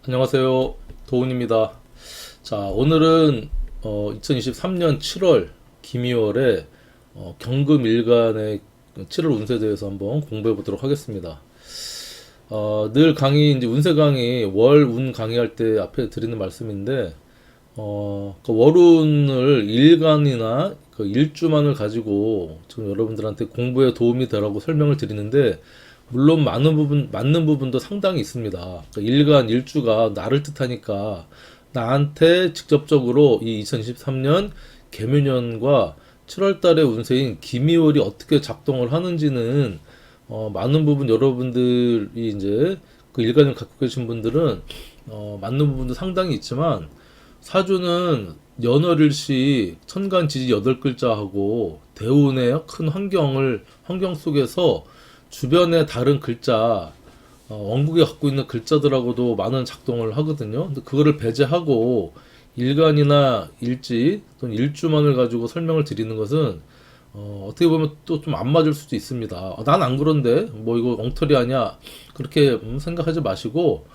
안녕하세요. 도훈입니다. 자, 오늘은 2023년 7월 김이월에 경금일간의 7월 운세에 대해서 한번 공부해 보도록 하겠습니다. 늘 강의, 이제 운세 강의, 월 운 강의할 때 앞에 드리는 말씀인데, 그 월운을 일간이나 그 일주만을 가지고 지금 여러분들한테 공부에 도움이 되라고 설명을 드리는데, 물론 맞는 부분도 상당히 있습니다. 그러니까 일간, 일주가 나를 뜻하니까 나한테 직접적으로 이 2023년 개묘년과 7월 달의 운세인 기미월이 어떻게 작동을 하는지는 많은 부분 여러분들이 이제 그 일간을 갖고 계신 분들은 맞는 부분도 상당히 있지만 사주는 연월일시 천간지지 8글자하고 대운의 큰 환경 속에서 주변의 다른 글자, 원국이 갖고 있는 글자들하고도 많은 작동을 하거든요. 근데 그거를 배제하고 일간이나 일지 또는 일주만을 가지고 설명을 드리는 것은 어떻게 보면 또 좀 안 맞을 수도 있습니다. 난 안 그런데 뭐 이거 엉터리 아니야 그렇게 생각하지 마시고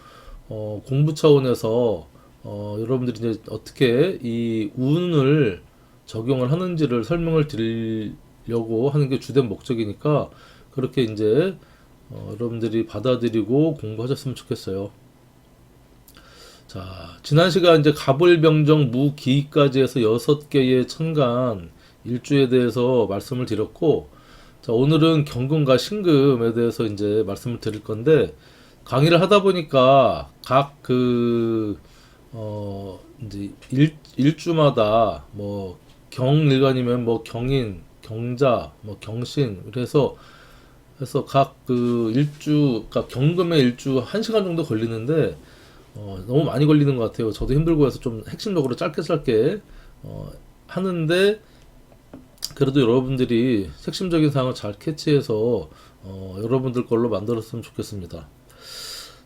공부 차원에서 여러분들이 이제 어떻게 이 운을 적용을 하는지를 설명을 드리려고 하는 게 주된 목적이니까 그렇게 이제 여러분들이 받아들이고 공부하셨으면 좋겠어요. 자, 지난 시간 이제 갑을병정 무기까지 해서 6개의 천간 일주에 대해서 말씀을 드렸고, 자, 오늘은 경금과 신금에 대해서 이제 말씀을 드릴 건데, 강의를 하다 보니까 각 이제 일주마다 뭐 경일간이면 뭐 경인, 경자, 뭐 경신, 그래서 각 그 일주, 그러니까 경금의 일주 1시간 정도 걸리는데, 너무 많이 걸리는 것 같아요. 저도 힘들고 해서 좀 핵심적으로 짧게 하는데, 그래도 여러분들이 핵심적인 사항을 잘 캐치해서, 여러분들 걸로 만들었으면 좋겠습니다.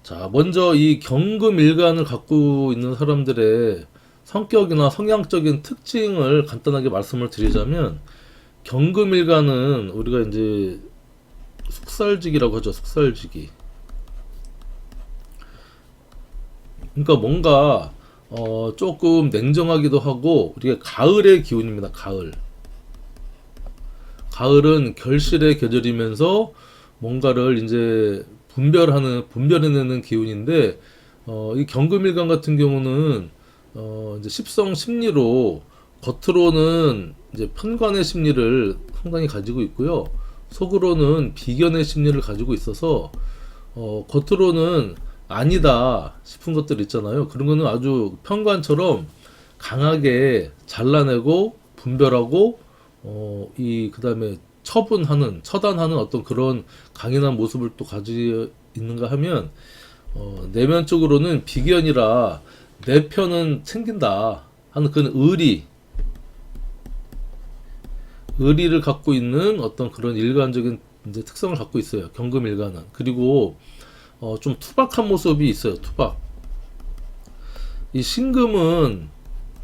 자, 먼저 이 경금 일간을 갖고 있는 사람들의 성격이나 성향적인 특징을 간단하게 말씀을 드리자면, 경금 일간은 우리가 이제 숙살지기라고 하죠. 숙살지기. 그러니까 뭔가 조금 냉정하기도 하고 우리가 가을의 기운입니다. 가을은 결실의 계절이면서 뭔가를 이제 분별해내는 기운인데 이 경금일간 같은 경우는 이제 십성 심리로 겉으로는 이제 편관의 심리를 상당히 가지고 있고요. 속으로는 비견의 심리를 가지고 있어서 겉으로는 아니다 싶은 것들 있잖아요. 그런 거는 아주 편관처럼 강하게 잘라내고 분별하고 이 그다음에 처단하는 어떤 그런 강인한 모습을 또 가지고 있는가 하면 내면적으로는 비견이라 내 편은 챙긴다 하는 그런 의리를 갖고 있는 어떤 그런 일관적인 이제 특성을 갖고 있어요. 경금 일간은. 그리고 좀 투박한 모습이 있어요. 투박. 이 신금은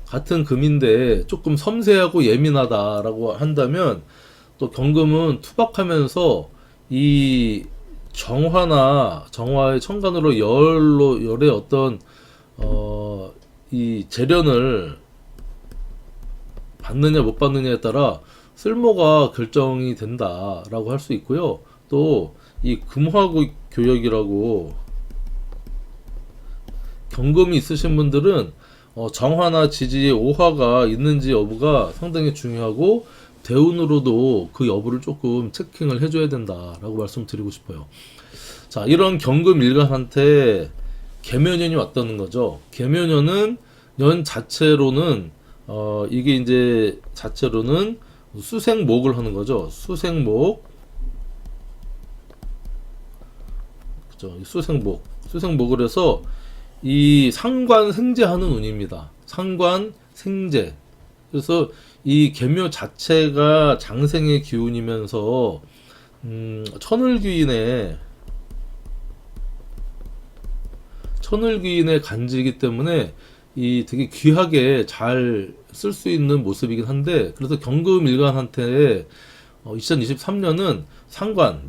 같은 금인데 조금 섬세하고 예민하다라고 한다면 또 경금은 투박하면서 이 정화의 천간으로 열의 어떤 이 재련을 받느냐 못 받느냐에 따라 쓸모가 결정이 된다라고 할 수 있고요. 또 이 금화구 교역이라고 경금이 있으신 분들은 정화나 지지의 오화가 있는지 여부가 상당히 중요하고 대운으로도 그 여부를 조금 체킹을 해줘야 된다라고 말씀드리고 싶어요. 자, 이런 경금 일간한테 개묘년이 왔다는 거죠. 개묘년은 년 자체로는 이게 이제 자체로는 수생목을 하는 거죠. 수생목. 그죠. 수생목을 해서 이 상관생재하는 운입니다. 상관생재. 그래서 이 계묘 자체가 장생의 기운이면서 천을귀인의 간지이기 때문에 이 되게 귀하게 잘 쓸 수 있는 모습이긴 한데, 그래서 경금일간한테 2023년은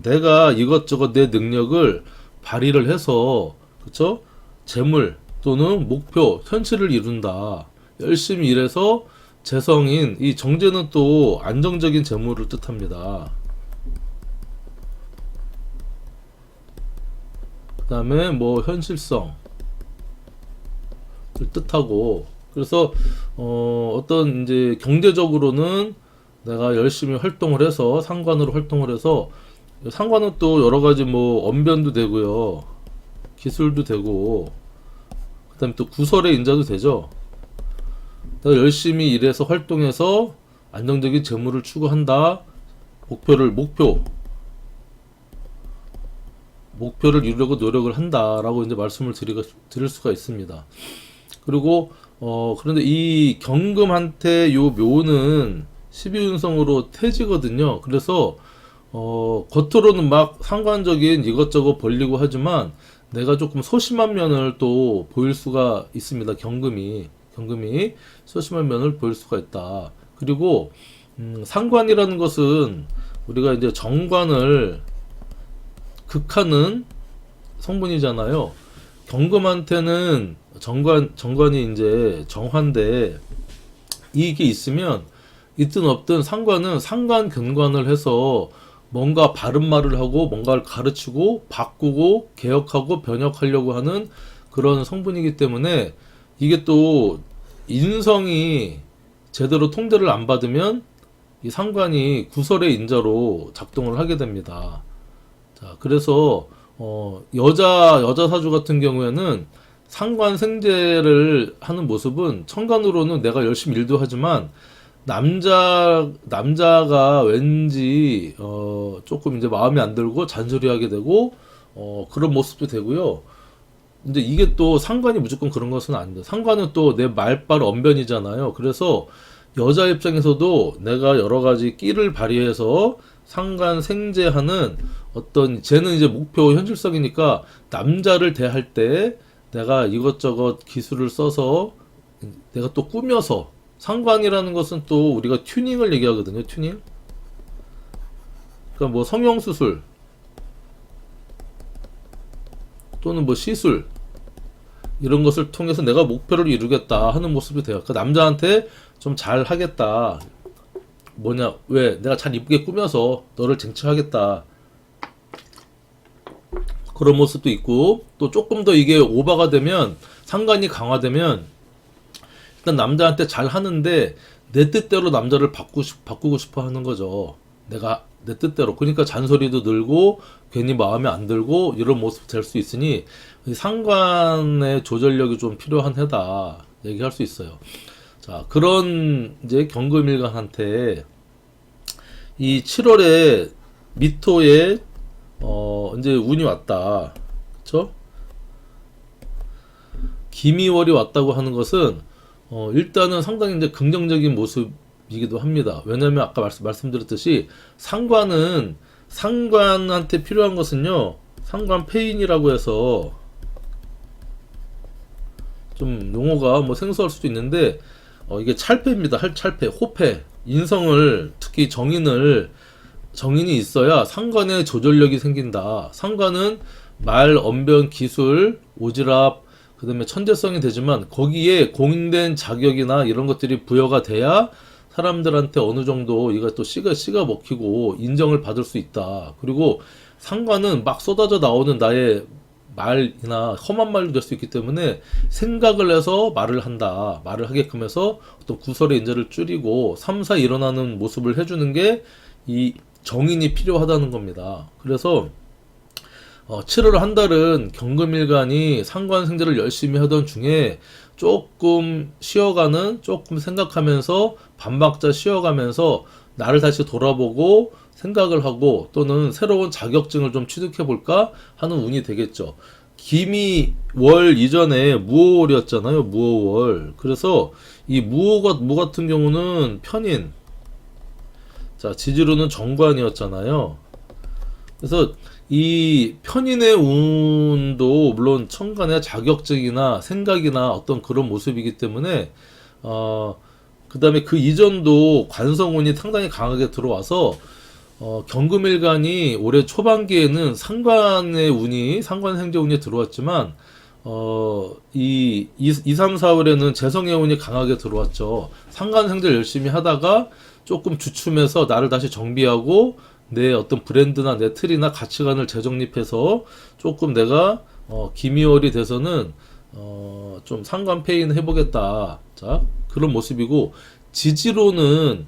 내가 이것저것 내 능력을 발휘를 해서, 그쵸? 재물, 또는 목표, 현실을 이룬다. 열심히 일해서 재성인, 이 정제는 또 안정적인 재물을 뜻합니다. 그 다음에 뭐 현실성을 뜻하고, 그래서 어떤 이제 경제적으로는 내가 열심히 활동을 해서 상관으로 활동을 해서, 상관은 또 여러 가지 뭐 언변도 되고요, 기술도 되고, 그다음에 또 구설의 인자도 되죠. 내가 열심히 일해서 활동해서 안정적인 재물을 추구한다. 목표를 이루려고 노력을 한다라고 이제 말씀을 드릴 수가 있습니다. 그리고 그런데 이 경금한테 요 묘는 12운성으로 태지거든요. 그래서 겉으로는 막 상관적인 이것저것 벌리고 하지만 내가 조금 소심한 면을 또 보일 수가 있습니다. 경금이 소심한 면을 보일 수가 있다. 그리고 상관이라는 것은 우리가 이제 정관을 극하는 성분이잖아요. 경금한테는 정관이 이제 정화인데, 이게 있으면 있든 없든 상관은 상관견관을 해서 뭔가 바른 말을 하고 뭔가를 가르치고 바꾸고 개혁하고 변혁하려고 하는 그런 성분이기 때문에, 이게 또 인성이 제대로 통제를 안 받으면 이 상관이 구설의 인자로 작동을 하게 됩니다. 자, 그래서 여자 사주 같은 경우에는 상관 생제를 하는 모습은, 천간으로는 내가 열심히 일도 하지만 남자가 왠지 조금 이제 마음에 안 들고 잔소리하게 되고 그런 모습도 되고요. 근데 이게 또 상관이 무조건 그런 것은 아닙니다. 상관은 또 내 말빨 언변이잖아요. 그래서 여자 입장에서도 내가 여러 가지 끼를 발휘해서 상관 생제하는 어떤, 쟤는 이제 목표 현실성이니까 남자를 대할 때 내가 이것저것 기술을 써서 내가 또 꾸며서, 상관이라는 것은 또 우리가 튜닝을 얘기하거든요. 튜닝. 그러니까 뭐 성형수술 또는 뭐 시술, 이런 것을 통해서 내가 목표를 이루겠다 하는 모습이 돼요. 그 남자한테 좀 잘 하겠다. 뭐냐, 왜? 내가 잘 이쁘게 꾸며서 너를 쟁취하겠다. 그런 모습도 있고, 또 조금 더 이게 오버가 되면, 상관이 강화되면, 일단 남자한테 잘 하는데 내 뜻대로 남자를 바꾸고 싶어 하는 거죠. 내가 내 뜻대로. 그러니까 잔소리도 늘고 괜히 마음에 안 들고 이런 모습이 될 수 있으니, 상관의 조절력이 좀 필요한 해다 얘기할 수 있어요. 자, 그런 이제 경금일간한테 이 7월에 미토에 이제 운이 왔다. 그쵸? 기미월이 왔다고 하는 것은 일단은 상당히 이제 긍정적인 모습이기도 합니다. 왜냐면 아까 말씀드렸듯이 상관한테 필요한 것은요, 상관 폐인이라고 해서 좀 용어가 뭐 생소할 수도 있는데, 이게 찰패입니다. 찰패, 호패, 인성을, 특히 정인이 있어야 상관의 조절력이 생긴다. 상관은 말, 언변, 기술, 오지랖, 그 다음에 천재성이 되지만 거기에 공인된 자격이나 이런 것들이 부여가 돼야 사람들한테 어느 정도 이가 또 씨가 먹히고 인정을 받을 수 있다. 그리고 상관은 막 쏟아져 나오는 나의 말이나 험한 말도 될 수 있기 때문에 생각을 해서 말을 하게끔 해서 어떤 구설의 인자를 줄이고 3사 일어나는 모습을 해주는 게 이 정인이 필요하다는 겁니다. 그래서 7월 한 달은 경금일간이 상관생제를 열심히 하던 중에 조금 쉬어가는, 조금 생각하면서 반박자 쉬어가면서 나를 다시 돌아보고 생각을 하고, 또는 새로운 자격증을 좀 취득해 볼까 하는 운이 되겠죠. 기미월 이전에 무오월이었잖아요. 무오월. 그래서 이 무 같은 경우는 편인, 자, 지지로는 정관이었잖아요. 그래서 이 편인의 운도 물론 천간의 자격증이나 생각이나 어떤 그런 모습이기 때문에 그 다음에 그 이전도 관성운이 상당히 강하게 들어와서 경금일간이 올해 초반기에는 상관의 운이, 상관생제운이 들어왔지만 이 2, 3, 4월에는 재성의 운이 강하게 들어왔죠. 상관생들 열심히 하다가 조금 주춤해서 나를 다시 정비하고 내 어떤 브랜드나 내 틀이나 가치관을 재정립해서 조금 내가 기미월이 돼서는 좀 상관 페이는 해보겠다. 자, 그런 모습이고 지지로는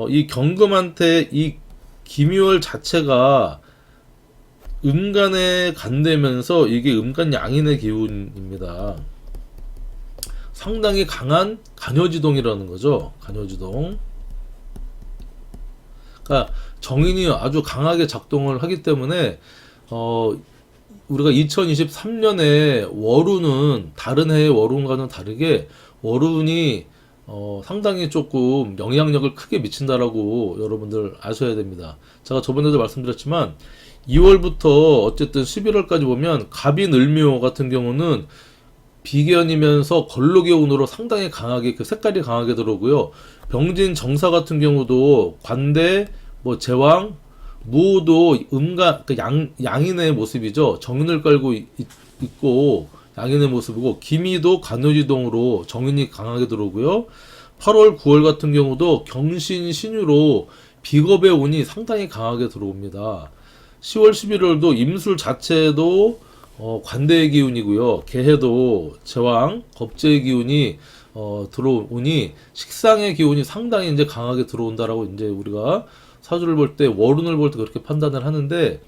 이 경금한테 이 기미월 자체가 음간에 간대면서 이게 음간 양인의 기운입니다. 상당히 강한 간여지동이라는 거죠. 간여지동. 그러니까 정인이 아주 강하게 작동을 하기 때문에 우리가 2023년에 월운은 다른 해의 월운과는 다르게 월운이 상당히 조금 영향력을 크게 미친다라고 여러분들 아셔야 됩니다. 제가 저번에도 말씀드렸지만 2월부터 어쨌든 11월까지 보면 갑인을묘 같은 경우는 비견이면서 걸록의 운으로 상당히 강하게 그 색깔이 강하게 들어오고요. 병진 정사 같은 경우도 관대 뭐 제왕 무도 음간 그 양인의 모습이죠. 정인을 깔고 있고 양인의 모습이고 기미도 간요지동으로 정인이 강하게 들어오고요. 8월 9월 같은 경우도 경신 신유로 비겁의 운이 상당히 강하게 들어옵니다. 10월 11월도 임술 자체도 관대의 기운이고요. 개해도 제왕 겁재의 기운이 들어오니 식상의 기운이 상당히 이제 강하게 들어온다라고 이제 우리가 사주를 볼 때 월운을 볼 때 그렇게 판단을 하는데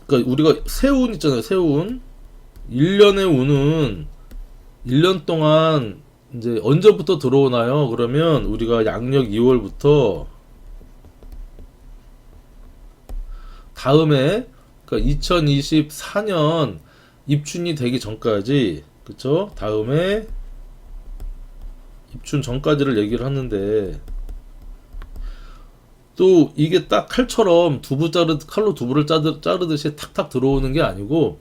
그러니까 우리가 세운 있잖아요. 세운 1년의 운은 1년 동안 이제 언제부터 들어오나요? 그러면 우리가 양력 2월부터 다음에 그러니까 2024년 입춘이 되기 전까지 그쵸? 다음에 입춘 전까지를 얘기를 하는데 또 이게 딱 칼처럼 칼로 두부를 자르듯이 탁탁 들어오는 게 아니고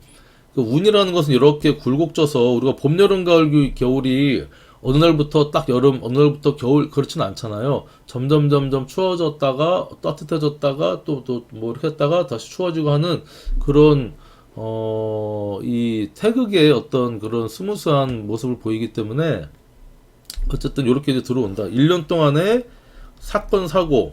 그 운이라는 것은 이렇게 굴곡져서 우리가 봄, 여름, 가을, 겨울이 어느 날부터 딱 여름, 어느 날부터 겨울 그렇지는 않잖아요. 점점 추워졌다가 따뜻해졌다가 또 뭐 이렇게 했다가 다시 추워지고 하는 그런 이 태극의 어떤 그런 스무스한 모습을 보이기 때문에 어쨌든 이렇게 이제 들어온다. 1년 동안에 사건 사고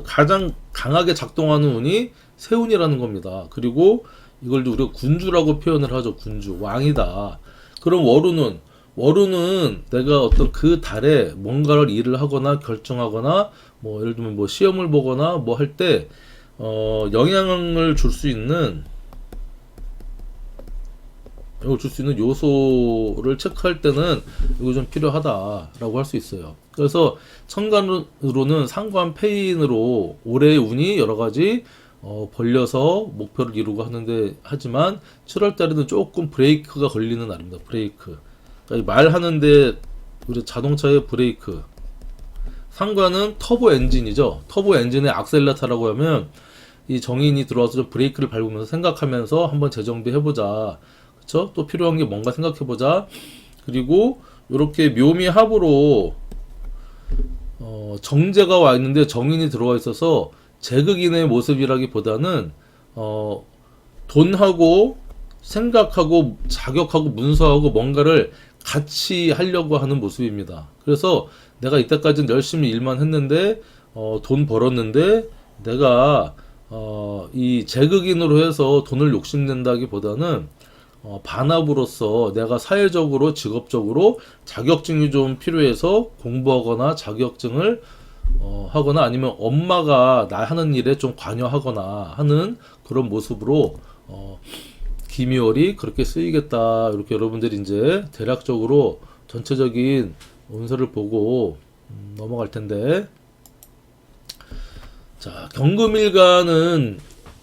가장 강하게 작동하는 운이 세운이라는 겁니다. 그리고 이걸 우리가 군주라고 표현을 하죠. 군주, 왕이다. 그럼 월운은 내가 어떤 그 달에 뭔가를 일을 하거나 결정하거나 뭐 예를 들면 뭐 시험을 보거나 뭐 할 때 영향을 줄 수 있는 요소를 체크할 때는 이거 좀 필요하다라고 할 수 있어요. 그래서 천간으로는 상관 패인으로 올해의 운이 여러 가지 벌려서 목표를 이루고 하는데 하지만 7월 달에는 조금 브레이크가 걸리는 날입니다. 브레이크. 그러니까 말하는데 우리 자동차의 브레이크. 상관은 터보 엔진이죠. 터보 엔진의 악셀레타라고 하면 이 정인이 들어와서 좀 브레이크를 밟으면서 생각하면서 한번 재정비해보자. 그쵸? 또 필요한 게 뭔가 생각해보자. 그리고 이렇게 묘미합으로 정제가 와 있는데 정인이 들어와 있어서 제극인의 모습이라기보다는 돈하고 생각하고 자격하고 문서하고 뭔가를 같이 하려고 하는 모습입니다. 그래서 내가 이때까지는 열심히 일만 했는데 돈 벌었는데 내가 이 제극인으로 해서 돈을 욕심낸다기보다는 반합으로서 내가 사회적으로 직업적으로 자격증이 좀 필요해서 공부하거나 자격증을 하거나 아니면 엄마가 나 하는 일에 좀 관여하거나 하는 그런 모습으로 기미월이 그렇게 쓰이겠다. 이렇게 여러분들이 이제 대략적으로 전체적인 운세를 보고 넘어갈 텐데, 자, 경금일간은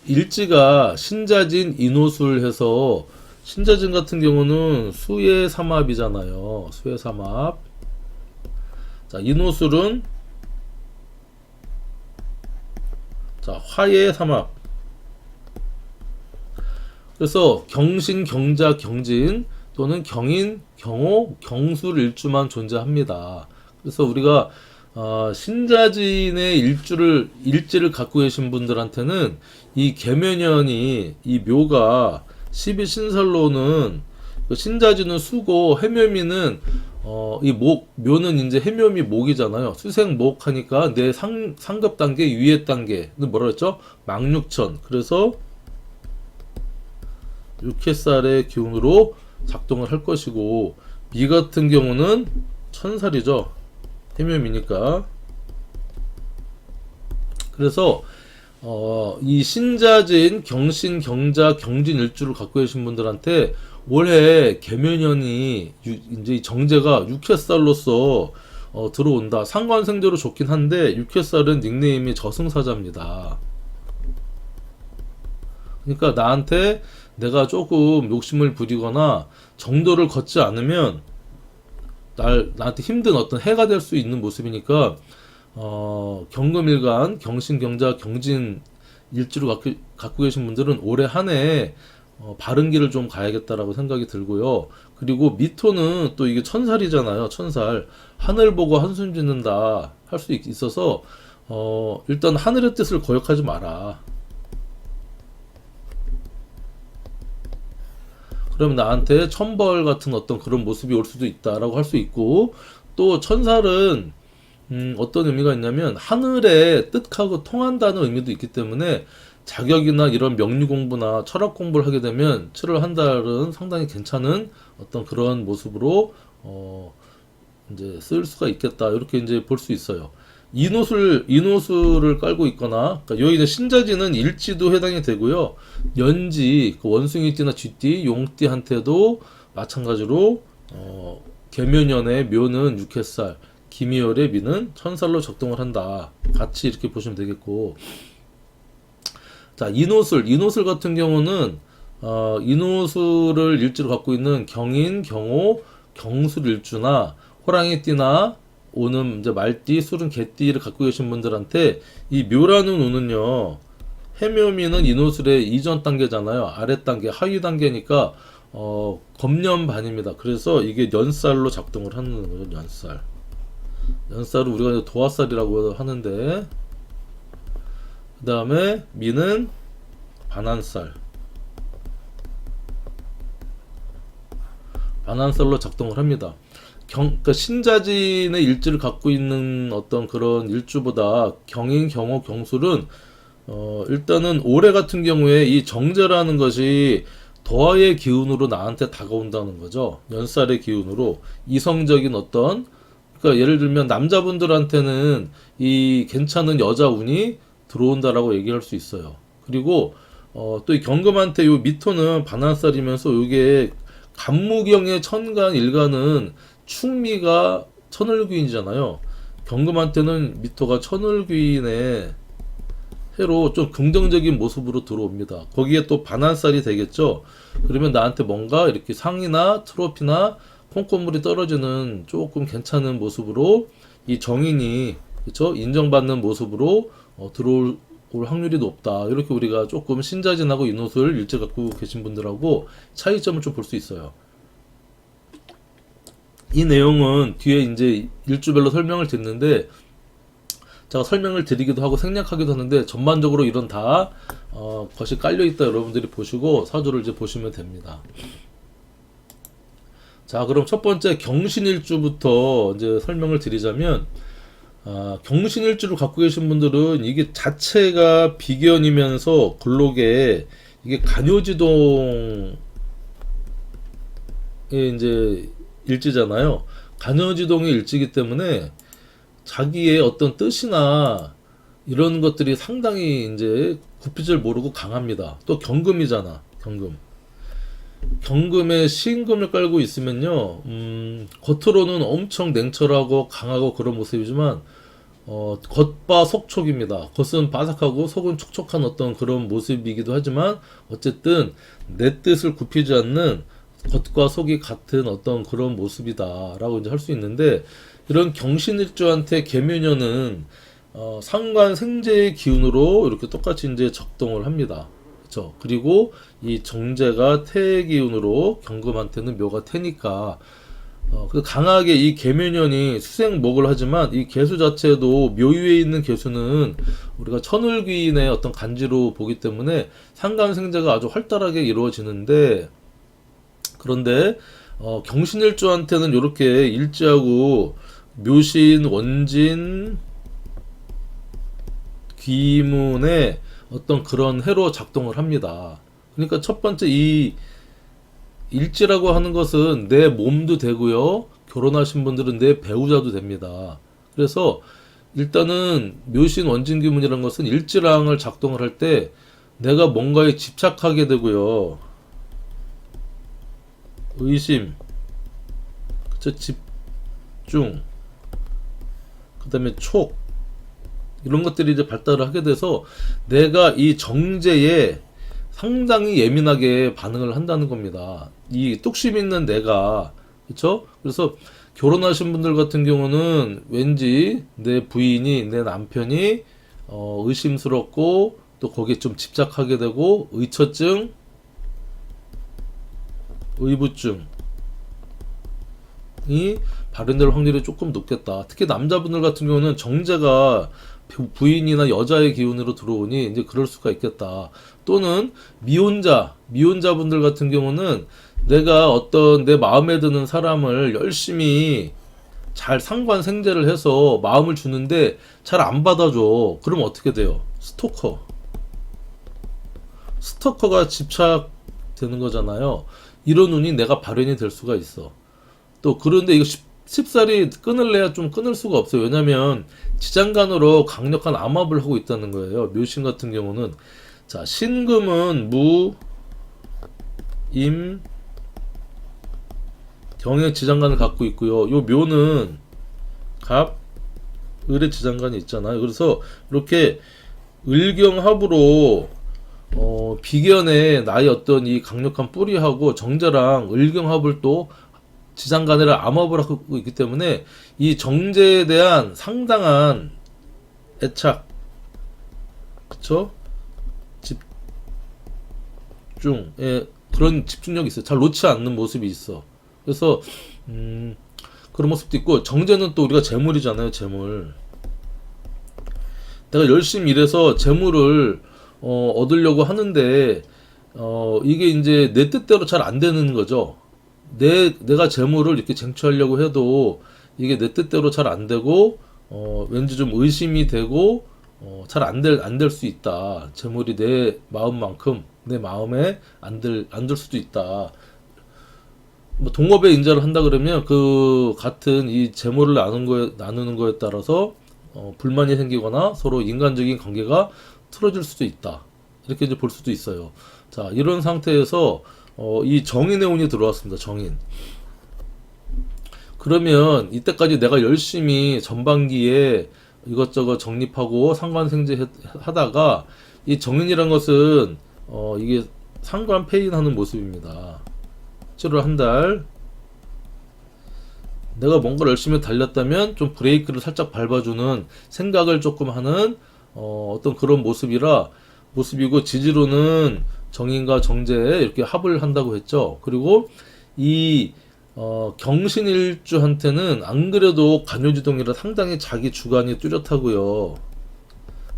일지가 신자진 인호술 해서 신자진 같은 경우는 수의 삼합이잖아요. 수의 삼합. 자, 인호술은 자, 화의 삼합. 그래서 경신, 경자, 경진 또는 경인, 경호, 경술 일주만 존재합니다. 그래서 우리가 신자진의 일지를 갖고 계신 분들한테는 이 계면연이 이 묘가 12신설로는 그 신자진은 수고 해묘미는 이 묘는 이제 해묘미 목이잖아요. 수생목 하니까 내 상급 단계 위에 단계는 뭐라 그랬죠? 망육천. 그래서 육해살의 기운으로 작동을 할 것이고, 미 같은 경우는 천살이죠. 해묘미니까. 그래서 이 신자진, 경신, 경자, 경진 일주를 갖고 계신 분들한테 올해 계면연이 이제 이 정제가 육해살로서 들어온다. 상관생제로 좋긴 한데 육해살은 닉네임이 저승사자입니다. 그러니까 나한테 내가 조금 욕심을 부리거나 정도를 걷지 않으면 나한테 힘든 어떤 해가 될 수 있는 모습이니까 경금일간, 경신경자, 경진 일지로 갖고 계신 분들은 올해 한 해 바른 길을 좀 가야겠다라고 생각이 들고요. 그리고 미토는 또 이게 천살이잖아요. 천살. 하늘 보고 한숨 짓는다 할 수 있어서 일단 하늘의 뜻을 거역하지 마라. 그러면 나한테 천벌 같은 어떤 그런 모습이 올 수도 있다라고 할 수 있고, 또 천살은 어떤 의미가 있냐면 하늘의 뜻하고 통한다는 의미도 있기 때문에 자격이나 이런 명리 공부나 철학 공부를 하게 되면 7월 한 달은 상당히 괜찮은 어떤 그런 모습으로 이제 쓸 수가 있겠다, 이렇게 이제 볼 수 있어요. 인호술을 깔고 있거나, 그러니까 여기 이제 신자지는 일지도 해당이 되고요. 연지, 그 원숭이띠나 쥐띠, 용띠한테도 마찬가지로 계면연의 묘는 육해살, 기미열의 미는 천살로 작동을 한다. 같이 이렇게 보시면 되겠고, 자, 인호술 같은 경우는 인호술을 일지로 갖고 있는 경인, 경호, 경술 일주나 호랑이띠나 오는 이제 말띠, 술은 개띠를 갖고 계신 분들한테 이 묘라는 운은요, 해묘미는 인호술의 이전 단계잖아요. 아래 단계, 하위 단계니까 겁년반입니다. 그래서 이게 연살로 작동을 하는 거죠. 연살은 우리가 이제 도화살이라고 하는데, 그 다음에 미는 반한살로 작동을 합니다. 그러니까 신자진의 일지를 갖고 있는 어떤 그런 일주보다 경인, 경호, 경술은 일단은 올해 같은 경우에 이 정제라는 것이 도화의 기운으로 나한테 다가온다는 거죠. 연살의 기운으로 이성적인 어떤, 그러니까 예를 들면 남자분들한테는 이 괜찮은 여자 운이 들어온다라고 얘기할 수 있어요. 그리고 또 이 경금한테 요 미토는 반한살이면서 요게 간무경의 천간 일간은 충미가 천을귀인이잖아요. 경금한테는 미토가 천을귀인의 해로 좀 긍정적인 모습으로 들어옵니다. 거기에 또 반한살이 되겠죠. 그러면 나한테 뭔가 이렇게 상이나 트로피나 콩고물이 떨어지는 조금 괜찮은 모습으로 이 정인이, 그쵸? 인정받는 모습으로 들어올 확률이 높다. 이렇게 우리가 조금 신자진하고 인호술 일지 갖고 계신 분들하고 차이점을 좀 볼 수 있어요. 이 내용은 뒤에 이제 일주별로 설명을 드리는데, 제가 설명을 드리기도 하고 생략하기도 하는데 전반적으로 이런 다 것이 깔려 있다. 여러분들이 보시고 사주를 이제 보시면 됩니다. 자, 그럼 첫 번째 경신일주부터 이제 설명을 드리자면, 경신일주를 갖고 계신 분들은 이게 자체가 비견이면서 골록에 이게 간요지동의 이제 일지잖아요. 간요지동의 일지이기 때문에 자기의 어떤 뜻이나 이런 것들이 상당히 이제 굽힐 모르고 강합니다. 또 경금이잖아. 경금에 신금을 깔고 있으면요, 겉으로는 엄청 냉철하고 강하고 그런 모습이지만 겉바 속촉입니다. 겉은 바삭하고 속은 촉촉한 어떤 그런 모습이기도 하지만 어쨌든 내 뜻을 굽히지 않는 겉과 속이 같은 어떤 그런 모습이다라고 이제 할 수 있는데, 이런 경신일주한테 계묘년은 상관 생재의 기운으로 이렇게 똑같이 이제 작동을 합니다. 그렇죠? 그리고 이 정제가 태의 기운으로 경금한테는 묘가 태니까 그 강하게 이 계묘년이 수생목을 하지만 이 계수 자체도 묘위에 있는 계수는 우리가 천을귀인의 어떤 간지로 보기 때문에 상간생재가 아주 활달하게 이루어지는데, 그런데 경신일주한테는 이렇게 일지하고 묘신, 원진, 귀문의 어떤 그런 해로 작동을 합니다. 그러니까 첫 번째 이 일지라고 하는 것은 내 몸도 되고요. 결혼하신 분들은 내 배우자도 됩니다. 그래서 일단은 묘신 원진귀문이라는 것은 일지랑을 작동을 할 때 내가 뭔가에 집착하게 되고요. 의심, 그쵸? 집중, 그 다음에 촉, 이런 것들이 이제 발달을 하게 돼서 내가 이 정제에 상당히 예민하게 반응을 한다는 겁니다. 이 뚝심 있는 내가, 그쵸? 그래서 결혼하신 분들 같은 경우는 왠지 내 부인이, 내 남편이 의심스럽고 또 거기에 좀 집착하게 되고 의처증, 의부증이 발현될 확률이 조금 높겠다. 특히 남자분들 같은 경우는 정제가 부인이나 여자의 기운으로 들어오니 이제 그럴 수가 있겠다. 또는 미혼자분들 같은 경우는 내가 어떤 내 마음에 드는 사람을 열심히 잘 상관생재를 해서 마음을 주는데 잘 안 받아줘. 그럼 어떻게 돼요? 스토커가 집착되는 거잖아요. 이런 운이 내가 발현이 될 수가 있어. 또 그런데 이거 쉽사리 끊을래야 좀 끊을 수가 없어요. 왜냐면 지장간으로 강력한 암압을 하고 있다는 거예요. 묘신 같은 경우는. 자, 신금은 무, 임, 경의 지장간을 갖고 있고요. 요 묘는 갑, 을의 지장간이 있잖아요. 그래서 이렇게 을경합으로 비견의 나의 어떤 이 강력한 뿌리하고 정제랑 을경합을 또 지장간을 암압을 하고 있기 때문에 이 정제에 대한 상당한 애착, 그쵸? 집중에 그런 집중력이 있어요. 잘 놓지 않는 모습이 있어. 그래서 그런 모습도 있고, 정제는 또 우리가 재물이잖아요. 재물. 내가 열심히 일해서 재물을 얻으려고 하는데 이게 이제 내 뜻대로 잘 안 되는 거죠. 내가 재물을 이렇게 쟁취하려고 해도 이게 내 뜻대로 잘 안 되고 왠지 좀 의심이 되고 잘 안 될 수 있다. 재물이 내 마음만큼 내 마음에 안 들 수도 있다. 뭐 동업에 인자를 한다 그러면 그 같은 이 재물을 나누는 거에 따라서 불만이 생기거나 서로 인간적인 관계가 틀어질 수도 있다. 이렇게 이제 볼 수도 있어요. 자, 이런 상태에서 이 정인의 운이 들어왔습니다. 정인. 그러면 이때까지 내가 열심히 전반기에 이것저것 정립하고 상관생재 하다가 이 정인이란 것은 이게 상관 폐인하는 모습입니다. 7월 한 달 내가 뭔가를 열심히 달렸다면 좀 브레이크를 살짝 밟아주는 생각을 조금 하는 어떤 그런 모습이고, 지지로는 정인과 정제에 이렇게 합을 한다고 했죠. 그리고 이 경신일주한테는 안 그래도 간요지동이라 상당히 자기 주관이 뚜렷하고요.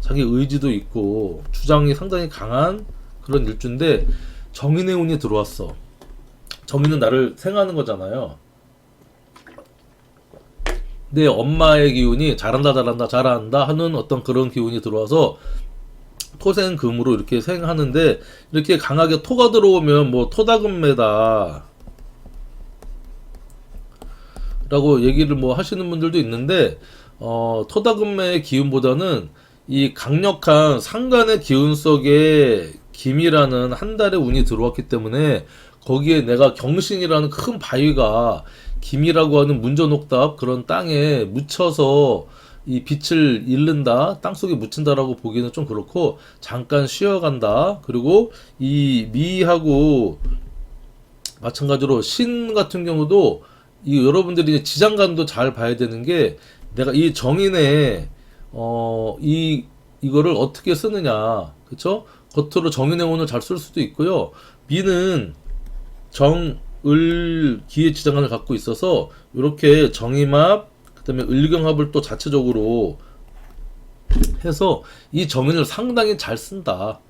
자기 의지도 있고 주장이 상당히 강한 그런 일주인데 정인의 운이 들어왔어. 정인은 나를 생하는 거잖아요. 내 엄마의 기운이 잘한다 하는 어떤 그런 기운이 들어와서 토생금으로 이렇게 생하는데, 이렇게 강하게 토가 들어오면 뭐 토다금매다 라고 얘기를 뭐 하시는 분들도 있는데, 토다금매의 기운보다는 이 강력한 상간의 기운 속에 김이라는 한 달의 운이 들어왔기 때문에 거기에 내가 경신이라는 큰 바위가 김이라고 하는 문전옥답 그런 땅에 묻혀서 이 빛을 잃는다, 땅속에 묻힌다라고 보기는 좀 그렇고 잠깐 쉬어간다. 그리고 이 미하고 마찬가지로 신 같은 경우도 이 여러분들이 이제 지장간도 잘 봐야 되는 게, 내가 이 정인의 이거를 어떻게 쓰느냐, 그쵸? 겉으로 정인의 운을 잘 쓸 수도 있고요. 미는 기의 지장간을 갖고 있어서 이렇게 정임합 그다음에 을경합을 또 자체적으로 해서 이 정인을 상당히 잘 쓴다.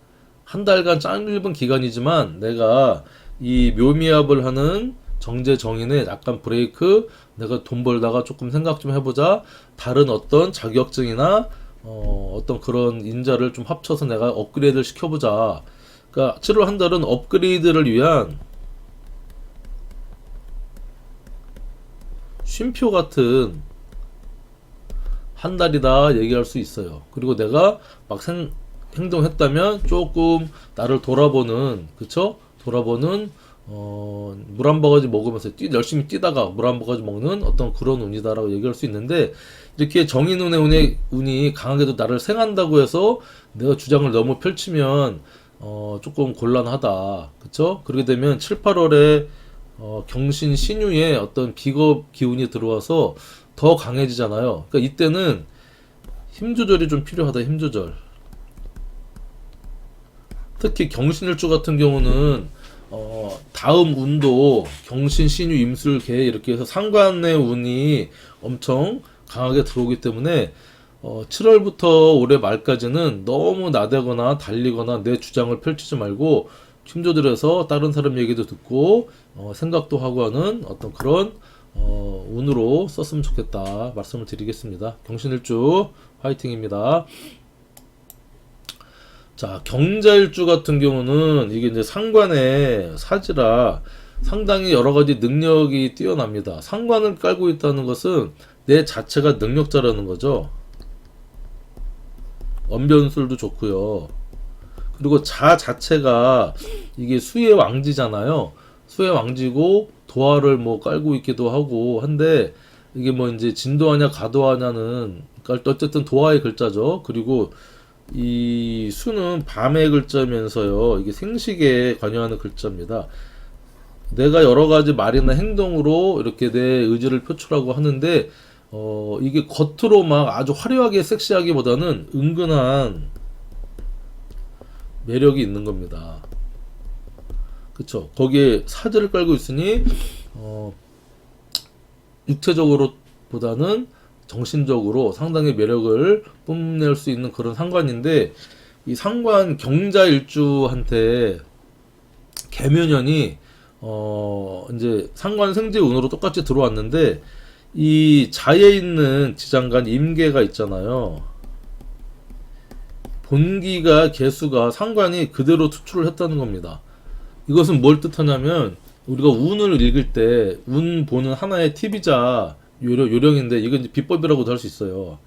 한 달간 짧은 기간이지만 내가 이 묘미합을 하는 정제 정인에 약간 브레이크, 내가 돈 벌다가 조금 생각 좀 해보자, 다른 어떤 자격증이나 어떤 그런 인자를 좀 합쳐서 내가 업그레이드를 시켜보자. 그러니까 7월 한 달은 업그레이드를 위한 쉼표 같은 한 달이다 얘기할 수 있어요. 그리고 내가 막 행동했다면 조금 나를 돌아보는, 그쵸? 돌아보는 물 한 바가지 먹으면서 열심히 뛰다가 물 한 바가지 먹는 어떤 그런 운이다라고 얘기할 수 있는데, 이렇게 정인운의 운이 강하게도 나를 생한다고 해서 내가 주장을 너무 펼치면 조금 곤란하다. 그쵸? 그렇게 되면 7, 8월에 경신 신유의 어떤 비겁 기운이 들어와서 더 강해지잖아요. 그러니까 이때는 힘 조절이 좀 필요하다. 힘 조절. 특히 경신일주 같은 경우는 다음 운도 경신, 신유, 임술, 개 이렇게 해서 상관의 운이 엄청 강하게 들어오기 때문에 7월부터 올해 말까지는 너무 나대거나 달리거나 내 주장을 펼치지 말고 힘 조절해서 다른 사람 얘기도 듣고 생각도 하고 하는 어떤 그런 운으로 썼으면 좋겠다 말씀을 드리겠습니다. 경신일주 화이팅입니다. 자, 경자일주 같은 경우는 이게 이제 상관의 사지라 상당히 여러 가지 능력이 뛰어납니다. 상관을 깔고 있다는 것은 내 자체가 능력자라는 거죠. 언변술도 좋고요. 그리고 자 자체가 이게 수의 왕지잖아요. 수의 왕지고 도화를 뭐 깔고 있기도 하고 한데, 이게 뭐 이제 진도하냐 가도하냐는 어쨌든 도화의 글자죠. 그리고 이 수는 밤의 글자면서요, 이게 생식에 관여하는 글자입니다. 내가 여러 가지 말이나 행동으로 이렇게 내 의지를 표출하고 하는데, 이게 겉으로 막 아주 화려하게 섹시하기보다는 은근한 매력이 있는 겁니다. 그쵸? 거기에 사제를 깔고 있으니, 육체적으로 보다는 정신적으로 상당히 매력을 뽐낼 수 있는 그런 상관인데, 이 상관 경자일주한테 계묘년이 이제 상관 생재 운으로 똑같이 들어왔는데, 이 자에 있는 지장간 임계가 있잖아요. 본기가 개수가 상관이 그대로 투출을 했다는 겁니다. 이것은 뭘 뜻하냐면, 우리가 운을 읽을 때 운 보는 하나의 팁이자 요령인데, 이건 이제 비법이라고도 할 수 있어요.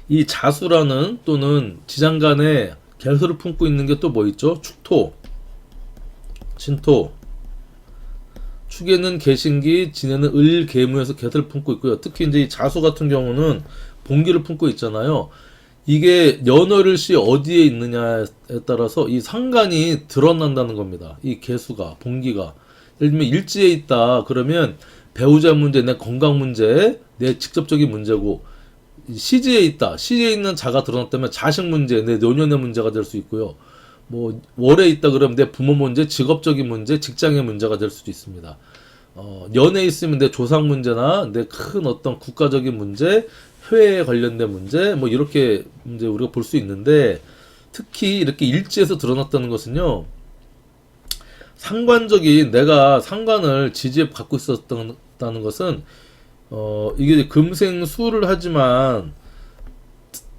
이 자수라는 또는 지장간에 개수를 품고 있는 게 또 뭐 있죠? 축토, 진토. 축에는 개신기, 진에는 을, 계무에서 개수를 품고 있고요. 특히 이제 이 자수 같은 경우는 본기를 품고 있잖아요. 이게 연월일시 어디에 있느냐에 따라서 이 상관이 드러난다는 겁니다. 이 개수가, 본기가. 예를 들면 일지에 있다 그러면 배우자 문제, 내 건강 문제, 내 직접적인 문제고, 시지에 있다, 시지에 있는 자가 드러났다면 자식 문제, 내 노년의 문제가 될 수 있고요. 뭐 월에 있다 그러면 내 부모 문제, 직업적인 문제, 직장의 문제가 될 수도 있습니다. 연에 있으면 내 조상 문제나 내 큰 어떤 국가적인 문제, 회에 관련된 문제, 뭐 이렇게 이제 우리가 볼 수 있는데, 특히 이렇게 일지에서 드러났다는 것은요, 상관적인, 내가 상관을 지지에 갖고 있었다는 것은 이게 금생수를 하지만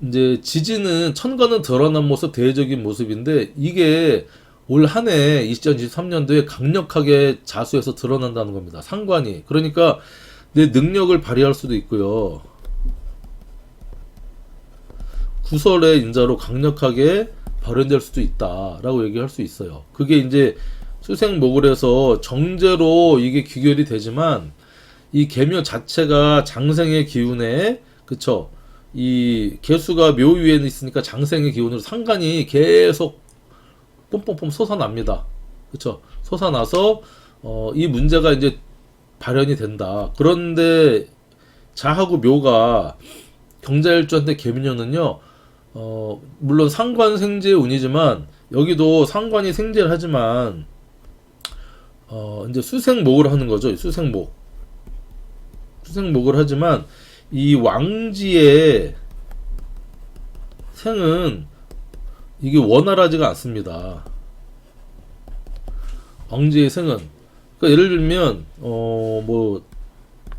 이제 지지는 천간은 드러난 모습, 대외적인 모습인데, 이게 올 한 해 2023년도에 강력하게 자수해서 드러난다는 겁니다. 상관이. 그러니까 내 능력을 발휘할 수도 있고요. 구설의 인자로 강력하게 발현될 수도 있다라고 얘기할 수 있어요. 그게 이제 수생목을 해서 정제로 이게 귀결이 되지만, 이 계묘 자체가 장생의 기운에, 그쵸? 이 개수가 묘 위에 있으니까 장생의 기운으로 상관이 계속 뽐뽐뽐 솟아납니다. 그쵸? 솟아나서 이 문제가 이제 발현이 된다. 그런데 자하고 묘가 경자일주한테 계묘년은요, 물론 상관 생재 운이지만, 여기도 상관이 생재를 하지만 이제 수생목을 하는 거죠. 수생목을 하지만 이 왕지의 생은 이게 원활하지가 않습니다. 왕지의 생은 그러니까 예를 들면 뭐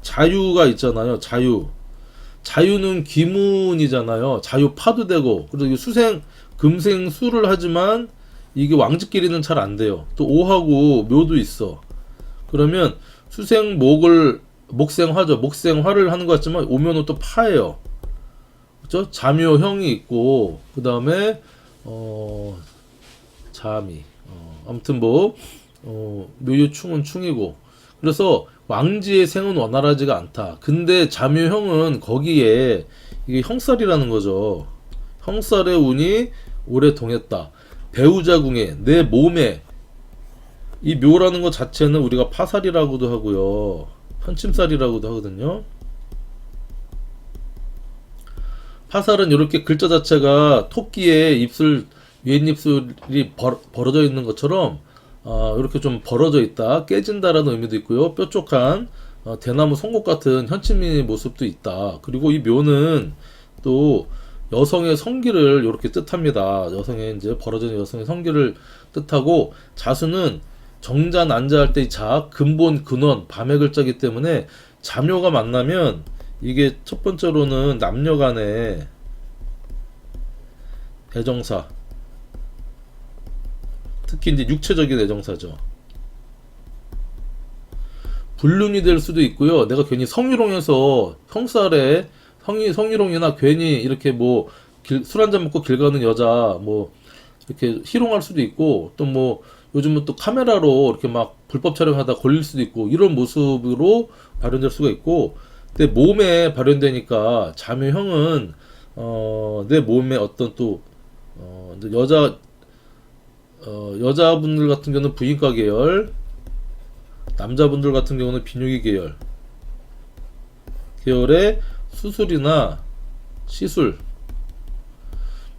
자유가 있잖아요. 자유는 귀문이잖아요. 자유파도 되고 그리고 수생 금생 수를 하지만 이게 왕지끼리는 잘 안 돼요. 또 오하고 묘도 있어. 그러면 수생목을 목생화를 하는 것 같지만 오면은 또 파예요. 그죠? 자묘형이 있고 그 다음에 자미 아무튼 뭐 묘유충은 충이고 그래서 왕지의 생은 원활하지가 않다. 근데 자묘형은 거기에 이게 형살이라는 거죠. 형살의 운이 오래 동했다. 배우자궁에 내 몸에 이 묘라는 것 자체는 우리가 파살이라고도 하고요. 편침살이라고도 하거든요. 파살은 이렇게 글자 자체가 토끼의 윗입술이 벌어져 있는 것처럼 이렇게 좀 벌어져 있다, 깨진다라는 의미도 있고요. 뾰족한 대나무 송곳 같은 현치민의 모습도 있다. 그리고 이 묘는 또 여성의 성기를 이렇게 뜻합니다. 여성의 이제 벌어지는 여성의 성기를 뜻하고 자수는 정자 난자 할 때 이 자, 근본, 근원, 밤의 글자이기 때문에 자묘가 만나면 이게 첫 번째로는 남녀 간의 애정사, 특히 이제 육체적인 애정사죠. 불륜이 될 수도 있고요. 내가 괜히 성희롱해서 형살에 성희롱이나 괜히 이렇게 뭐 술 한잔 먹고 길 가는 여자 뭐 이렇게 희롱할 수도 있고 또 뭐 요즘은 또 카메라로 이렇게 막 불법 촬영하다 걸릴 수도 있고 이런 모습으로 발현될 수가 있고 내 몸에 발현되니까 자묘형은 내 몸에 어떤 또 이제 여자분들 같은 경우는 부인과 계열, 남자분들 같은 경우는 비뇨기 계열의 수술이나 시술,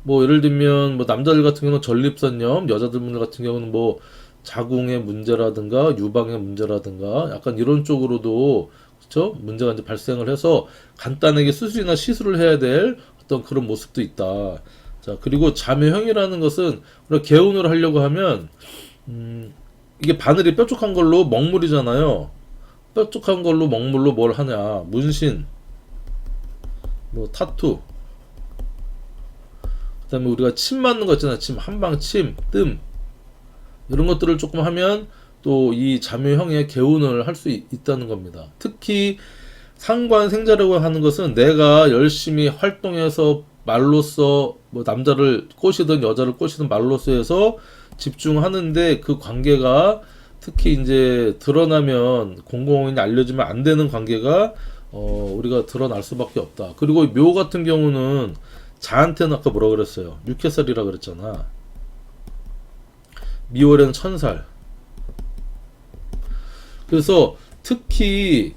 뭐 예를 들면 뭐 남자들 같은 경우는 전립선염, 여자분들 같은 경우는 뭐 자궁의 문제라든가 유방의 문제라든가 약간 이런 쪽으로도 그렇죠? 문제가 이제 발생을 해서 간단하게 수술이나 시술을 해야 될 어떤 그런 모습도 있다. 자, 그리고 자묘형이라는 것은 우리가 개운을 하려고 하면 이게 바늘이 뾰족한 걸로 먹물이잖아요. 뾰족한 걸로 먹물로 뭘 하냐? 문신, 뭐 타투. 그다음에 우리가 침 맞는 거 있잖아요. 침 한방 침, 뜸 이런 것들을 조금 하면 또 이 자묘형의 개운을 할 수 있다는 겁니다. 특히 상관생자라고 하는 것은 내가 열심히 활동해서 말로써 뭐 남자를 꼬시든 여자를 꼬시든 말로써 해서 집중하는데 그 관계가 특히 이제 드러나면 공공연히 알려지면 안 되는 관계가 우리가 드러날 수밖에 없다. 그리고 묘 같은 경우는 자한테는 아까 뭐라 그랬어요? 육해살이라 그랬잖아. 미월에는 천살. 그래서 특히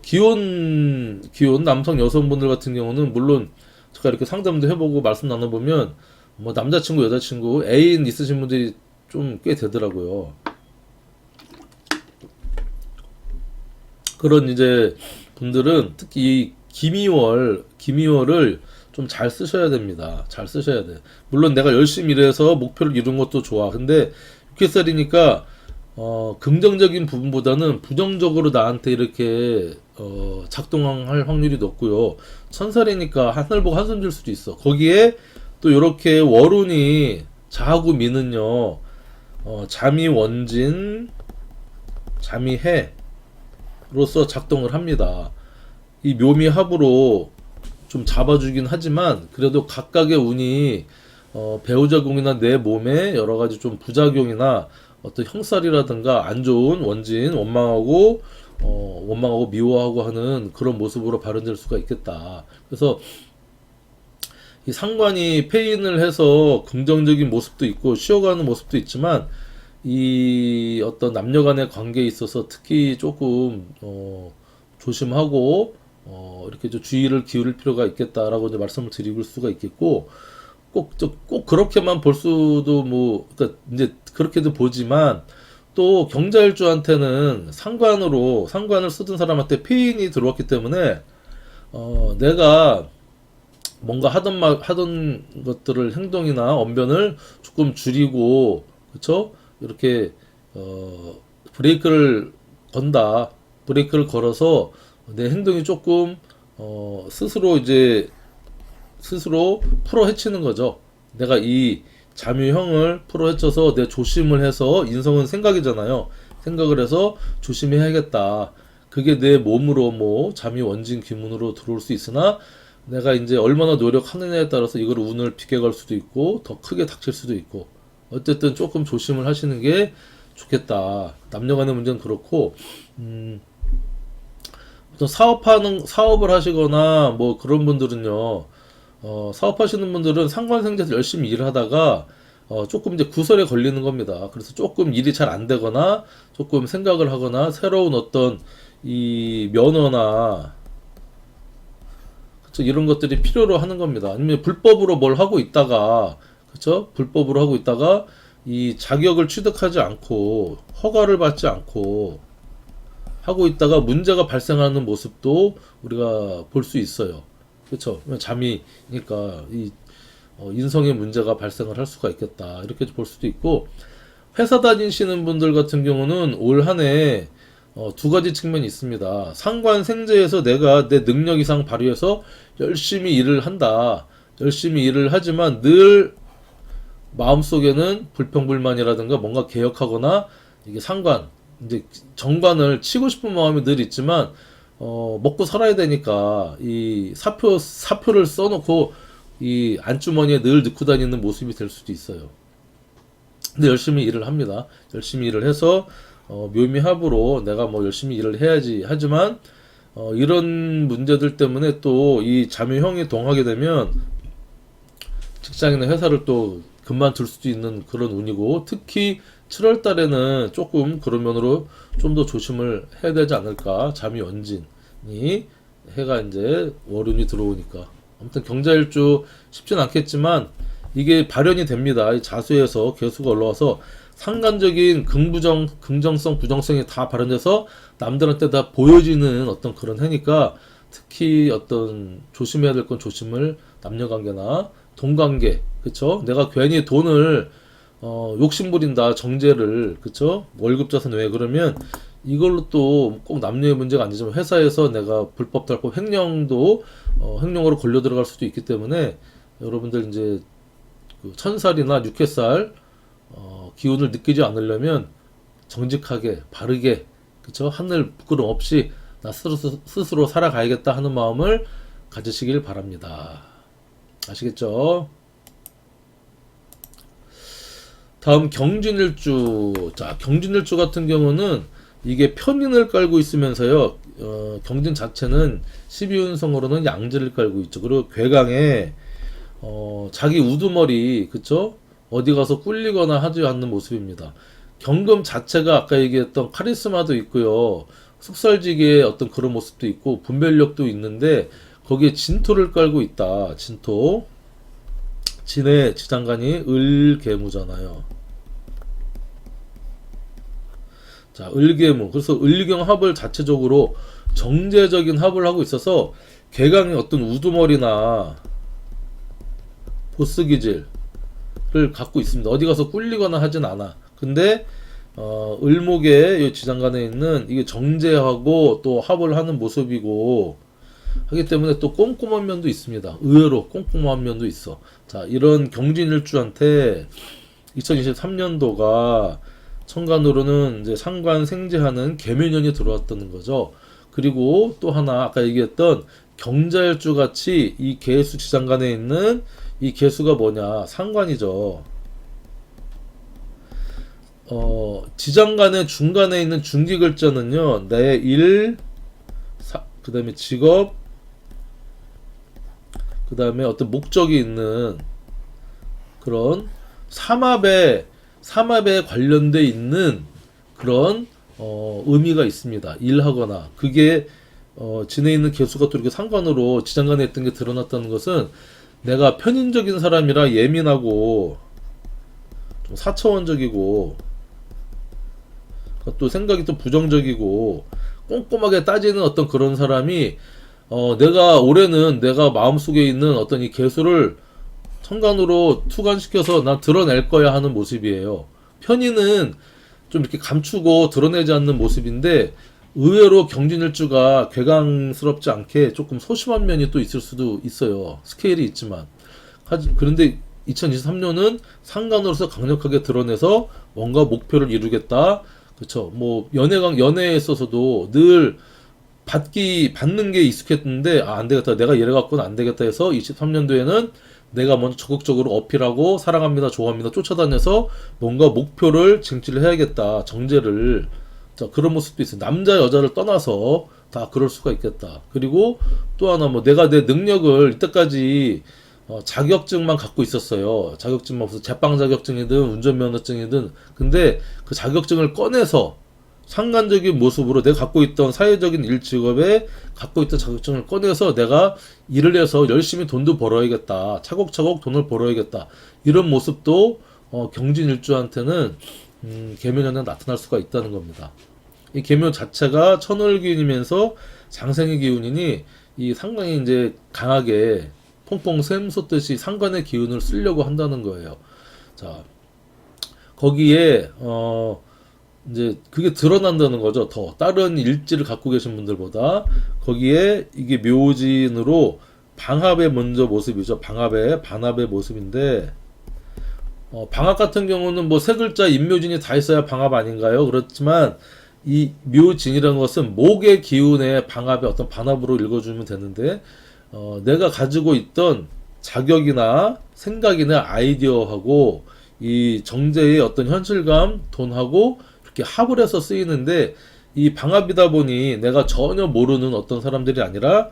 기혼 남성 여성분들 같은 경우는 물론 제가 이렇게 상담도 해보고 말씀 나눠보면 뭐 남자친구 여자친구 애인 있으신 분들이 좀 꽤 되더라고요. 그런 이제 분들은 특히 이 기미월을 좀 잘 쓰셔야 됩니다. 잘 쓰셔야 돼. 물론 내가 열심히 일해서 목표를 이룬 것도 좋아. 근데 6개살이니까 긍정적인 부분보다는 부정적으로 나한테 이렇게 작동할 확률이 높고요. 천살이니까 하늘 보고 한숨 질 수도 있어. 거기에 또 이렇게 월운이 자하고 미는요. 잠이 원진, 잠이 해로서 작동을 합니다. 이 묘미 합으로 좀 잡아주긴 하지만 그래도 각각의 운이 배우자궁이나 내 몸에 여러 가지 좀 부작용이나 어떤 형살이라든가 안 좋은 원진, 원망하고 미워하고 하는 그런 모습으로 발현될 수가 있겠다. 그래서 이 상관이 폐인을 해서 긍정적인 모습도 있고 쉬어가는 모습도 있지만 이 어떤 남녀 간의 관계에 있어서 특히 조금 조심하고 이렇게 좀 주의를 기울일 필요가 있겠다라고 이제 말씀을 드릴 수가 있겠고 꼭 그렇게만 볼 수도 뭐 그러니까 이제 그렇게도 보지만 또 경자일주한테는 상관을 쓰던 사람한테 폐인이 들어왔기 때문에 내가 뭔가 하던 것들을 행동이나 언변을 조금 줄이고, 그쵸? 이렇게 브레이크를 브레이크를 걸어서 내 행동이 조금 스스로 풀어 헤치는 거죠. 내가 이 잠유형을 풀어 헤쳐서 내 조심을 해서, 인성은 생각이잖아요. 생각을 해서 조심해야겠다. 그게 내 몸으로 뭐 잠유 원진 기문으로 들어올 수 있으나, 내가 이제 얼마나 노력하느냐에 따라서 이걸 운을 빗겨갈 수도 있고 더 크게 닥칠 수도 있고, 어쨌든 조금 조심을 하시는 게 좋겠다. 남녀 간의 문제는 그렇고, 어떤 사업을 하시거나 뭐 그런 분들은요, 사업하시는 분들은 상관생제에서 열심히 일을 하다가 조금 이제 구설에 걸리는 겁니다. 그래서 조금 일이 잘 안 되거나 조금 생각을 하거나 새로운 어떤 이 면허나, 그쵸, 이런 것들이 필요로 하는 겁니다. 아니면 불법으로 뭘 하고 있다가, 그쵸, 불법으로 하고 있다가 이 자격을 취득하지 않고 허가를 받지 않고 하고 있다가 문제가 발생하는 모습도 우리가 볼 수 있어요. 그렇죠? 잠이니까 이 인성의 문제가 발생을 할 수가 있겠다, 이렇게 볼 수도 있고, 회사 다니시는 분들 같은 경우는 올 한 해 두 가지 측면이 있습니다. 상관생제에서 내가 내 능력 이상 발휘해서 열심히 일을 한다. 열심히 일을 하지만 늘 마음속에는 불평불만이라든가 뭔가 개혁하거나, 이게 이제 정관을 치고 싶은 마음이 늘 있지만 먹고 살아야 되니까 이 사표를 써놓고 이 안주머니에 늘 넣고 다니는 모습이 될 수도 있어요. 근데 열심히 일을 합니다. 열심히 일을 해서 묘미합으로 내가 뭐 열심히 일을 해야지 하지만 이런 문제들 때문에 또 이 잠유형이 동하게 되면 직장이나 회사를 또 그만둘 수도 있는 그런 운이고, 특히 7월 달에는 조금 그런 면으로 좀 더 조심을 해야 되지 않을까. 잠이 원진이 해가 이제 월운이 들어오니까. 아무튼 경자일주 쉽진 않겠지만 이게 발현이 됩니다. 이 자수에서 개수가 올라와서 상관적인 긍정성, 부정성이 다 발현돼서 남들한테 다 보여지는 어떤 그런 해니까, 특히 어떤 조심해야 될 건 조심을, 남녀관계나 돈관계, 그쵸? 내가 괜히 돈을 욕심부린다, 정제를, 그쵸? 월급 자산 왜 그러면 이걸로 또 꼭 남녀의 문제가 아니지만 회사에서 내가 불법 달법 횡령으로 걸려 들어갈 수도 있기 때문에, 여러분들 이제 그 천살이나 육회살 기운을 느끼지 않으려면 정직하게 바르게, 그쵸? 하늘 부끄럼 없이 나 스스로 살아가야겠다 하는 마음을 가지시길 바랍니다. 아시겠죠? 다음 경진일주. 자, 경진일주 같은 경우는 이게 편인을 깔고 있으면서요, 경진 자체는 12운성으로는 양지를 깔고 있죠. 그리고 괴강에 자기 우두머리, 그쵸? 어디 가서 꿀리거나 하지 않는 모습입니다. 경금 자체가 아까 얘기했던 카리스마도 있고요, 숙설지기의 어떤 그런 모습도 있고 분별력도 있는데, 거기에 진토를 깔고 있다. 진토. 진의 지장간이 을계무잖아요. 자, 을계무. 그래서 을경합을 자체적으로 정제적인 합을 하고 있어서 개강의 어떤 우두머리나 보스기질을 갖고 있습니다. 어디 가서 꿀리거나 하진 않아. 근데 을목의 이 지장간에 있는 이게 정제하고 또 합을 하는 모습이고 하기 때문에 또 꼼꼼한 면도 있습니다. 의외로 꼼꼼한 면도 있어. 자, 이런 경진일주한테 2023년도가 천간으로는 이제 상관 생제하는 개묘년이 들어왔다는 거죠. 그리고 또 하나 아까 얘기했던 경자일주 같이 이 개수 지장간에 있는 이 개수가 뭐냐? 상관이죠. 지장간의 중간에 있는 중기글자는요, 내 일, 그 다음에 직업, 그 다음에 어떤 목적이 있는 그런 삼합에 관련돼 있는 그런 의미가 있습니다. 일하거나 그게 진에 있는 개수가 또 이렇게 상관으로 지장간에 있던 게 드러났다는 것은 내가 편인적인 사람이라 예민하고 좀 사차원적이고 또 생각이 또 부정적이고 꼼꼼하게 따지는 어떤 그런 사람이 내가 올해는 내가 마음속에 있는 어떤 이 개수를 천간으로 투관시켜서 난 드러낼 거야 하는 모습이에요. 편인은 좀 이렇게 감추고 드러내지 않는 모습인데 의외로 경진일주가 괴강스럽지 않게 조금 소심한 면이 또 있을 수도 있어요. 스케일이 있지만. 그런데 2023년은 상관으로서 강력하게 드러내서 뭔가 목표를 이루겠다. 그쵸. 뭐, 연애에 있어서도 늘 받는 게 익숙했는데, 안 되겠다. 내가 이래 갖고는 안 되겠다 해서 23년도에는 내가 먼저 적극적으로 어필하고 사랑합니다, 좋아합니다, 쫓아다녀서 뭔가 목표를 쟁취를 해야겠다. 정제를. 자, 그런 모습도 있어요. 남자, 여자를 떠나서 다 그럴 수가 있겠다. 그리고 또 하나 뭐 내가 내 능력을 이때까지 자격증만 갖고 있었어요. 자격증만 무슨 제빵 자격증이든 운전면허증이든 근데 그 자격증을 꺼내서 상관적인 모습으로 내가 갖고 있던 사회적인 일 직업에 갖고 있던 자격증을 꺼내서 내가 일을 해서 열심히 돈도 벌어야겠다. 차곡차곡 돈을 벌어야겠다. 이런 모습도 경진일주한테는 계묘년에 나타날 수가 있다는 겁니다. 이 계묘 자체가 천월기운이면서 장생의 기운이니 이 상당히 이제 강하게 퐁퐁 샘 쏟듯이 상관의 기운을 쓰려고 한다는 거예요. 자, 거기에 이제 그게 드러난다는 거죠. 더 다른 일지를 갖고 계신 분들보다 거기에 이게 묘진으로 방합의 먼저 모습이죠. 반합의 모습인데 방합 같은 경우는 뭐 세 글자 인묘진이 다 있어야 방합 아닌가요? 그렇지만 이 묘진이라는 것은 목의 기운의 방합의 어떤 반합으로 읽어주면 되는데 내가 가지고 있던 자격이나 생각이나 아이디어하고 이 정제의 어떤 현실감, 돈하고 이렇게 합을 해서 쓰이는데 이 방합이다 보니 내가 전혀 모르는 어떤 사람들이 아니라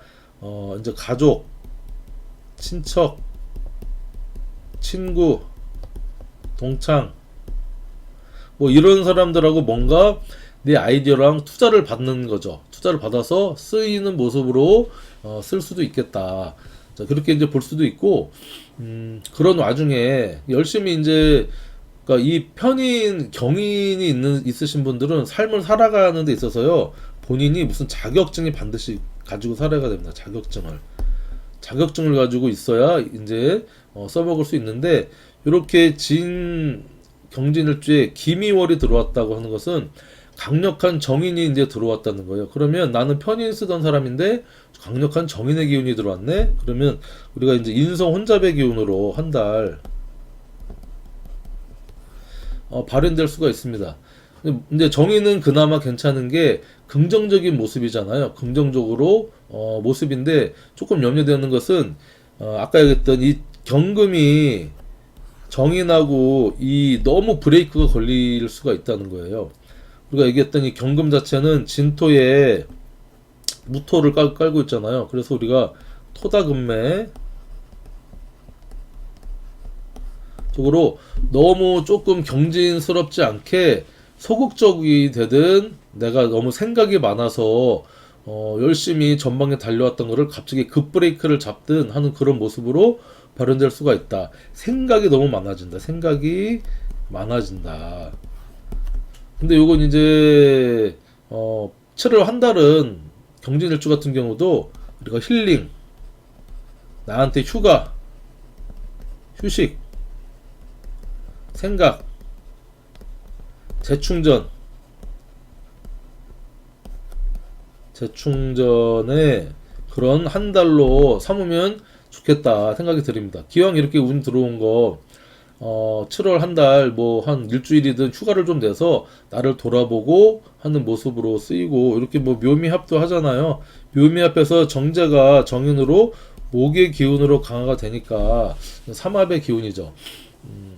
이제 가족, 친척, 친구, 동창 뭐 이런 사람들하고 뭔가 내 아이디어랑 투자를 받는 거죠. 투자를 받아서 쓰이는 모습으로 쓸 수도 있겠다. 자, 그렇게 이제 볼 수도 있고 그런 와중에 열심히 이제 그러니까 이 경인이 있으신 분들은 삶을 살아가는 데 있어서요. 본인이 무슨 자격증이 반드시 가지고 살아야 됩니다. 자격증을 가지고 있어야 이제 써먹을 수 있는데 이렇게 경진일주에 기미월이 들어왔다고 하는 것은 강력한 정인이 이제 들어왔다는 거예요. 그러면 나는 편인 쓰던 사람인데 강력한 정인의 기운이 들어왔네? 그러면 우리가 이제 인성 혼잡의 기운으로 한 달 발현될 수가 있습니다. 근데 정인은 그나마 괜찮은 게 긍정적인 모습이잖아요. 긍정적으로 모습인데 조금 염려되는 것은 아까 얘기했던 이 경금이 정인하고 이 너무 브레이크가 걸릴 수가 있다는 거예요. 우리가 얘기했던 이 경금 자체는 진토에 무토를 깔고 있잖아요. 그래서 우리가 토다금매 쪽으로 너무 조금 경진스럽지 않게 소극적이 되든 내가 너무 생각이 많아서 열심히 전방에 달려왔던 거를 갑자기 급브레이크를 잡든 하는 그런 모습으로 발현될 수가 있다. 생각이 너무 많아진다. 근데 요건 이제 7월 한 달은 경진일주 같은 경우도 우리가 힐링, 나한테 휴가, 휴식, 생각, 재충전의 그런 한 달로 삼으면 좋겠다 생각이 드립니다. 기왕 이렇게 운 들어온 거 7월 한 달 뭐 한 일주일이든 휴가를 좀 내서 나를 돌아보고 하는 모습으로 쓰이고 이렇게 뭐 묘미합도 하잖아요. 묘미합에서 정제가 정인으로 목의 기운으로 강화가 되니까 삼합의 기운이죠.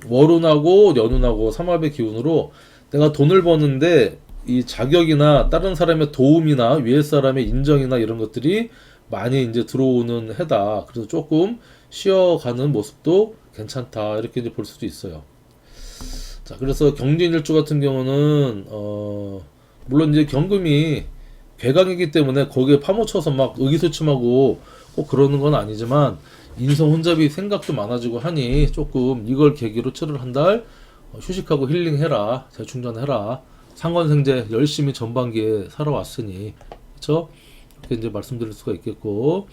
월운하고 연운하고 삼합의 기운으로 내가 돈을 버는데 이 자격이나 다른 사람의 도움이나 위에 사람의 인정이나 이런 것들이 많이 이제 들어오는 해다. 그래서 조금 쉬어가는 모습도 괜찮다. 이렇게 이제 볼 수도 있어요. 자, 그래서 경진일주 같은 경우는 물론 이제 경금이 괴강이기 때문에 거기에 파묻혀서 막 의기소침하고 꼭 그러는 건 아니지만 인성 혼잡이 생각도 많아지고 하니 조금 이걸 계기로 7월 한 달 휴식하고 힐링해라, 재충전해라. 상관생제 열심히 전반기에 살아왔으니, 그쵸? 이렇게 이제 말씀드릴 수가 있겠고,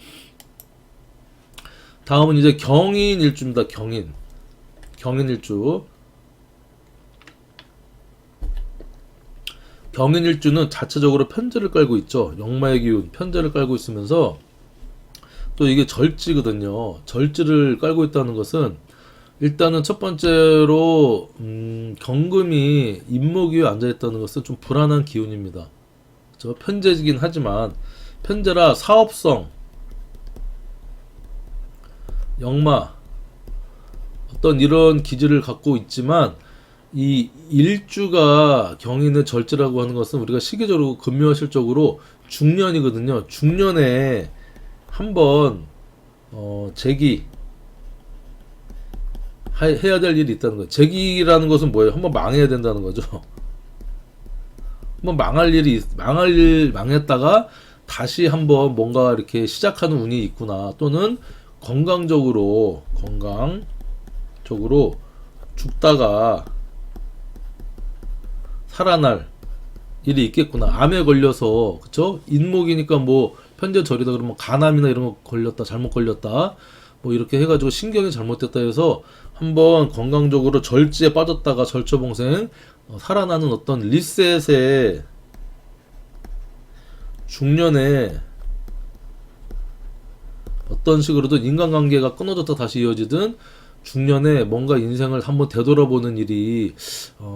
다음은 이제 경인일주입니다. 경인일주. 경인일주는 자체적으로 편제를 깔고 있죠. 역마의 기운, 편제를 깔고 있으면서 또 이게 절지거든요. 절지를 깔고 있다는 것은 일단은 첫 번째로 경금이 임목위에 앉아있다는 것은 좀 불안한 기운입니다. 저 편제이긴 하지만 편제라 사업성, 역마 어떤 이런 기질을 갖고 있지만 이 일주가 경인의 절지라고 하는 것은 우리가 시기적으로 금요실적으로 중년이거든요. 중년에 한번 재기 해야 될 일이 있다는 거예요. 재기라는 것은 뭐예요? 한번 망해야 된다는 거죠. 한번 망했다가 다시 한번 뭔가 이렇게 시작하는 운이 있구나. 또는 건강적으로 죽다가 살아날 일이 있겠구나. 암에 걸려서, 그쵸? 인목이니까 뭐 편제절이다 그러면 간암이나 이런 거 걸렸다, 잘못 걸렸다, 뭐 이렇게 해가지고 신경이 잘못됐다 해서 한번 건강적으로 절지에 빠졌다가 절처봉생 살아나는 어떤 리셋에 중년에 어떤 식으로든 인간관계가 끊어졌다 다시 이어지든 중년에 뭔가 인생을 한번 되돌아보는 일이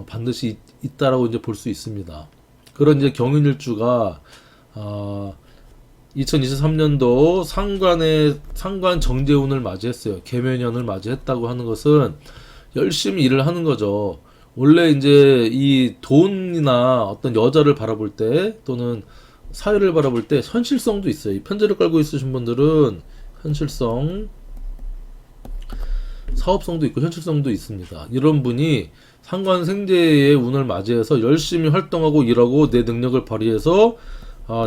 반드시 있다라고 이제 볼 수 있습니다. 그런 이제 경인일주가 2023년도 상관 정제운을 맞이했어요. 계묘년을 맞이했다고 하는 것은 열심히 일을 하는 거죠. 원래 이제 이 돈이나 어떤 여자를 바라볼 때 또는 사회를 바라볼 때 현실성도 있어요. 이 편제를 깔고 있으신 분들은 현실성, 사업성도 있고 현실성도 있습니다. 이런 분이 상관생제의 운을 맞이해서 열심히 활동하고 일하고 내 능력을 발휘해서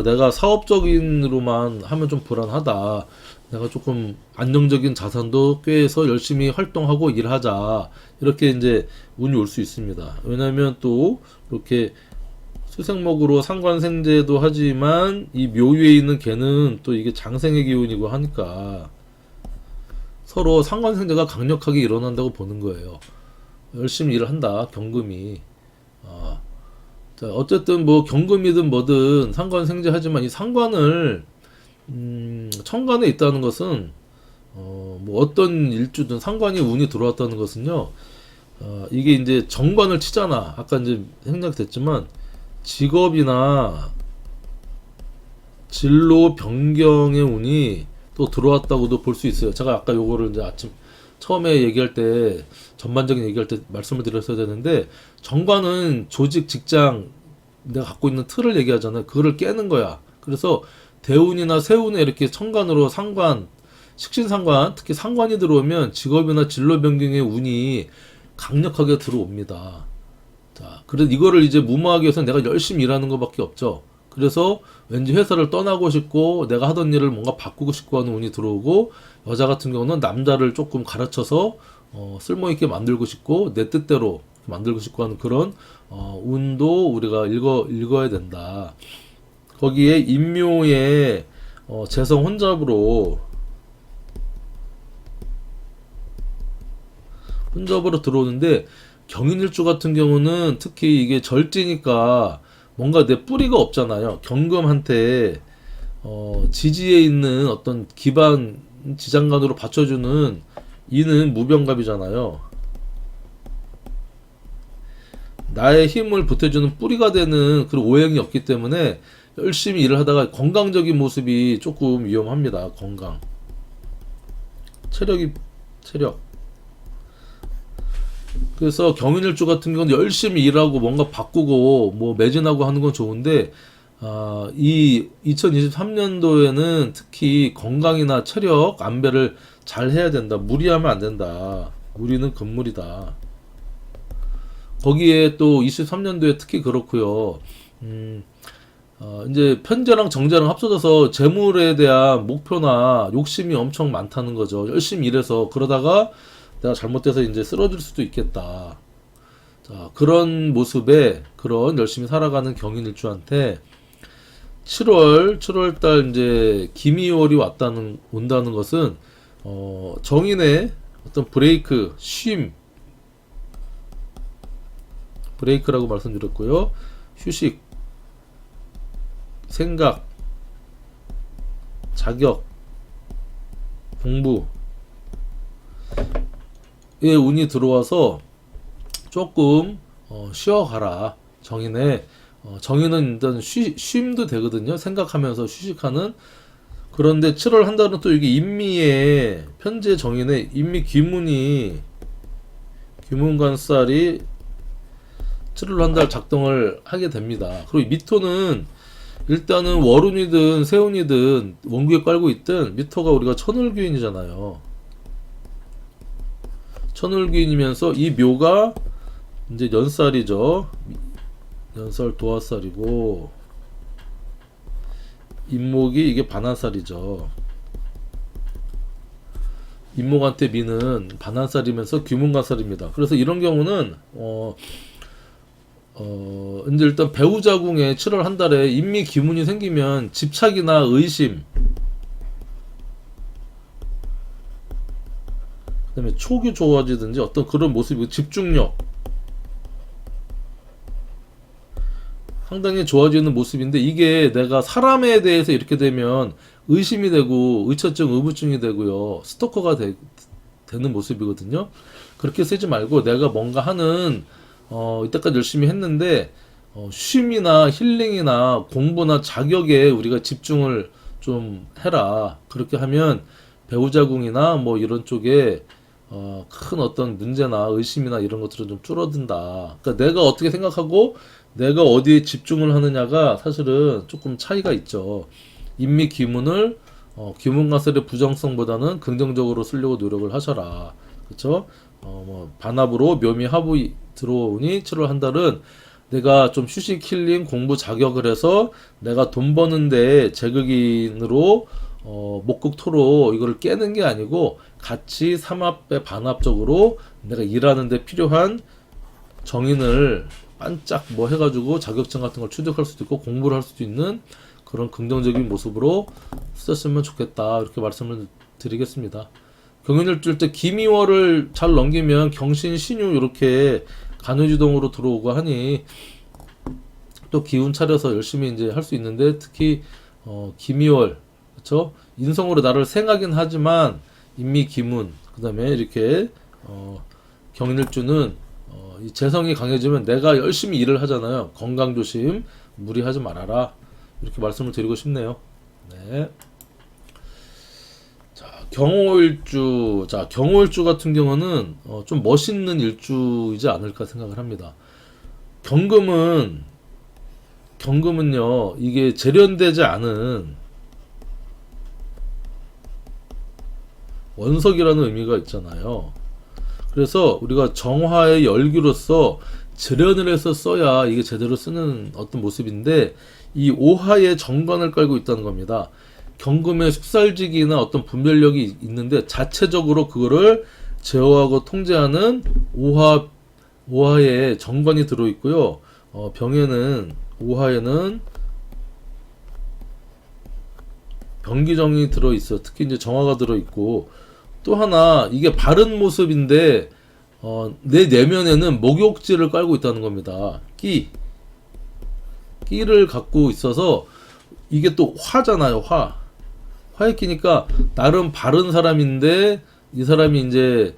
내가 사업적인으로만 하면 좀 불안하다. 내가 조금 안정적인 자산도 꾀해서 열심히 활동하고 일하자. 이렇게 이제 운이 올 수 있습니다. 왜냐하면 또 이렇게 수생목으로 상관생제도 하지만 이 묘위에 있는 개는 또 이게 장생의 기운이고 하니까 서로 상관생제가 강력하게 일어난다고 보는 거예요. 열심히 일을 한다, 경금이. 자, 어쨌든 뭐 경금이든 뭐든 상관생제 하지만 이 상관을 천간에 있다는 것은 뭐 어떤 일주든 상관이 운이 들어왔다는 것은요, 이게 이제 정관을 치잖아. 아까 이제 생략 됐지만 직업이나 진로 변경의 운이 또 들어왔다고도 볼 수 있어요. 제가 아까 요거를 이제 아침 처음에 얘기할 때, 전반적인 얘기할 때 말씀을 드렸어야 되는데, 정관은 조직, 직장, 내가 갖고 있는 틀을 얘기하잖아요. 그거를 깨는 거야. 그래서 대운이나 세운에 이렇게 천간으로 상관, 식신상관, 특히 상관이 들어오면 직업이나 진로 변경의 운이 강력하게 들어옵니다. 자, 그래서 이거를 이제 무마하기 위해서 내가 열심히 일하는 것밖에 없죠. 그래서 왠지 회사를 떠나고 싶고 내가 하던 일을 뭔가 바꾸고 싶고 하는 운이 들어오고, 여자 같은 경우는 남자를 조금 가르쳐서 쓸모있게 만들고 싶고 내 뜻대로 만들고 싶고 하는 그런 운도 우리가 읽어야 된다. 거기에 인묘의 재성 혼잡으로 들어오는데, 경인일주 같은 경우는 특히 이게 절지니까 뭔가 내 뿌리가 없잖아요. 경금한테 지지에 있는 어떤 기반 지장간으로 받쳐주는 이는 무병갑이잖아요. 나의 힘을 보태주는 뿌리가 되는 그런 오행이 없기 때문에 열심히 일을 하다가 건강적인 모습이 조금 위험합니다. 건강, 체력. 그래서 경인일주 같은 경우는 열심히 일하고 뭔가 바꾸고 뭐 매진하고 하는 건 좋은데, 이 2023년도에는 특히 건강이나 체력 안배를 잘 해야 된다. 무리하면 안 된다. 무리는 금물이다. 거기에 또 23년도에 특히 그렇고요. 이제 편제랑 정제랑 합쳐져서 재물에 대한 목표나 욕심이 엄청 많다는 거죠. 열심히 일해서 그러다가 내가 잘못돼서 이제 쓰러질 수도 있겠다. 자, 그런 모습에 그런 열심히 살아가는 경인일주한테 7월 달 이제 기미월이 온다는 것은 정인의 어떤 브레이크, 브레이크라고 말씀드렸고요. 휴식, 생각, 자격, 공부에 운이 들어와서 조금 쉬어가라. 정인은 일단 쉼도 되거든요. 생각하면서 휴식하는. 그런데 7월 한 달은 또 이게 인미의 편제 정인의 인미 귀문관살이 7월 한 달 작동을 하게 됩니다. 그리고 미토는 일단은 월운이든 세운이든 원국에 깔고 있든 미토가 우리가 천을귀인이잖아요. 천을귀인이면서 이 묘가 이제 연살이죠. 연살 도화살이고 임목이 이게 반한살이죠. 임목한테 미는 반한살이면서 귀문관살입니다. 그래서 이런 경우는 이제 일단 배우자궁에 7월 한 달에 인미 기문이 생기면 집착이나 의심, 그다음에 촉이 좋아지든지 어떤 그런 모습이 집중력 상당히 좋아지는 모습인데 이게 내가 사람에 대해서 이렇게 되면 의심이 되고 의처증, 의부증이 되고요. 스토커가 되는 모습이거든요. 그렇게 쓰지 말고 내가 뭔가 하는 이때까지 열심히 했는데 쉼이나 힐링이나 공부나 자격에 우리가 집중을 좀 해라. 그렇게 하면 배우자궁이나 뭐 이런 쪽에 큰 어떤 문제나 의심이나 이런 것들은 좀 줄어든다. 그러니까 내가 어떻게 생각하고 내가 어디에 집중을 하느냐가 사실은 조금 차이가 있죠. 인미 기문을 기문가설의 부정성보다는 긍정적으로 쓰려고 노력을 하셔라. 그쵸? 뭐 반합으로 묘미 합우 들어오니 7월 한 달은 내가 좀 휴식 힐링 공부 자격을 해서 내가 돈 버는데 제극인으로 목극토로 이거를 깨는 게 아니고 같이 삼합에 반합적으로 내가 일하는데 필요한 정인을 반짝 뭐 해가지고 자격증 같은 걸 취득할 수도 있고 공부를 할 수도 있는 그런 긍정적인 모습으로 쓰셨으면 좋겠다. 이렇게 말씀을 드리겠습니다. 경인일주일 때 기미월을 잘 넘기면 경신, 신유 이렇게 간회주동으로 들어오고 하니 또 기운 차려서 열심히 이제 할 수 있는데 특히 기미월 그렇죠? 인성으로 나를 생하긴 하지만 인미 기문 그다음에 이렇게 경인일주는 이 재성이 강해지면 내가 열심히 일을 하잖아요. 건강 조심, 무리하지 말아라. 이렇게 말씀을 드리고 싶네요. 네. 자, 경호일주. 자, 경호일주 같은 경우는 좀 멋있는 일주이지 않을까 생각을 합니다. 경금은요, 이게 재련되지 않은 원석이라는 의미가 있잖아요. 그래서 우리가 정화의 열기로서 재련을 해서 써야 이게 제대로 쓰는 어떤 모습인데 이 오화의 정관을 깔고 있다는 겁니다. 경금의 숙살지기나 어떤 분별력이 있는데 자체적으로 그거를 제어하고 통제하는 오화의 정관이 들어있고요. 병에는 오화에는 병기정이 들어있어. 특히 이제 정화가 들어있고 또 하나 이게 바른 모습인데 내 내면에는 목욕지를 깔고 있다는 겁니다. 끼를 갖고 있어서 이게 또 화잖아요. 화에 끼니까 나름 바른 사람인데 이 사람이 이제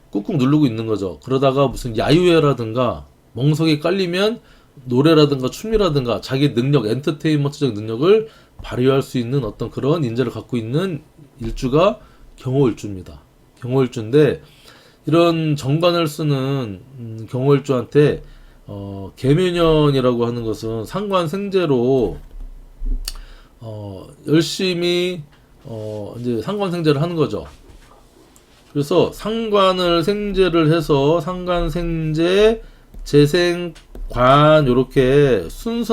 꾹꾹 누르고 있는 거죠. 그러다가 무슨 야유회라든가 멍석에 깔리면 노래라든가 춤이라든가 자기 능력, 엔터테인먼트적 능력을 발휘할 수 있는 어떤 그런 인재를 갖고 있는 일주가 경호일주입니다. 경호일주인데 이런 정관을 쓰는 경호일주한테 계묘년이라고 하는 것은 상관생제로 열심히 이제 상관생제를 하는 거죠. 그래서 상관을 생제를 해서 상관생제 재생관 요렇게 순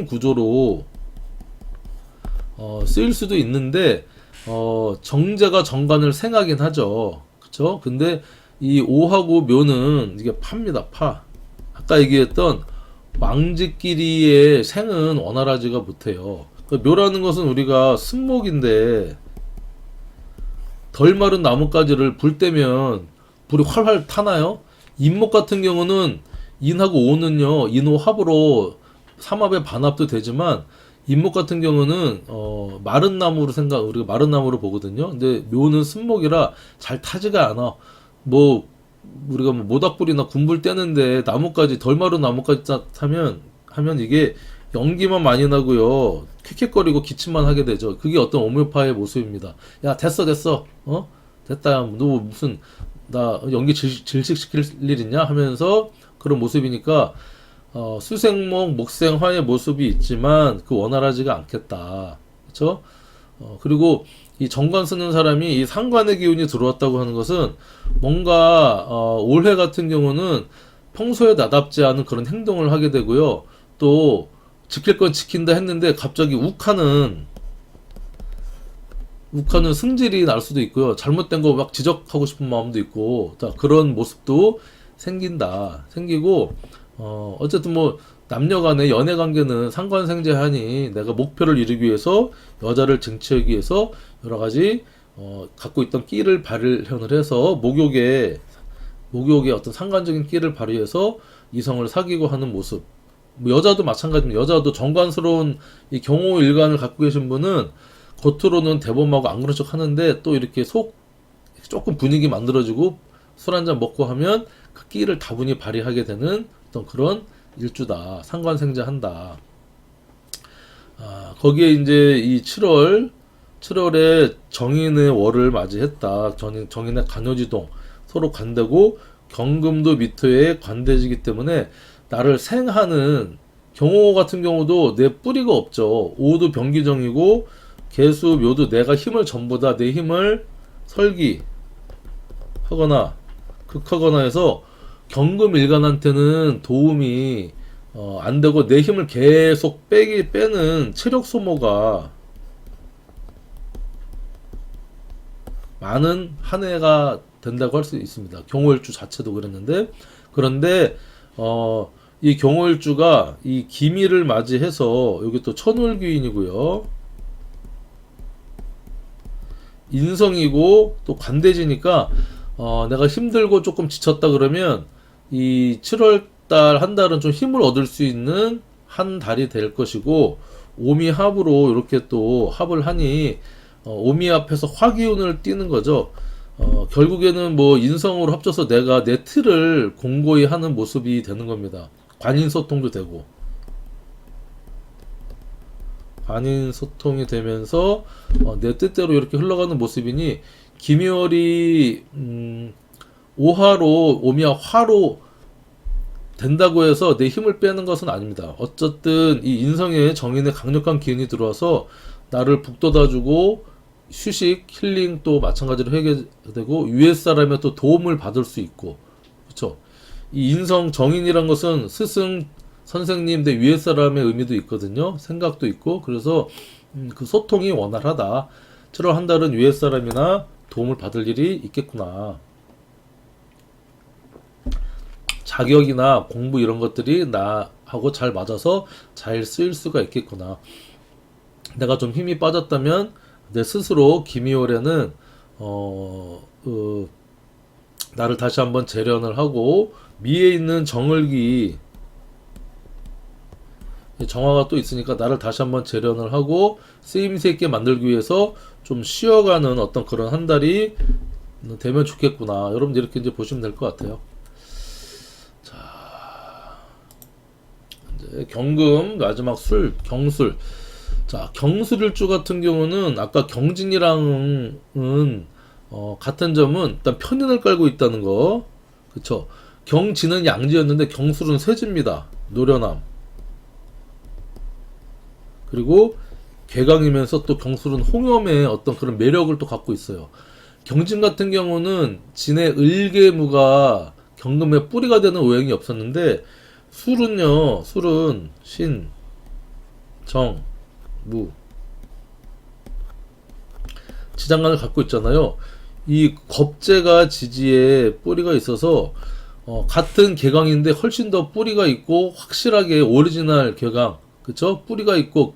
구조로 쓰일 수도 있는데 정제가 정관을 생하긴 하죠. 그쵸? 근데 이 오하고 묘는 이게 파입니다. 아까 얘기했던 왕지끼리의 생은 원활하지가 못해요. 그러니까 묘라는 것은 우리가 습목인데 덜 마른 나뭇가지를 불 때면 불이 활활 타나요? 인목 같은 경우는 인하고 오는요, 인호합으로 삼합의 반합도 되지만 인목 같은 경우는 마른 나무로 우리가 마른 나무로 보거든요. 근데 묘는 습목이라 잘 타지가 않아. 뭐 우리가 뭐 모닥불이나 군불 떼는데 나뭇가지 덜 마른 나뭇가지 하면 이게 연기만 많이 나고요. 킥킥거리고 기침만 하게 되죠. 그게 어떤 오묘파의 모습입니다. 야, 됐어. 됐다. 너 무슨 나 연기 질식시킬 일 있냐 하면서 그런 모습이니까 수생목, 목생화의 모습이 있지만 그 원활하지가 않겠다. 그렇죠? 그리고 이 정관 쓰는 사람이 이 상관의 기운이 들어왔다고 하는 것은 뭔가 올해 같은 경우는 평소에 나답지 않은 그런 행동을 하게 되고요. 또 지킬 건 지킨다 했는데 갑자기 욱하는 승질이 날 수도 있고요. 잘못된 거 막 지적하고 싶은 마음도 있고, 자, 그런 모습도 생기고, 어쨌든 뭐, 남녀 간의 연애 관계는 상관생재하니 내가 목표를 이루기 위해서 여자를 쟁취하기 위해서 여러 가지, 갖고 있던 끼를 발현을 해서 목욕에 어떤 상관적인 끼를 발휘해서 이성을 사귀고 하는 모습. 뭐 여자도 마찬가지입니다. 여자도 정관스러운 이 경호일관을 갖고 계신 분은 겉으로는 대범하고 안 그런 척 하는데 또 이렇게 조금 분위기 만들어지고 술 한잔 먹고 하면 그 끼를 다분히 발휘하게 되는 어떤 그런 일주다. 상관생재한다. 거기에 이제 이 7월에 정인의 월을 맞이했다. 정인의 간요지동 서로 관대고 경금도 미토의 관대지기 때문에 나를 생하는 경호 같은 경우도 내 뿌리가 없죠. 오도 병기정이고 개수 묘도 내가 힘을 전부 다 내 힘을 설기하거나 극하거나 해서 경금일간한테는 도움이 안 되고 내 힘을 계속 빼는 체력 소모가 많은 한 해가 된다고 할 수 있습니다. 경호일주 자체도 그랬는데, 그런데 이 경호일주가 이 기미를 맞이해서 여기 또 천울귀인이고요. 인성이고 또 관대지니까 내가 힘들고 조금 지쳤다 그러면 이 7월달 한 달은 좀 힘을 얻을 수 있는 한 달이 될 것이고, 오미합으로 이렇게 또 합을 하니 오미합에서 화기운을 띠는 거죠. 결국에는 뭐 인성으로 합쳐서 내가 내 틀을 공고히 하는 모습이 되는 겁니다. 관인소통도 되고, 관인소통이 되면서 내 뜻대로 이렇게 흘러가는 모습이니, 기묘월이 오화로 오미와 화로 된다고 해서 내 힘을 빼는 것은 아닙니다. 어쨌든 이 인성의 정인의 강력한 기운이 들어와서 나를 북돋아주고 휴식, 힐링 또 마찬가지로 하게 되고, 위에 사람의 또 도움을 받을 수 있고, 그렇죠? 이 인성 정인이란 것은 스승 선생님 대 위에 사람의 의미도 있거든요. 생각도 있고. 그래서 그 소통이 원활하다. 7월 한 달은 위에 사람이나 도움을 받을 일이 있겠구나. 자격이나 공부 이런 것들이 나하고 잘 맞아서 잘 쓰일 수가 있겠구나. 내가 좀 힘이 빠졌다면 내 스스로 기미월에는 나를 다시 한번 재련을 하고, 미에 있는 정을기 정화가 또 있으니까 나를 다시 한번 재련을 하고 쓰임새 있게 만들기 위해서 좀 쉬어가는 어떤 그런 한 달이 되면 좋겠구나. 여러분들 이렇게 이제 보시면 될 것 같아요. 자, 이제 경금 마지막 경술. 자, 경술일주 같은 경우는 아까 경진이랑은 같은 점은 일단 편인을 깔고 있다는 거, 그쵸? 경진은 양지였는데 경술은 쇠지입니다. 노련함. 그리고 괴강이면서 또 경술은 홍염의 어떤 그런 매력을 또 갖고 있어요. 경진 같은 경우는 진의 을계무가 경금의 뿌리가 되는 오행이 없었는데, 술은 신, 정, 무, 지장간을 갖고 있잖아요. 이 겁재가 지지에 뿌리가 있어서 같은 개강인데 훨씬 더 뿌리가 있고 확실하게 오리지널 개강, 그쵸? 뿌리가 있고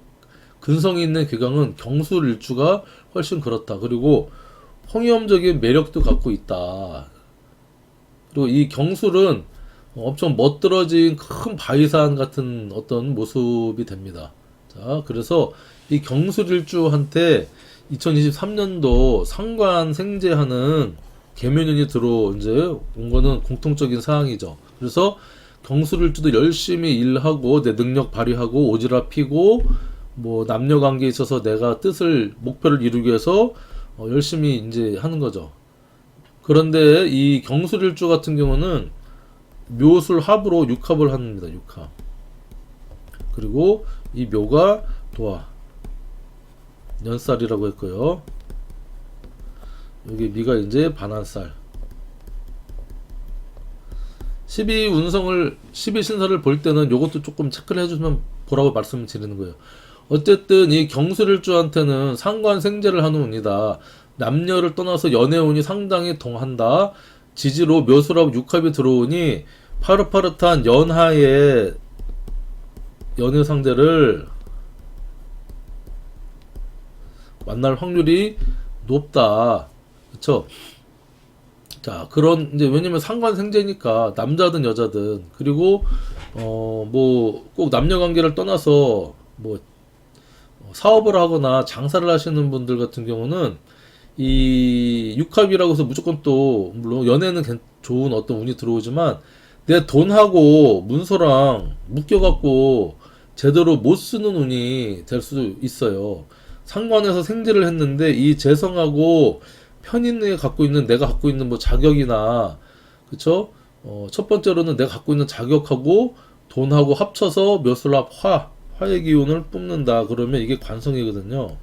근성이 있는 개강은 경술일주가 훨씬 그렇다. 그리고 홍위험적인 매력도 갖고 있다. 그리고 이 경술은 엄청 멋들어진 큰 바위산 같은 어떤 모습이 됩니다. 자, 그래서 이 경술일주한테 2023년도 상관 생재하는 계묘년이 들어 이제 온 거는 공통적인 사항이죠. 그래서 경술일주도 열심히 일하고 내 능력 발휘하고 오지랖 피고 뭐 남녀 관계에 있어서 내가 뜻을 목표를 이루기 위해서 열심히 이제 하는 거죠. 그런데 이 경술일주 같은 경우는 묘술 합으로 육합을 합니다. 육합. 그리고 이 묘가 도화 년살이라고 했고요. 여기 미가 이제 반환살. 12운성을 12신사를 볼 때는 요것도 조금 체크를 해주면 보라고 말씀을 드리는 거예요. 어쨌든 이 경술일주한테는 상관생재를 하는 운이다. 남녀를 떠나서 연애운이 상당히 동한다. 지지로 묘술하고 육합이 들어오니 파릇파릇한 연하의 연애 상대를 만날 확률이 높다. 그쵸? 자, 그런, 이제, 왜냐면 상관생재니까, 남자든 여자든, 그리고, 뭐, 꼭 남녀 관계를 떠나서, 뭐, 사업을 하거나 장사를 하시는 분들 같은 경우는, 이, 육합이라고 해서 무조건 또, 물론 연애는 좋은 어떤 운이 들어오지만, 내 돈하고 문서랑 묶여갖고, 제대로 못 쓰는 운이 될 수도 있어요. 상관에서 생재를 했는데, 이 재성하고, 편인에 갖고 있는 내가 갖고 있는 뭐 자격이나 그쵸? 첫 번째로는 내가 갖고 있는 자격하고 돈하고 합쳐서 묘술합 화의 기운을 뿜는다. 그러면 이게 관성이거든요.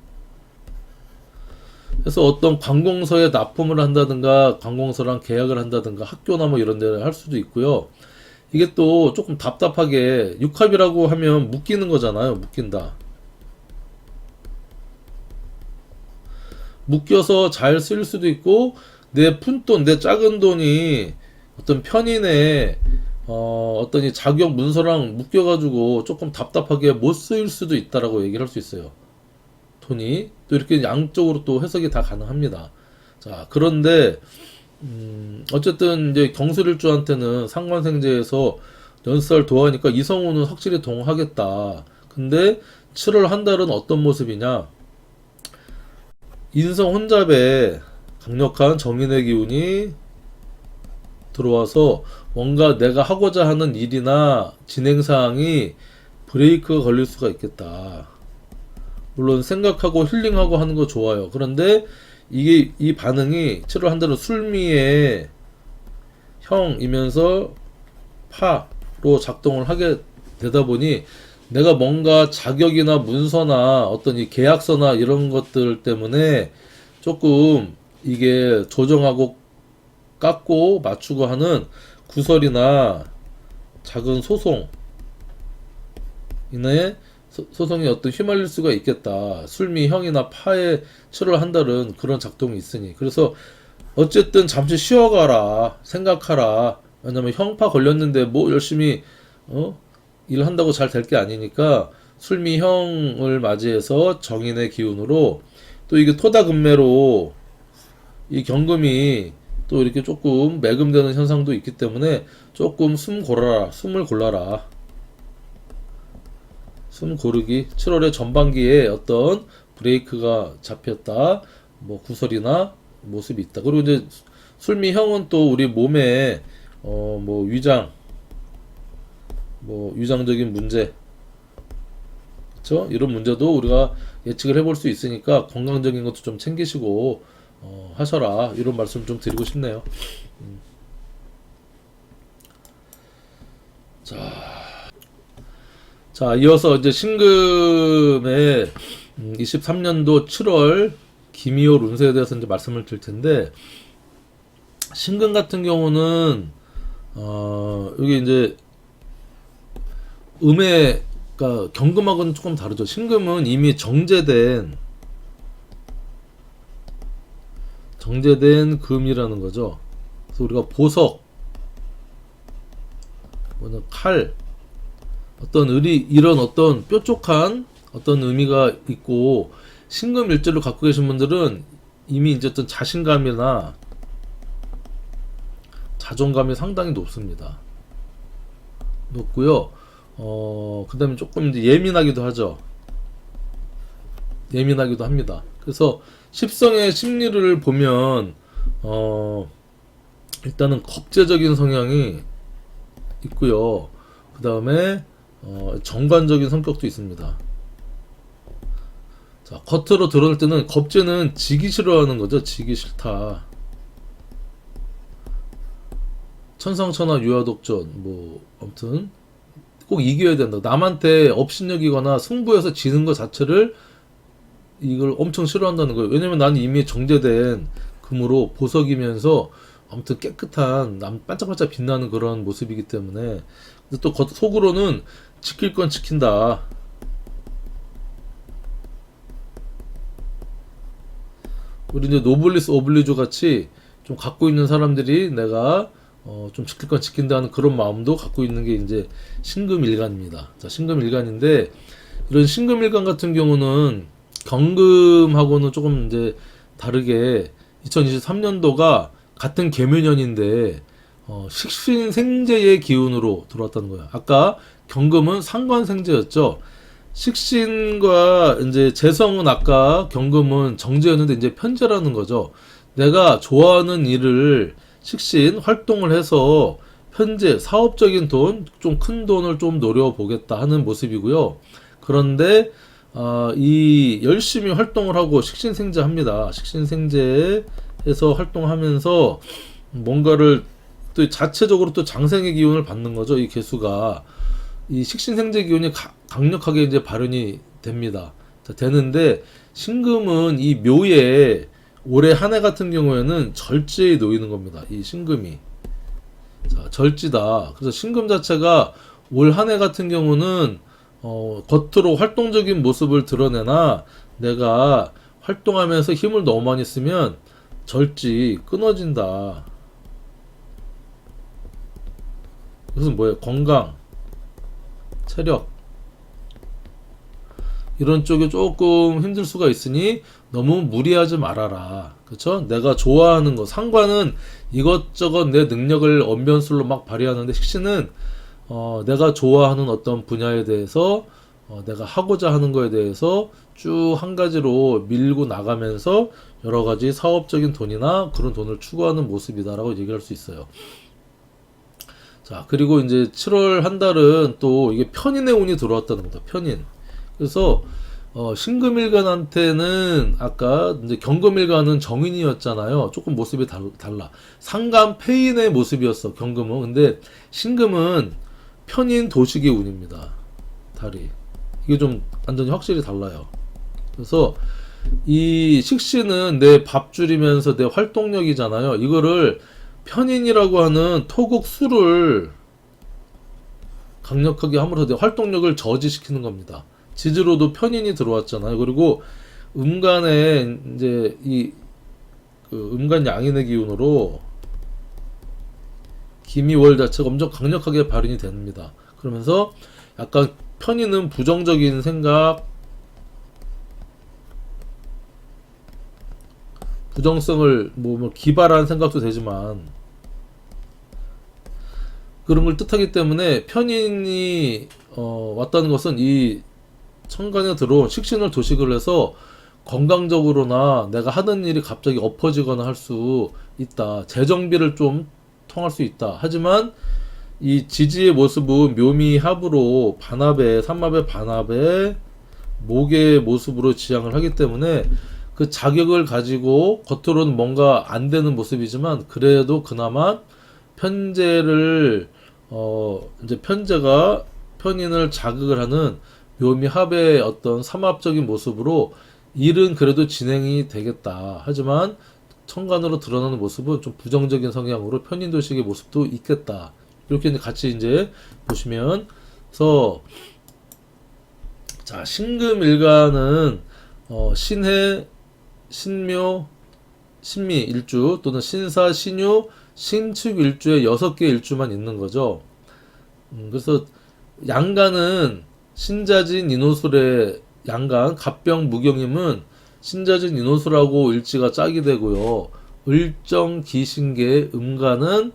그래서 어떤 관공서에 납품을 한다든가 관공서랑 계약을 한다든가 학교나 뭐 이런 데를 할 수도 있고요. 이게 또 조금 답답하게 육합이라고 하면 묶이는 거잖아요. 묶인다. 묶여서 잘 쓸 수도 있고 내 푼돈, 내 작은 돈이 어떤 편인의 어떤 이 자격 문서랑 묶여가지고 조금 답답하게 못 쓰일 수도 있다라고 얘기를 할 수 있어요. 돈이 또 이렇게 양쪽으로 또 해석이 다 가능합니다. 자, 그런데 어쨌든 이제 경술일주한테는 상관생재에서 연살 도하니까 이성운은 확실히 동하겠다. 근데 7월 한 달은 어떤 모습이냐? 인성 혼잡에 강력한 정인의 기운이 들어와서 뭔가 내가 하고자 하는 일이나 진행사항이 브레이크가 걸릴 수가 있겠다. 물론 생각하고 힐링하고 하는 거 좋아요. 그런데 이게 이 반응이 7월 한 달은 술미의 형이면서 파로 작동을 하게 되다 보니 내가 뭔가 자격이나 문서나 어떤 이 계약서나 이런 것들 때문에 조금 이게 조정하고 깎고 맞추고 하는 구설이나 작은 소송 이내 소송이 어떤 휘말릴 수가 있겠다. 술미 형이나 파의 7월 한 달은 그런 작동이 있으니 그래서 어쨌든 잠시 쉬어가라 생각하라. 왜냐면 형파 걸렸는데 뭐 열심히 일한다고 잘 될 게 아니니까 술미형을 맞이해서 정인의 기운으로 또 이게 토다금매로 이 경금이 또 이렇게 조금 매금되는 현상도 있기 때문에 조금 숨을 골라라. 숨 고르기 7월의 전반기에 어떤 브레이크가 잡혔다. 뭐 구설이나 모습이 있다. 그리고 이제 술미형은 또 우리 몸에 뭐 위장적인 문제, 그쵸? 이런 문제도 우리가 예측을 해볼 수 있으니까 건강적인 것도 좀 챙기시고 하셔라. 이런 말씀 좀 드리고 싶네요. 자, 이어서 이제 신금의 23년도 7월 기미월 운세에 대해서 이제 말씀을 드릴 텐데 신금 같은 경우는 여기 이제 그러니까 경금하고는 조금 다르죠. 신금은 이미 정제된 금이라는 거죠. 그래서 우리가 보석, 뭐는 칼, 어떤 이런 어떤 뾰족한 어떤 의미가 있고, 신금일주를 갖고 계신 분들은 이미 이제 어떤 자신감이나 자존감이 상당히 높습니다. 높고요. 그 다음에 조금 이제 예민하기도 하죠. 예민하기도 합니다. 그래서 십성의 심리를 보면, 일단은 겁재적인 성향이 있고요. 그 다음에, 정관적인 성격도 있습니다. 자, 겉으로 드러낼 때는 겁재는 지기 싫어하는 거죠. 지기 싫다. 천상천하 유아독전, 뭐, 아무튼, 꼭 이겨야 된다. 남한테 업신여기거나 승부해서 지는 것 자체를 이걸 엄청 싫어한다는 거예요. 왜냐면 나는 이미 정제된 금으로 보석이면서 아무튼 깨끗한 반짝반짝 빛나는 그런 모습이기 때문에. 근데 또 속으로는 지킬 건 지킨다. 우리 이제 노블리스 오블리주 같이 좀 갖고 있는 사람들이 내가 좀 지킬 건 지킨다는 그런 마음도 갖고 있는 게 이제 신금일간입니다. 자, 신금일간인데, 이런 신금일간 같은 경우는 경금하고는 조금 이제 다르게 2023년도가 같은 계묘년인데 식신생재의 기운으로 들어왔다는 거예요. 아까 경금은 상관생재였죠. 식신과 이제 재성은 아까 경금은 정제였는데 이제 편재라는 거죠. 내가 좋아하는 일을 식신 활동을 해서 현재 사업적인 돈, 좀 큰 돈을 좀 노려보겠다 하는 모습이고요. 그런데 이 열심히 활동을 하고 식신생재합니다. 식신생재에서 활동하면서 뭔가를 또 자체적으로 또 장생의 기운을 받는 거죠. 이 개수가 이 식신생재 기운이 강력하게 이제 발현이 됩니다. 자, 되는데 신금은 이 묘에 올해 한 해 같은 경우에는 절지에 놓이는 겁니다. 이 신금이. 자, 절지다. 그래서 신금 자체가 올 한 해 같은 경우는 겉으로 활동적인 모습을 드러내나 내가 활동하면서 힘을 너무 많이 쓰면 절지 끊어진다. 그것은 뭐예요? 건강, 체력 이런 쪽에 조금 힘들 수가 있으니 너무 무리하지 말아라. 그쵸? 내가 좋아하는 거, 상관은 이것저것 내 능력을 언변술로 막 발휘하는데, 식신은 내가 좋아하는 어떤 분야에 대해서 내가 하고자 하는 거에 대해서 쭉 한 가지로 밀고 나가면서 여러 가지 사업적인 돈이나 그런 돈을 추구하는 모습이다라고 얘기할 수 있어요. 자, 그리고 이제 7월 한 달은 또 이게 편인의 운이 들어왔다는 겁니다. 편인. 그래서 신금일간한테는 아까 이제 경금일간은 정인이었잖아요. 조금 모습이 달라. 상간 폐인의 모습이었어, 경금은. 근데 신금은 편인 도식의 운입니다. 달이. 이게 좀 완전히 확실히 달라요. 그래서 이 식신은 내 밥줄이면서 내 활동력이잖아요. 이거를 편인이라고 하는 토국수를 강력하게 함으로써 내 활동력을 저지시키는 겁니다. 지지로도 편인이 들어왔잖아요. 그리고 음간에 이제 음간 양인의 기운으로 기미월 자체가 엄청 강력하게 발현이 됩니다. 그러면서 약간 편인은 부정적인 생각, 부정성을 뭐 기발한 생각도 되지만 그런 걸 뜻하기 때문에 편인이 왔다는 것은 이 천간에 들어온 식신을 도식을 해서 건강적으로나 내가 하는 일이 갑자기 엎어지거나 할 수 있다. 재정비를 좀 통할 수 있다. 하지만 이 지지의 모습은 묘미합으로 반합에 삼합의 반합에 목의 모습으로 지향을 하기 때문에 그 자격을 가지고 겉으로는 뭔가 안 되는 모습이지만 그래도 그나마 편재를 이제 편재가 편인을 자극을 하는 묘미합의 어떤 삼합적인 모습으로 일은 그래도 진행이 되겠다. 하지만 천간으로 드러나는 모습은 좀 부정적인 성향으로 편인도식의 모습도 있겠다. 이렇게 같이 이제 보시면서 자, 신금일간은 신해, 신묘, 신미 일주 또는 신사, 신유, 신축 일주에 6개 일주만 있는 거죠. 그래서 양간은 신자진 인호술의 양간, 갑병 무경임은 신자진 인호술하고 일지가 짝이 되고요. 을정 기신계 음간은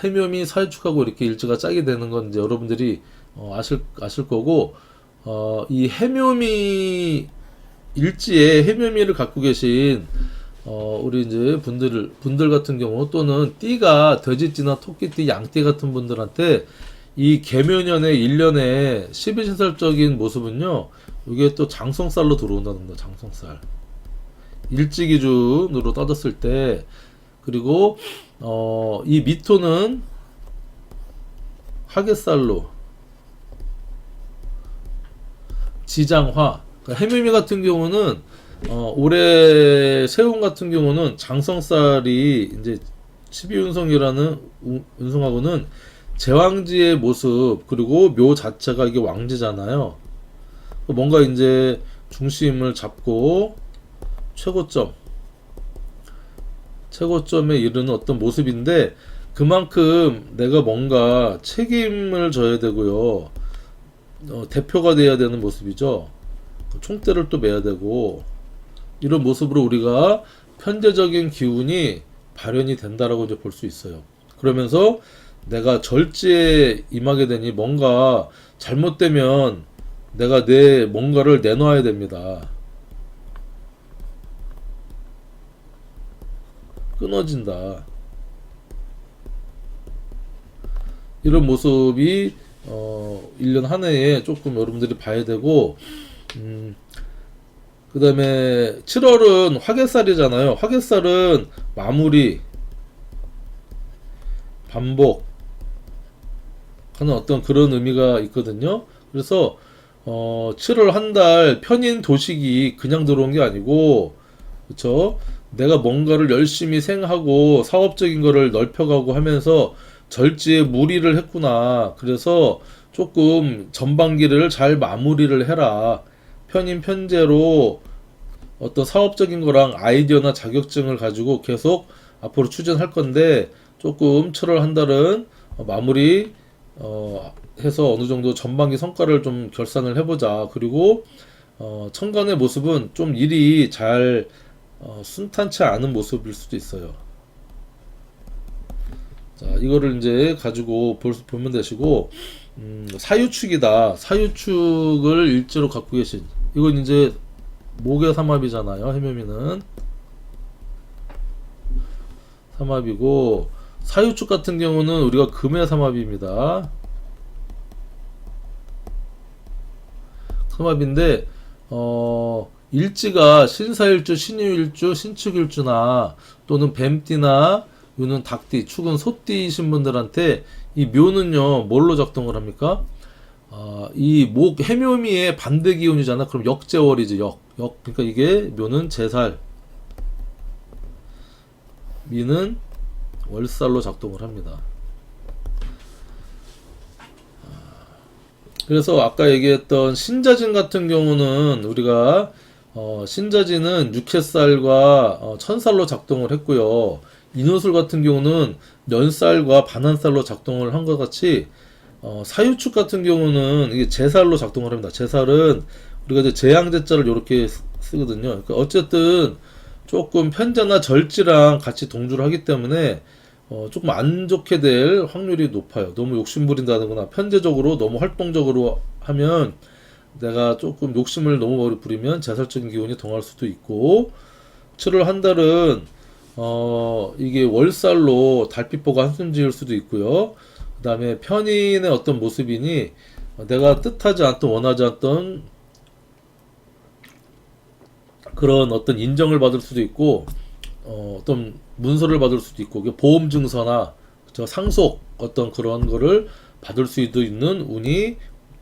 해묘미 사유축하고 이렇게 일지가 짝이 되는 건 이제 여러분들이 아실 거고, 이 해묘미 일지에 해묘미를 갖고 계신 우리 이제 분들 같은 경우, 또는 띠가 돼지띠나 토끼띠, 양띠 같은 분들한테 이 계묘년의 1년의 12신설적인 모습은요, 이게 또 장성살로 들어온다는 겁니다. 장성살. 일지 기준으로 따졌을 때, 그리고 이 미토는 하계살로 지장화. 그러니까 해묘미 같은 경우는 올해 세운 같은 경우는 장성살이 이제 12운성이라는 운성하고는 제왕지의 모습, 그리고 묘 자체가 이게 왕지잖아요. 뭔가 이제 중심을 잡고 최고점에 이르는 어떤 모습인데, 그만큼 내가 뭔가 책임을 져야 되고요. 대표가 돼야 되는 모습이죠. 총대를 또 매야 되고, 이런 모습으로 우리가 편재적인 기운이 발현이 된다라고 이제 볼 수 있어요. 그러면서 내가 절지에 임하게 되니 뭔가 잘못되면 내가 내 뭔가를 내놔야 됩니다. 끊어진다. 이런 모습이 1년 한 해에 조금 여러분들이 봐야 되고, 그 다음에 7월은 화개살이잖아요. 화개살은 마무리, 반복 하는 어떤 그런 의미가 있거든요. 그래서 7월 한 달 편인 도식이 그냥 들어온 게 아니고, 그쵸? 내가 뭔가를 열심히 생하고 사업적인 거를 넓혀가고 하면서 절지에 무리를 했구나. 그래서 조금 전반기를 잘 마무리를 해라. 편인 편제로 어떤 사업적인 거랑 아이디어나 자격증을 가지고 계속 앞으로 추진할 건데, 조금 7월 한 달은 마무리 해서 어느 정도 전반기 성과를 좀 결산을 해보자. 그리고 천간의 모습은 좀 일이 잘 순탄치 않은 모습일 수도 있어요. 자, 이거를 이제 가지고 보면 되시고, 사유축이다. 사유축을 일지로 갖고 계신, 이건 이제 목의 삼합이잖아요. 해묘미는 삼합이고, 사유축 같은 경우는 우리가 금의 삼합입니다. 삼합인데 일지가 신사일주, 신유일주, 신축일주나 또는 뱀띠나 요는 닭띠, 축은 소띠이신 분들한테 이 묘는요 뭘로 작동을 합니까? 이 목 해묘미의 반대 기운이잖아. 그럼 역제월이지. 역. 그러니까 이게 묘는 제살, 미는 월살로 작동을 합니다. 그래서 아까 얘기했던 신자진 같은 경우는 우리가 신자진은 육해살과 천살로 작동을 했고요. 인호술 같은 경우는 년살과 반한살로 작동을 한 것 같이, 사유축 같은 경우는 이게 제살로 작동을 합니다. 제살은 우리가 이제 제양제자를 이렇게 쓰거든요. 그러니까 어쨌든 조금 편자나 절지랑 같이 동주를 하기 때문에 조금 안 좋게 될 확률이 높아요. 너무 욕심부린다거나 편제적으로 너무 활동적으로 하면, 내가 조금 욕심을 너무 부리면 제살적인 기운이 동할 수도 있고, 7월 한 달은 이게 월살로 달빛 보고 한숨 지을 수도 있고요. 그 다음에 편인의 어떤 모습이니 내가 뜻하지 않던, 원하지 않던 그런 어떤 인정을 받을 수도 있고, 어떤 문서를 받을 수도 있고, 보험 증서나 상속 어떤 그런 거를 받을 수도 있는 운이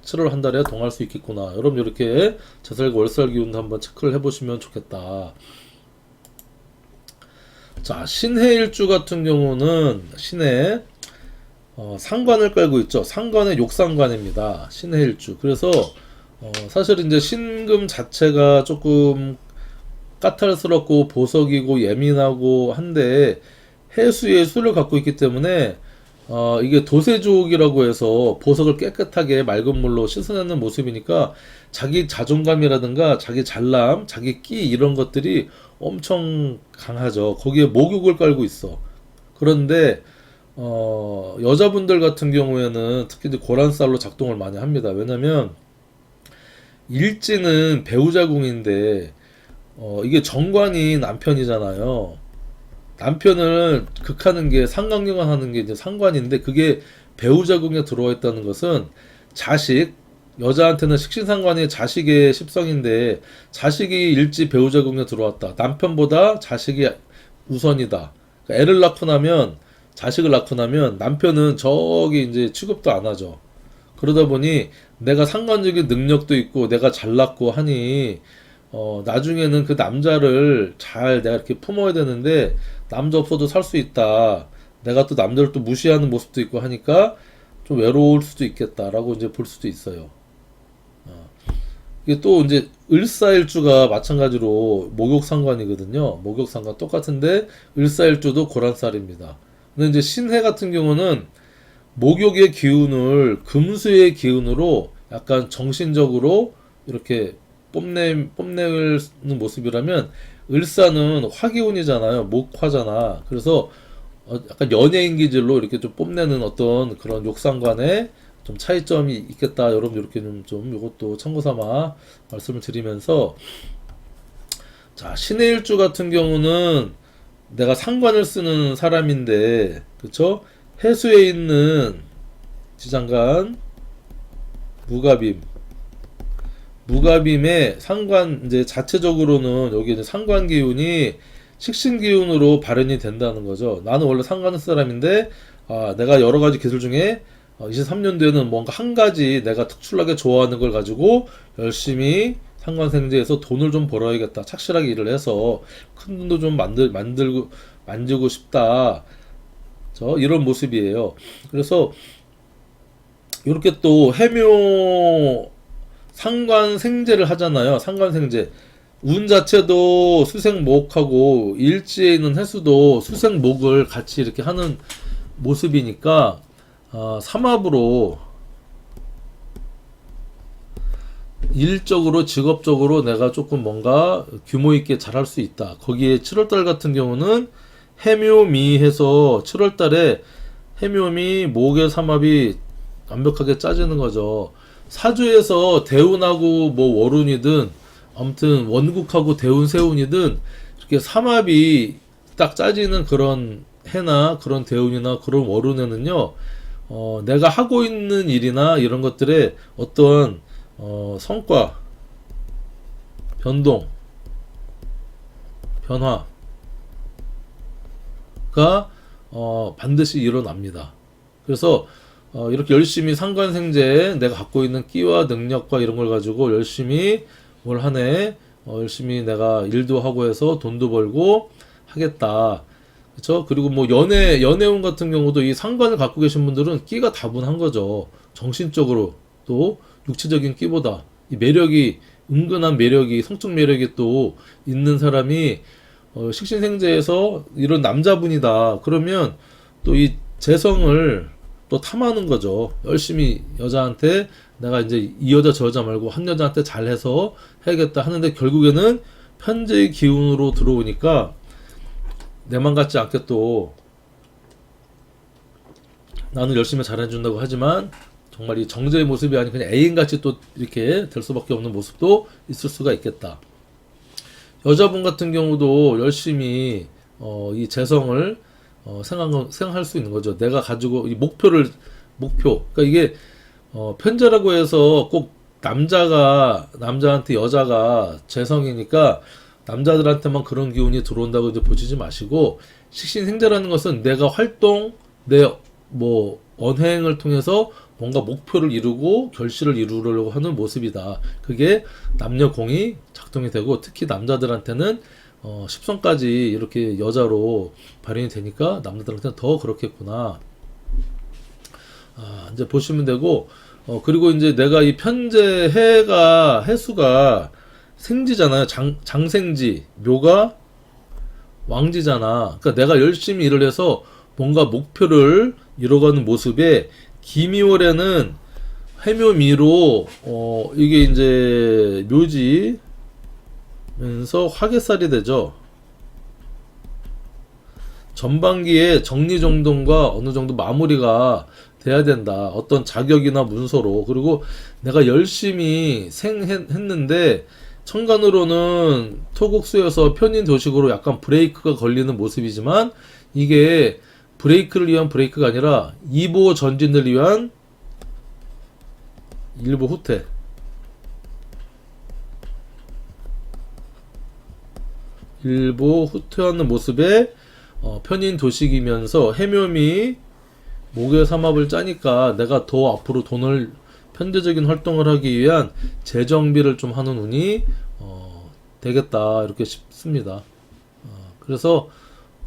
7월 한 달에 동할 수 있겠구나. 여러분 이렇게 제살과 월살 기운도 한번 체크를 해보시면 좋겠다. 자, 신해일주 같은 경우는 신해 상관을 깔고 있죠. 상관의 욕상관입니다. 신해일주. 그래서 사실 이제 신금 자체가 조금 까탈스럽고 보석이고 예민하고 한데, 해수의 수를 갖고 있기 때문에 이게 도세족이라고 해서 보석을 깨끗하게 맑은 물로 씻어내는 모습이니까 자기 자존감이라든가 자기 잘남, 자기 끼 이런 것들이 엄청 강하죠. 거기에 목욕을 깔고 있어. 그런데 여자분들 같은 경우에는 특히 이제 고란쌀로 작동을 많이 합니다. 왜냐면 일지는 배우자궁인데 이게 정관이 남편이잖아요. 남편을 극하는 게 상관경관 하는 게 이제 상관인데 그게 배우자궁에 들어와 있다는 것은 자식, 여자한테는 식신상관이 자식의 십성인데 자식이 일지 배우자궁에 들어왔다. 남편보다 자식이 우선이다. 그러니까 애를 낳고 나면 자식을 낳고 나면 남편은 저기 이제 취급도 안 하죠. 그러다 보니 내가 상관적인 능력도 있고 내가 잘났고 하니 나중에는 그 남자를 잘 내가 이렇게 품어야 되는데 남자 없어도 살 수 있다. 내가 또 남자를 또 무시하는 모습도 있고 하니까 좀 외로울 수도 있겠다라고 이제 볼 수도 있어요. 이게 또 이제 을사일주가 마찬가지로 목욕상관이거든요. 목욕상관 똑같은데 을사일주도 고란살입니다. 근데 이제 신해 같은 경우는 목욕의 기운을 금수의 기운으로 약간 정신적으로 이렇게 뽐내는 모습이라면 을사는 화기운이잖아요. 목화잖아. 그래서 약간 연예인 기질로 이렇게 좀 뽐내는 어떤 그런 욕상관에 좀 차이점이 있겠다. 여러분 이렇게 좀 이것도 참고 삼아 말씀을 드리면서 자, 신의 일주 같은 경우는 내가 상관을 쓰는 사람인데 그쵸? 해수에 있는 지장간 무가빔의 상관 이제 자체적으로는 여기 이제 상관 기운이 식신 기운으로 발현이 된다는 거죠. 나는 원래 상관 사람인데 내가 여러 가지 기술 중에 23년도에는 뭔가 한 가지 내가 특출나게 좋아하는 걸 가지고 열심히 상관생제에서 돈을 좀 벌어야겠다. 착실하게 일을 해서 큰 돈도 좀 만들고 싶다. 이런 모습이에요. 그래서 이렇게 또 해묘 상관생제를 하잖아요. 상관생제. 운 자체도 수생목하고 일지에 있는 해수도 수생목을 같이 이렇게 하는 모습이니까 삼합으로 일적으로 직업적으로 내가 조금 뭔가 규모 있게 잘할 수 있다. 거기에 7월달 같은 경우는 해묘미 해서 7월달에 해묘미 목의 삼합이 완벽하게 짜지는 거죠. 사주에서 대운하고 뭐 월운이든 아무튼 원국하고 대운 세운이든 이렇게 삼합이 딱 짜지는 그런 해나 그런 대운이나 그런 월운에는요 내가 하고 있는 일이나 이런 것들의 어떤 성과 변동 변화가 반드시 일어납니다. 그래서 이렇게 열심히 상관생제에 내가 갖고 있는 끼와 능력과 이런 걸 가지고 열심히 올 한 해 열심히 내가 일도 하고 해서 돈도 벌고 하겠다. 그렇죠? 그리고 뭐 연애운 같은 경우도 이 상관을 갖고 계신 분들은 끼가 다분한 거죠. 정신적으로 또 육체적인 끼보다 이 매력이 은근한 매력이 성적 매력이 또 있는 사람이 식신생제에서 이런 남자분이다. 그러면 또 이 재성을 또 탐하는 거죠. 열심히 여자한테 내가 이제 이 여자 저 여자 말고 한 여자한테 잘해서 해야겠다 하는데 결국에는 편재의 기운으로 들어오니까 내 맘 같지 않게 또 나는 열심히 잘해준다고 하지만 정말 이 정제의 모습이 아닌 그냥 애인같이 또 이렇게 될 수밖에 없는 모습도 있을 수가 있겠다. 여자분 같은 경우도 열심히 이 재성을 생각할 수 있는 거죠. 내가 가지고 이 목표. 그러니까 이게 편제라고 해서 꼭 남자한테 여자가 재성이니까 남자들한테만 그런 기운이 들어온다고 이제 보시지 마시고 식신생제라는 것은 내가 내 뭐 언행을 통해서 뭔가 목표를 이루고 결실을 이루려고 하는 모습이다. 그게 남녀공이 작동이 되고 특히 남자들한테는 십성까지 이렇게 여자로 발현이 되니까 남자들한테는 더 그렇겠구나. 이제 보시면 되고 그리고 이제 내가 이 편제 해수가 생지잖아요. 장생지, 묘가 왕지잖아. 그러니까 내가 열심히 일을 해서 뭔가 목표를 이뤄가는 모습에 기미월에는 해묘미로 이게 이제 묘지면서 화개살이 되죠. 전반기에 정리정돈과 어느 정도 마무리가 돼야 된다. 어떤 자격이나 문서로. 그리고 내가 열심히 생했는데 천간으로는 토국수여서 편인 도식으로 약간 브레이크가 걸리는 모습이지만 이게 브레이크를 위한 브레이크가 아니라 2보 전진을 위한 1보 후퇴. 일보 후퇴하는 모습에 편인 도식이면서 해묘미 목의 삼합을 짜니까 내가 더 앞으로 돈을 편제적인 활동을 하기 위한 재정비를 좀 하는 운이 되겠다 이렇게 싶습니다. 그래서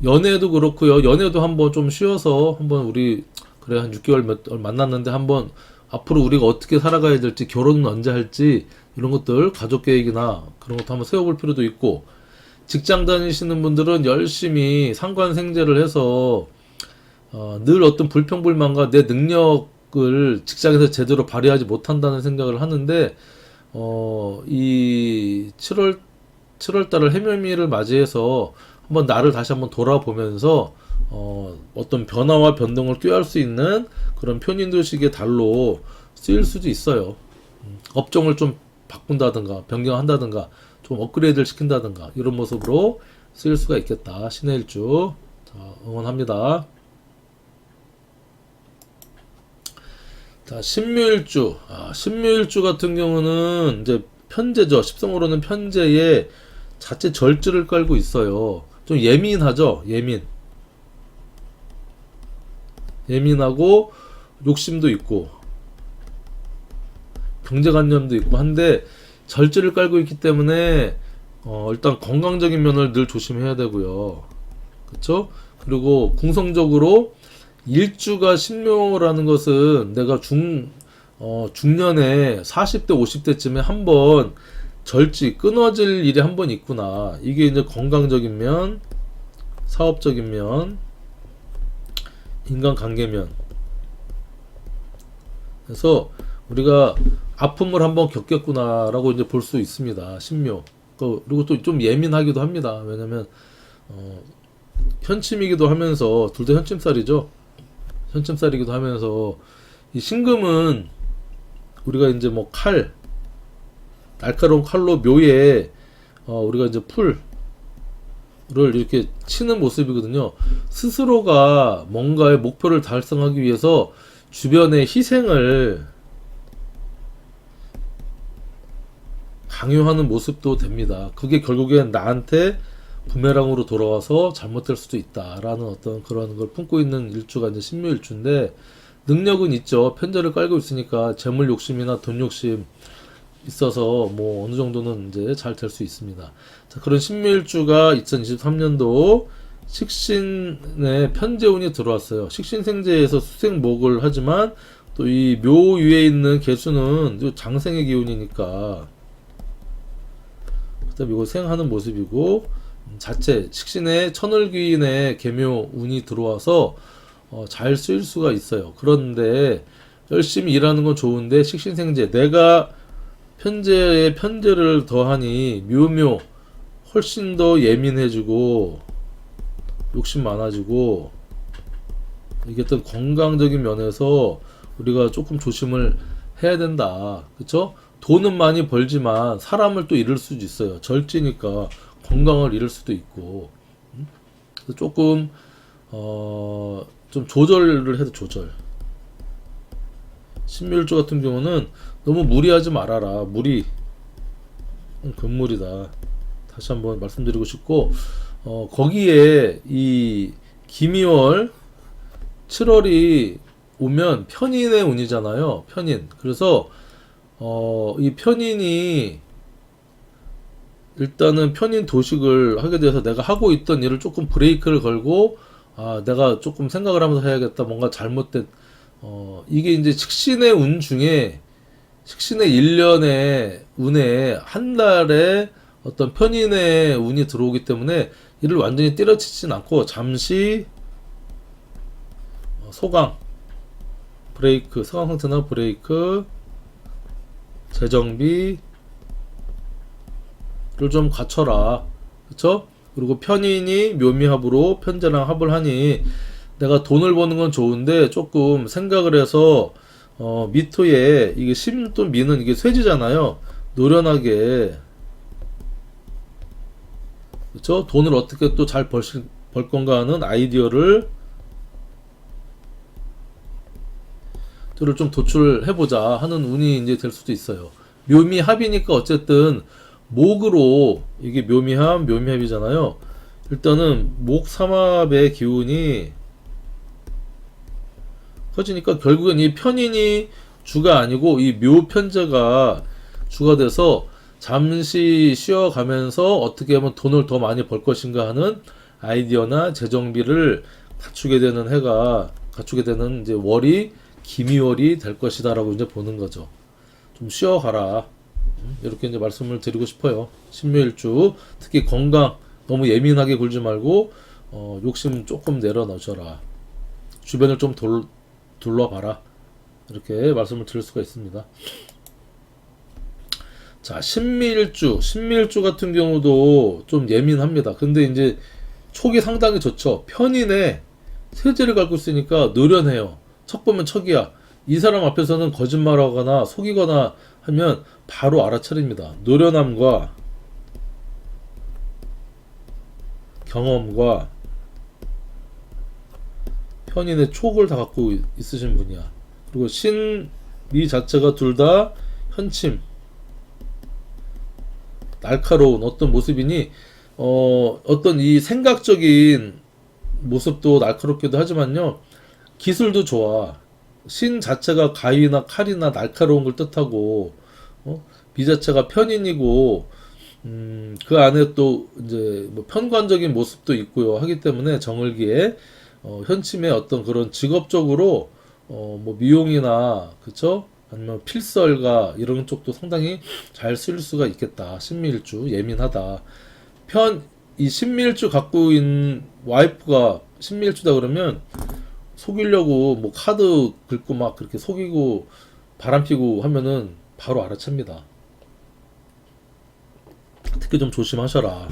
연애도 그렇고요. 연애도 한번 좀 쉬어서 한번 우리 그래 한 6개월 만났는데 한번 앞으로 우리가 어떻게 살아가야 될지 결혼은 언제 할지 이런 것들 가족 계획이나 그런 것도 한번 세워볼 필요도 있고 직장 다니시는 분들은 열심히 상관생제를 해서 늘 어떤 불평불만과 내 능력을 직장에서 제대로 발휘하지 못한다는 생각을 하는데 이 7월 달을 해묘미를 맞이해서 한번 나를 다시 한번 돌아보면서 어떤 변화와 변동을 꾀할 수 있는 그런 편인도식의 달로 쓰일 수도 있어요. 업종을 좀 바꾼다든가 변경한다든가 좀 업그레이드를 시킨다든가 이런 모습으로 쓰일 수가 있겠다. 신의 일주 자, 응원합니다. 자, 신묘일주. 신묘일주 같은 경우는 이제 편제죠. 십성으로는 편제에 자체 절지를 깔고 있어요. 좀 예민하죠. 예민하고 욕심도 있고 경제관념도 있고 한데 절지를 깔고 있기 때문에 일단 건강적인 면을 늘 조심해야 되고요. 그쵸? 그리고 궁성적으로 일주가 신묘라는 것은 내가 중년에 40대 50대쯤에 한번 절지 끊어질 일이 한 번 있구나. 이게 이제 건강적인 면, 사업적인 면, 인간관계면. 그래서 우리가 아픔을 한번 겪겠구나라고 이제 볼 수 있습니다. 신묘. 그리고 또 좀 예민하기도 합니다. 왜냐면 현침이기도 하면서 둘 다 현침살이죠. 현침살이기도 하면서 이 신금은 우리가 이제 뭐 날카로운 칼로 묘에 우리가 이제 풀을 이렇게 치는 모습이거든요. 스스로가 뭔가의 목표를 달성하기 위해서 주변의 희생을 강요하는 모습도 됩니다. 그게 결국엔 나한테 부메랑으로 돌아와서 잘못될 수도 있다라는 어떤 그런 걸 품고 있는 일주가 이제 신묘일주인데 능력은 있죠. 편제를 깔고 있으니까 재물 욕심이나 돈 욕심 있어서 뭐 어느 정도는 이제 잘 될 수 있습니다. 자, 그런 신묘일주가 2023년도 식신의 편제운이 들어왔어요. 식신생제에서 수생목을 하지만 또 이 묘 위에 있는 개수는 장생의 기운이니까 그다음 이거 생하는 모습이고 자체 식신의 천을귀인의 계묘 운이 들어와서 잘 쓰일 수가 있어요. 그런데 열심히 일하는 건 좋은데 식신생제 내가 편제에 편제를 더하니 묘묘 훨씬 더 예민해지고 욕심 많아지고 이게 어떤 건강적인 면에서 우리가 조금 조심을 해야 된다. 그쵸? 돈은 많이 벌지만 사람을 또 잃을 수도 있어요. 절지니까 건강을 잃을 수도 있고 그래서 조금 좀 조절을 해도 조절. 신묘일주 같은 경우는 너무 무리하지 말아라. 무리 금물이다. 다시 한번 말씀드리고 싶고 거기에 이 기미월 7월이 오면 편인의 운이잖아요. 편인. 그래서 이 편인이 일단은 편인 도식을 하게 돼서 내가 하고 있던 일을 조금 브레이크를 걸고 내가 조금 생각을 하면서 해야겠다. 뭔가 잘못된 이게 이제 식신의 운 중에 식신의 1년의 운에 한 달에 어떤 편인의 운이 들어오기 때문에 이를 완전히 때려치진 않고 잠시 소강, 브레이크, 소강 상태나 브레이크, 재정비를 좀 갖춰라. 그쵸? 그리고 편인이 묘미합으로 편제랑 합을 하니 내가 돈을 버는 건 좋은데 조금 생각을 해서 미토에 이게 심 또 미는 이게 쇠지잖아요. 노련하게, 그쵸? 돈을 어떻게 또 잘 벌 건가 하는 아이디어를 좀 도출해보자 하는 운이 이제 될 수도 있어요. 묘미합이니까 어쨌든 목으로 이게 묘미합이잖아요. 일단은 목 삼합의 기운이 커지니까 결국엔 이 편인이 주가 아니고 이 묘편제가 주가 돼서 잠시 쉬어가면서 어떻게 하면 돈을 더 많이 벌 것인가 하는 아이디어나 재정비를 갖추게 되는 이제 월이 기미월이 될 것이다라고 이제 보는 거죠. 좀 쉬어가라. 이렇게 이제 말씀을 드리고 싶어요. 신묘일주 특히 건강 너무 예민하게 굴지 말고 욕심 조금 내려놓으셔라. 주변을 좀 둘러봐라. 이렇게 말씀을 드릴 수가 있습니다. 자, 신미일주 같은 경우도 좀 예민합니다. 근데 이제 촉이 상당히 좋죠. 편인에 세제를 갖고 있으니까 노련해요. 척 보면 척이야. 이 사람 앞에서는 거짓말하거나 속이거나 하면 바로 알아차립니다. 노련함과 경험과 편인의 촉을 다 갖고 있으신 분이야. 그리고 신미 자체가 둘 다 현침, 날카로운 어떤 모습이니 어떤 이 생각적인 모습도 날카롭기도 하지만요, 기술도 좋아. 신 자체가 가위나 칼이나 날카로운 걸 뜻하고, 미 자체가 편인이고, 그 안에 또 이제 뭐 편관적인 모습도 있고요. 하기 때문에 정을기에 현침의 어떤 그런 직업적으로 뭐 미용이나 그쵸? 아니면 필설가 이런 쪽도 상당히 잘 쓰일 수가 있겠다. 신미일주 예민하다. 이 신미일주 갖고 있는 와이프가 신미일주다 그러면 속이려고 뭐 카드 긁고 막 그렇게 속이고 바람피고 하면은 바로 알아챕니다. 특히 좀 조심하셔라.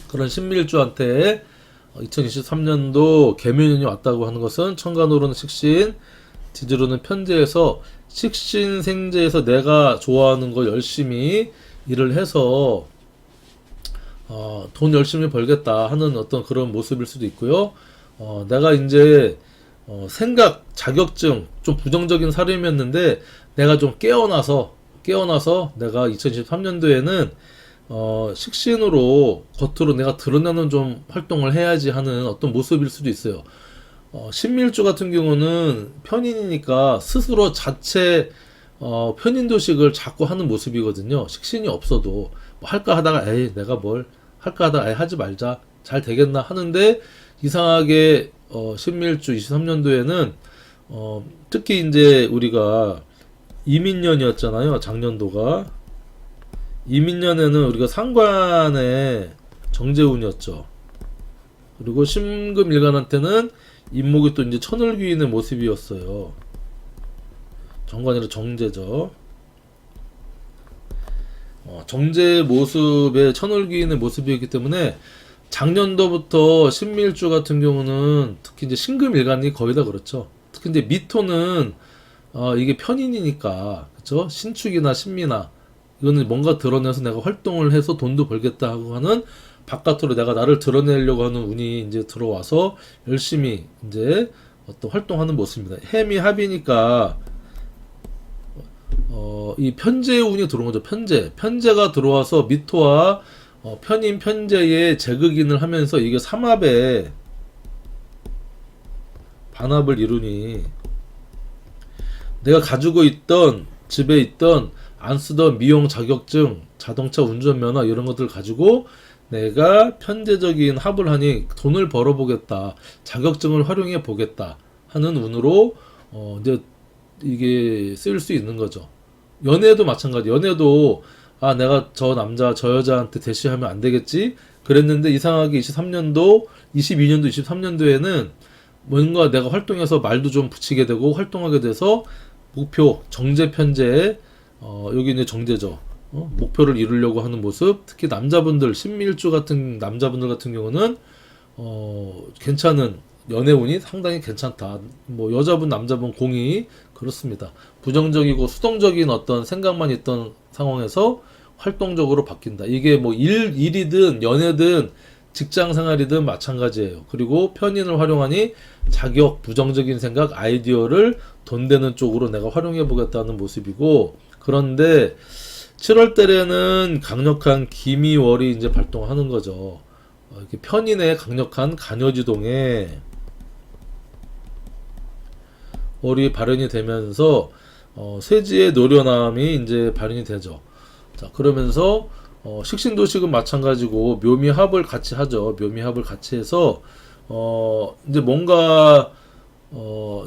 그런 신미일주한테 2023년도 개묘년이 왔다고 하는 것은 천간으로는 식신, 지지로는 편제에서 식신생제에서 내가 좋아하는 거 열심히 일을 해서 돈 열심히 벌겠다 하는 어떤 그런 모습일 수도 있고요. 내가 이제 생각, 자격증 좀 부정적인 사람이었는데 내가 좀 깨어나서 내가 2023년도에는 식신으로 겉으로 내가 드러내는 좀 활동을 해야지 하는 어떤 모습일 수도 있어요. 신밀주 같은 경우는 편인이니까 스스로 자체 편인도식을 자꾸 하는 모습이거든요. 식신이 없어도 뭐 할까 하다가 에이 내가 뭘 할까 하다가 에이 하지 말자 잘 되겠나 하는데 이상하게 신밀주 23년도에는 특히 이제 우리가 이민년이었잖아요. 작년도가 이민년에는 우리가 상관의 정제운이었죠. 그리고 신금일간한테는 인목이 또 이제 천을귀인의 모습이었어요. 정관이라 정제죠. 정제 모습의 천을귀인의 모습이었기 때문에 작년도부터 신밀주 같은 경우는 특히 이제 신금일간이 거의 다 그렇죠. 특히 이제 미토는 이게 편인이니까 그렇죠. 신축이나 신미나 이거는 뭔가 드러내서 내가 활동을 해서 돈도 벌겠다 하고 하는 바깥으로 내가 나를 드러내려고 하는 운이 이제 들어와서 열심히 이제 어떤 활동하는 모습입니다. 해미 합이니까 이 편제 운이 들어온 거죠. 편제가 들어와서 미토와 편인 편제의 재극인을 하면서 이게 삼합에 반합을 이루니 내가 가지고 있던 집에 있던 안 쓰던 미용 자격증, 자동차 운전면허 이런 것들 가지고 내가 편제적인 합을 하니 돈을 벌어보겠다, 자격증을 활용해 보겠다 하는 운으로 이제 이게 쓰일 수 있는 거죠. 연애도 마찬가지. 연애도 내가 저 남자 저 여자한테 대시하면 안 되겠지 그랬는데 이상하게 22년도 23년도에는 뭔가 내가 활동해서 말도 좀 붙이게 되고 활동하게 돼서 목표, 정제, 편제, 여기 이제 정제죠. 목표를 이루려고 하는 모습, 특히 남자분들, 신밀주 같은 남자분들 같은 경우는, 괜찮은, 연애운이 상당히 괜찮다. 뭐, 여자분, 남자분 공이 그렇습니다. 부정적이고 수동적인 어떤 생각만 있던 상황에서 활동적으로 바뀐다. 이게 뭐, 일이든 연애든 직장 생활이든 마찬가지예요. 그리고 편인을 활용하니 자격, 부정적인 생각, 아이디어를 돈 되는 쪽으로 내가 활용해 보겠다는 모습이고, 그런데 7월 달에는 강력한 기미월이 이제 발동하는 거죠. 이렇게 편인의 강력한 간여지동에 월이 발현이 되면서 쇠지의 노련함이 이제 발현이 되죠. 자, 그러면서 식신도식은 마찬가지고 묘미합을 같이 하죠. 묘미합을 같이 해서 이제 뭔가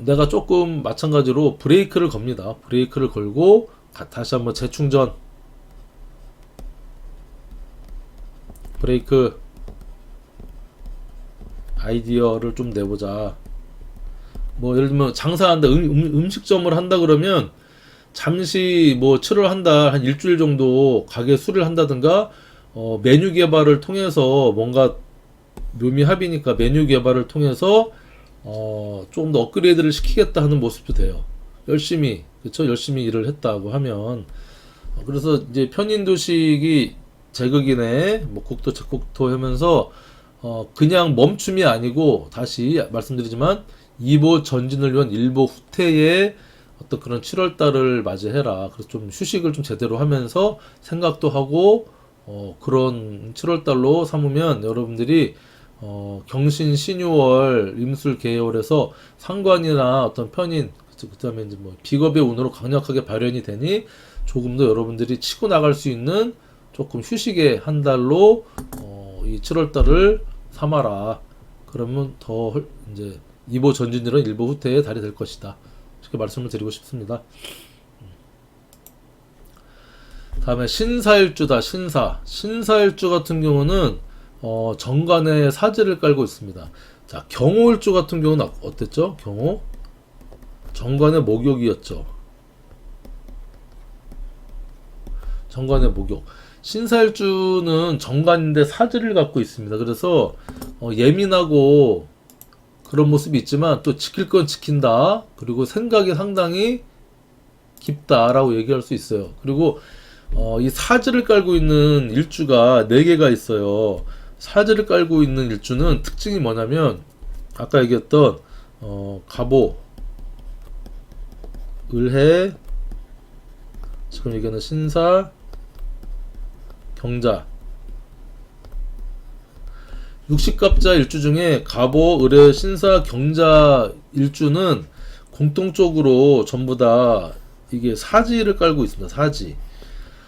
내가 조금 마찬가지로 브레이크를 겁니다. 브레이크를 걸고 다시 한번 재충전, 브레이크, 아이디어를 좀 내보자. 뭐 예를 들면 장사한다, 음식점을 한다 그러면 잠시 뭐 7월 한 달, 한 일주일 정도 가게 수리를 한다든가, 메뉴 개발을 통해서 뭔가 묘미합이니까 메뉴 개발을 통해서 조금 더 업그레이드를 시키겠다 하는 모습도 돼요. 열심히, 그쵸? 열심히 일을 했다고 하면. 그래서 이제 편인도식이 제극이네, 뭐 국토, 적국토 하면서, 그냥 멈춤이 아니고, 다시 말씀드리지만, 이보 전진을 위한 일보 후퇴의 어떤 그런 7월 달을 맞이해라. 그래서 좀 휴식을 좀 제대로 하면서 생각도 하고, 그런 7월 달로 삼으면 여러분들이, 경신, 신유월, 임술, 계월에서 상관이나 어떤 편인, 그 다음에 이제 뭐 비겁의 운으로 강력하게 발현이 되니 조금 더 여러분들이 치고 나갈 수 있는 조금 휴식의 한 달로, 이 7월 달을 삼아라. 그러면 더 이제 이보 전진이란 일보 후퇴의 달이 될 것이다. 이렇게 말씀을 드리고 싶습니다. 다음에 신사일주다. 신사일주 같은 경우는 정관에 사지를 깔고 있습니다. 자, 경호일주 같은 경우는 어땠죠? 경호 정관의 목욕이었죠. 정관의 목욕. 신사일주는 정관인데 사지를 갖고 있습니다. 그래서 예민하고 그런 모습이 있지만 또 지킬 건 지킨다. 그리고 생각이 상당히 깊다라고 얘기할 수 있어요. 그리고 이 사지를 깔고 있는 일주가 4개가 있어요. 사지를 깔고 있는 일주는 특징이 뭐냐면 아까 얘기했던 갑오, 을해, 지금 얘기하는 신사, 경자, 육식갑자 일주 중에 갑오, 을해, 신사, 경자 일주는 공통적으로 전부 다 이게 사지를 깔고 있습니다. 사지.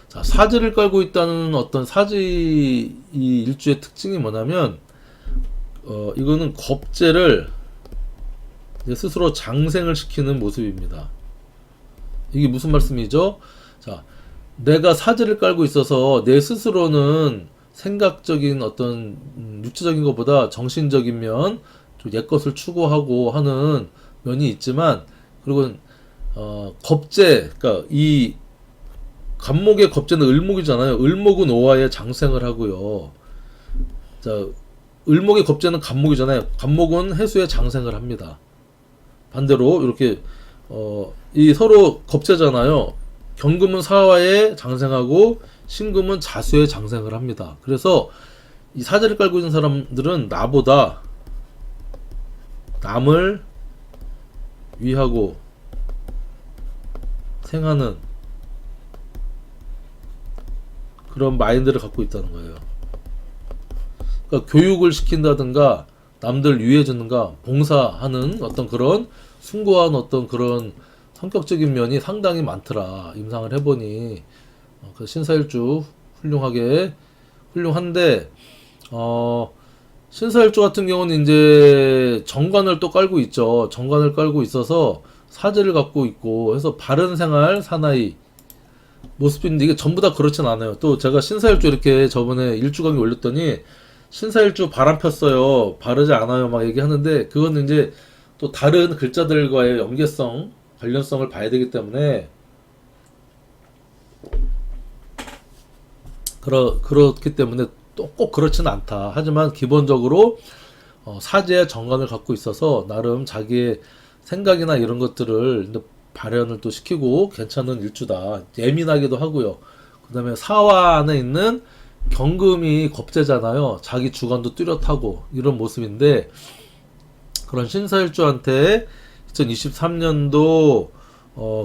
자, 사지를 깔고 있다는 어떤 사지 이 일주의 특징이 뭐냐면 이거는 겁재를 스스로 장생을 시키는 모습입니다. 이게 무슨 말씀이죠? 자, 내가 사지를 깔고 있어서 내 스스로는 생각적인 어떤 육체적인 것보다 정신적인 면, 좀 옛것을 추구하고 하는 면이 있지만, 그리고 겁재, 그러니까 이 갑목의 겁재는 을목이잖아요. 을목은 오화에 장생을 하고요. 자, 을목의 겁재는 갑목이잖아요. 갑목은 해수에 장생을 합니다. 반대로 이렇게 이 서로 겁재잖아요. 경금은 사화에 장생하고 신금은 자수에 장생을 합니다. 그래서 이 사지를 깔고 있는 사람들은 나보다 남을 위하고 생하는 그런 마인드를 갖고 있다는 거예요. 그러니까 교육을 시킨다든가 남들 위해주는가 봉사하는 어떤 그런 숭고한 어떤 그런 성격적인 면이 상당히 많더라. 임상을 해보니 그 신사일주 훌륭한데 신사일주 같은 경우는 이제 정관을 또 깔고 있죠. 정관을 깔고 있어서 사지를 갖고 있고 해서 바른 생활 사나이 모습인데 이게 전부 다 그렇진 않아요. 또 제가 신사일주 이렇게 저번에 일주 강의 올렸더니 신사일주 바람 폈어요. 바르지 않아요. 막 얘기하는데 그거는 이제 또 다른 글자들과의 연계성, 관련성을 봐야 되기 때문에 그렇기 때문에 또 꼭 그렇지는 않다. 하지만 기본적으로 사제의 정관을 갖고 있어서 나름 자기의 생각이나 이런 것들을 발현을 또 시키고 괜찮은 일주다. 예민하기도 하고요. 그 다음에 사화 안에 있는 경금이 겁재잖아요. 자기 주관도 뚜렷하고 이런 모습인데, 그런 신사일주한테 2023년도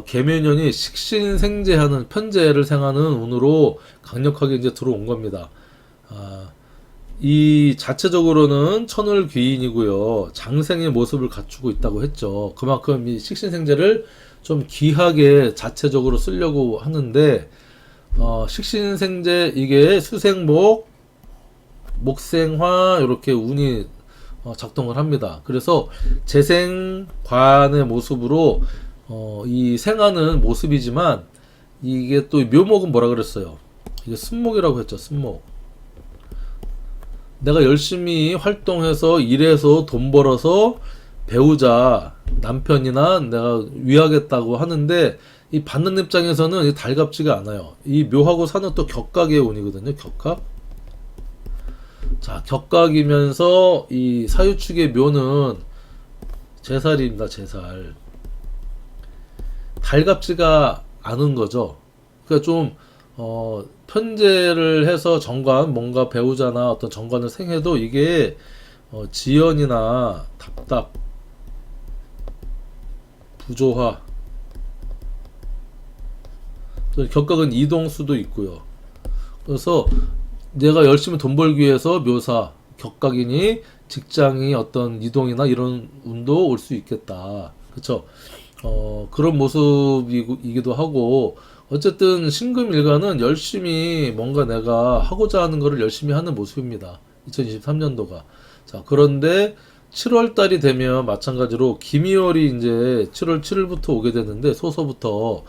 계묘년이 식신생재하는 편재를 생하는 운으로 강력하게 이제 들어온 겁니다. 이 자체적으로는 천을귀인이고요. 장생의 모습을 갖추고 있다고 했죠. 그만큼 이 식신생재를 좀 귀하게 자체적으로 쓰려고 하는데, 식신생재 이게 수생목, 목생화 이렇게 운이 작동을 합니다. 그래서 재생관의 모습으로 이 생하는 모습이지만, 이게 또 묘목은 뭐라 그랬어요? 이게 순목이라고 했죠. 순목. 내가 열심히 활동해서 일해서 돈 벌어서 배우자, 남편이나 내가 위하겠다고 하는데, 이 받는 입장에서는 달갑지가 않아요. 이 묘하고 사는 또 격각의 운이거든요. 격각. 자, 격각이면서 이 사유축의 묘는 제살입니다. 제살. 달갑지가 않은 거죠. 그러니까 좀 편제를 해서 정관, 뭔가 배우자나 어떤 정관을 생해도 이게 지연이나 답답, 부조화, 또 격각은 이동수도 있고요. 그래서 내가 열심히 돈 벌기 위해서 묘사, 격각이니 직장이 어떤 이동이나 이런 운도 올 수 있겠다. 그쵸? 그런 모습이기도 하고, 어쨌든 신금일가는 열심히 뭔가 내가 하고자 하는 거를 열심히 하는 모습입니다. 2023년도가. 자, 그런데 7월 달이 되면 마찬가지로 기미월이 이제 7월 7일부터 오게 되는데, 소서부터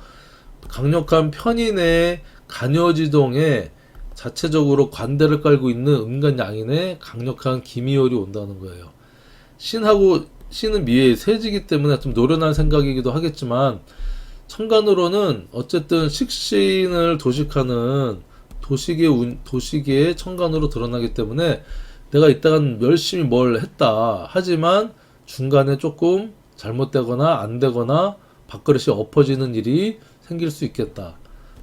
강력한 편인의 간여지동에 자체적으로 관대를 깔고 있는 음간양인의 강력한 기미월이 온다는 거예요. 신은 미의 세지기 때문에 좀 노련한 생각이기도 하겠지만, 천간으로는 어쨌든 식신을 도식하는 도식의 천간으로 드러나기 때문에 내가 이따간 열심히 뭘 했다. 하지만 중간에 조금 잘못되거나 안 되거나 밥그릇이 엎어지는 일이 생길 수 있겠다.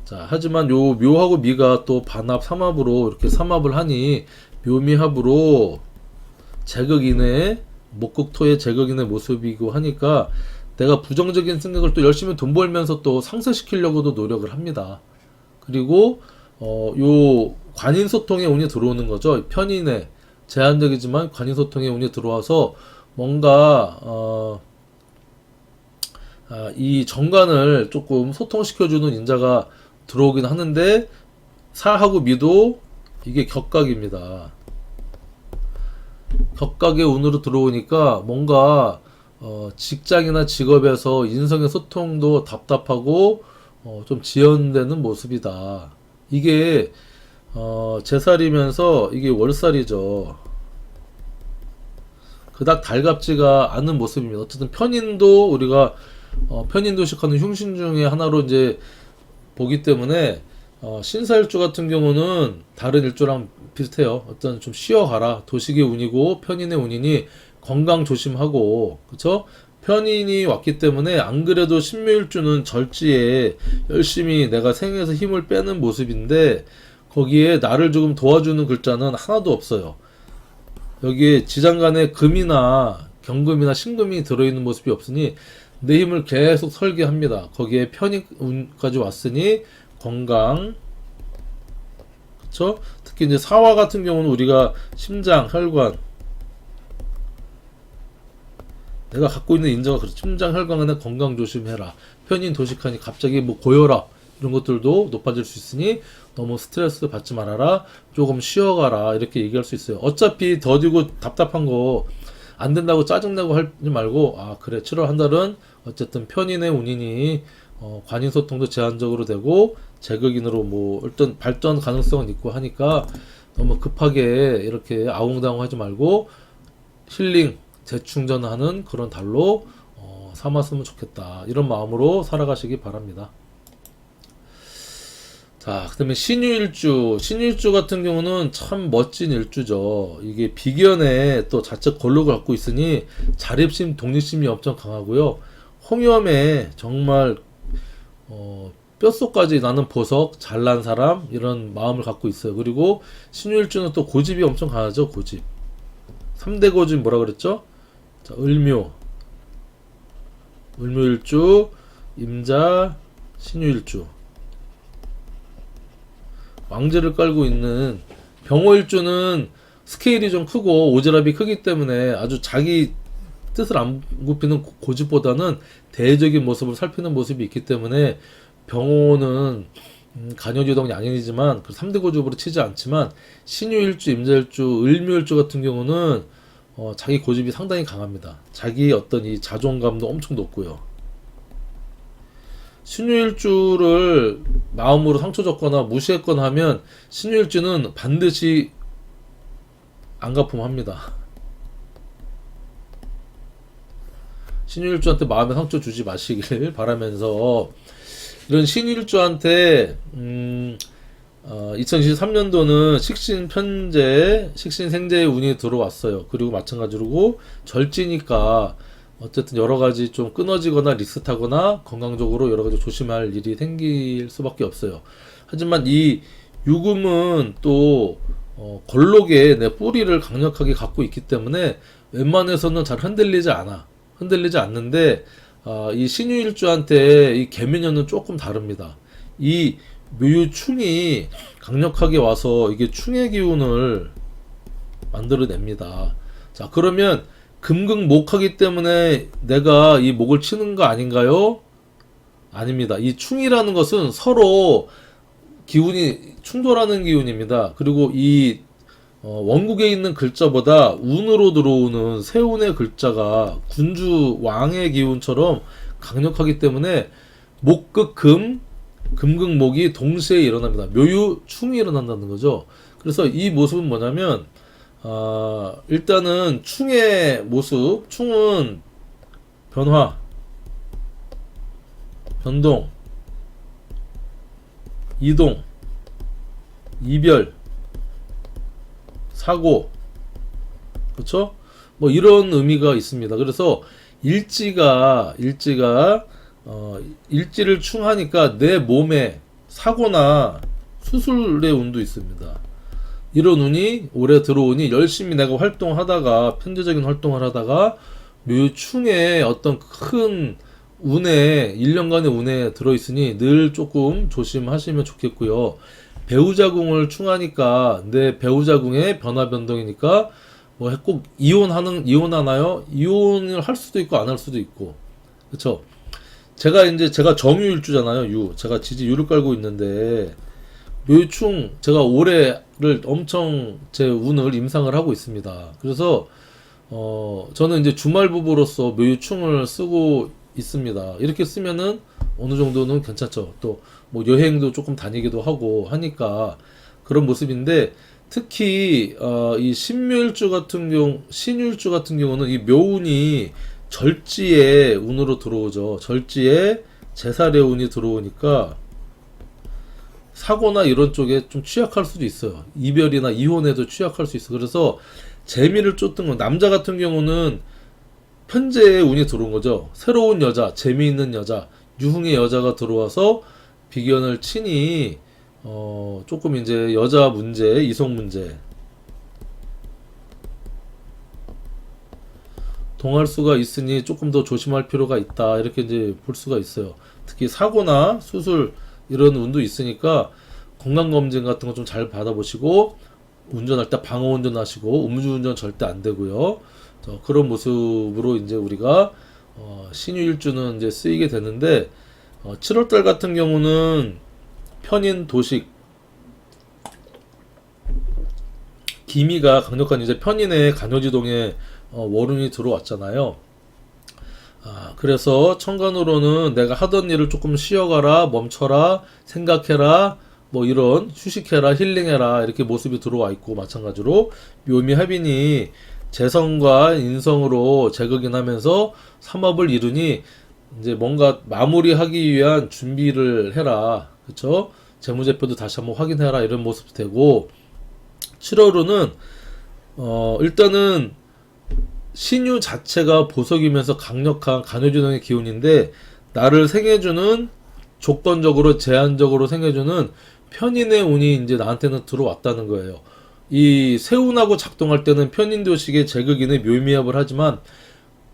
자, 하지만 요 묘하고 미가 또 반합 삼합으로 이렇게 삼합을 하니, 묘미합으로 제극인의 목극토의 제극인의 모습이고 하니까 내가 부정적인 생각을 또 열심히 돈 벌면서 또 상쇄시키려고도 노력을 합니다. 그리고 요 관인소통의 운이 들어오는 거죠. 편인의 제한적이지만 관인소통의 운이 들어와서 뭔가 이 정관을 조금 소통시켜주는 인자가 들어오긴 하는데, 사하고 미도 이게 격각입니다. 격각의 운으로 들어오니까 뭔가 직장이나 직업에서 인성의 소통도 답답하고 좀 지연되는 모습이다. 이게 제살이면서 이게 월살이죠. 그닥 달갑지가 않은 모습입니다. 어쨌든 편인도 우리가 편인도식하는 흉신 중에 하나로 이제 보기 때문에 신사일주 같은 경우는 다른 일주랑 비슷해요. 어떤 좀 쉬어가라. 도식의 운이고 편인의 운이니 건강 조심하고, 그쵸? 편인이 왔기 때문에 안 그래도 신묘일주는 절지에 열심히 내가 생에서 힘을 빼는 모습인데, 거기에 나를 조금 도와주는 글자는 하나도 없어요. 여기에 지장간에 금이나 경금이나 신금이 들어있는 모습이 없으니 내 힘을 계속 설계합니다. 거기에 편인운까지 왔으니 건강, 그쵸? 특히 이제 사화 같은 경우는 우리가 심장, 혈관, 내가 갖고 있는 인자가 그렇죠. 심장, 혈관에 건강 조심해라. 편인 도식하니 갑자기 뭐 고혈압 이런 것들도 높아질 수 있으니 너무 스트레스 받지 말아라. 조금 쉬어가라. 이렇게 얘기할 수 있어요. 어차피 더디고 답답한 거 안 된다고 짜증내고 하지 말고, 그래 7월 한 달은 어쨌든 편인의 운이니 관인소통도 제한적으로 되고 제극인으로 뭐 일단 발전 가능성은 있고 하니까 너무 급하게 이렇게 아웅다웅 하지 말고 힐링 재충전하는 그런 달로 삼았으면 좋겠다. 이런 마음으로 살아가시기 바랍니다. 자, 그 다음에 신유일주. 신유일주 같은 경우는 참 멋진 일주죠. 이게 비견에 또 자책 권력을 갖고 있으니 자립심, 독립심이 엄청 강하고요. 홍염에 정말 뼛속까지 나는 보석, 잘난 사람 이런 마음을 갖고 있어요. 그리고 신유일주는 또 고집이 엄청 강하죠. 고집. 3대 고집 뭐라 그랬죠? 자, 을묘일주, 임자, 신유일주. 왕제를 깔고 있는 병호일주는 스케일이 좀 크고 오지랖이 크기 때문에 아주 자기 뜻을 안 굽히는 고집보다는 대외적인 모습을 살피는 모습이 있기 때문에 병호는 간여지동 양인이지만 3대 고집으로 치지 않지만 신유일주, 임자일주, 을묘일주 같은 경우는 자기 고집이 상당히 강합니다. 자기 어떤 이 자존감도 엄청 높고요. 신유일주를 마음으로 상처 줬거나 무시했거나 하면 신유일주는 반드시 안갚음합니다. 신유일주한테 마음에 상처 주지 마시길 바라면서 이런 신유일주한테 2023년도는 식신편제, 식신생제의 운이 들어왔어요. 그리고 마찬가지로 절지니까 어쨌든 여러가지 좀 끊어지거나 리스트하거나 건강적으로 여러가지 조심할 일이 생길 수밖에 없어요. 하지만 이 유금은 또 걸록에 내 뿌리를 강력하게 갖고 있기 때문에 웬만해서는 잘 흔들리지 않는데 이 신유일주한테 이 개미년은 조금 다릅니다. 이 묘유충이 강력하게 와서 이게 충의 기운을 만들어냅니다. 자, 그러면 금극목하기 때문에 내가 이 목을 치는 거 아닌가요? 아닙니다. 이 충이라는 것은 서로 기운이 충돌하는 기운입니다. 그리고 이 원국에 있는 글자보다 운으로 들어오는 세운의 글자가 군주 왕의 기운처럼 강력하기 때문에 목극금, 금극목이 동시에 일어납니다. 묘유충이 일어난다는 거죠. 그래서 이 모습은 뭐냐면 일단은 충의 모습, 충은 변화, 변동, 이동, 이별, 사고, 그렇죠? 뭐 이런 의미가 있습니다. 그래서 일지를 충하니까 내 몸에 사고나 수술의 운도 있습니다. 이런 운이 올해 들어오니 열심히 내가 활동하다가 편제적인 활동을 하다가 묘충의 어떤 큰 운에 1년간의 운에 들어있으니 늘 조금 조심하시면 좋겠고요. 배우자궁을 충하니까 내 배우자궁의 변화 변동이니까 뭐 꼭 이혼하나요? 이혼을 할 수도 있고 안 할 수도 있고, 그렇죠? 제가 정유일주잖아요. 제가 지지유를 깔고 있는데 묘충 제가 올해를 엄청 제 운을 임상을 하고 있습니다. 그래서 저는 이제 주말부부로서 묘충을 쓰고 있습니다. 이렇게 쓰면은 어느 정도는 괜찮죠. 또 뭐 여행도 조금 다니기도 하고 하니까 그런 모습인데, 특히 이 신유일주 같은 경우는 이 묘운이 절지의 운으로 들어오죠. 절지에 제살의 운이 들어오니까 사고나 이런 쪽에 좀 취약할 수도 있어요. 이별이나 이혼에도 취약할 수 있어요. 그래서 재미를 쫓던 건, 남자 같은 경우는 편재의 운이 들어온 거죠. 새로운 여자, 재미있는 여자, 유흥의 여자가 들어와서 비견을 치니 조금 이제 여자 문제, 이성 문제 동할 수가 있으니 조금 더 조심할 필요가 있다, 이렇게 이제 볼 수가 있어요. 특히 사고나 수술 이런 운도 있으니까 건강검진 같은 거 좀 잘 받아보시고, 운전할 때 방어 운전하시고 음주운전 절대 안 되고요. 그런 모습으로 이제 우리가 신유일주는 이제 쓰이게 되는데, 7월달 같은 경우는 편인 도식, 기미가 강력한 이제 편인의 간여지동에 월운이 들어왔잖아요. 그래서 천간으로는 내가 하던 일을 조금 쉬어가라, 멈춰라, 생각해라, 뭐 이런 휴식해라, 힐링해라, 이렇게 모습이 들어와 있고, 마찬가지로 묘미합인이 재성과 인성으로 재극인하면서 삼업을 이루니 이제 뭔가 마무리하기 위한 준비를 해라. 그쵸? 재무제표도 다시 한번 확인해라. 이런 모습이 되고, 7월호는 일단은 신유 자체가 보석이면서 강력한 간요진행의 기운인데, 나를 생해주는, 조건적으로 제한적으로 생해주는 편인의 운이 이제 나한테는 들어왔다는 거예요. 이 세운하고 작동할 때는 편인도식의 제극인의 묘미합을 하지만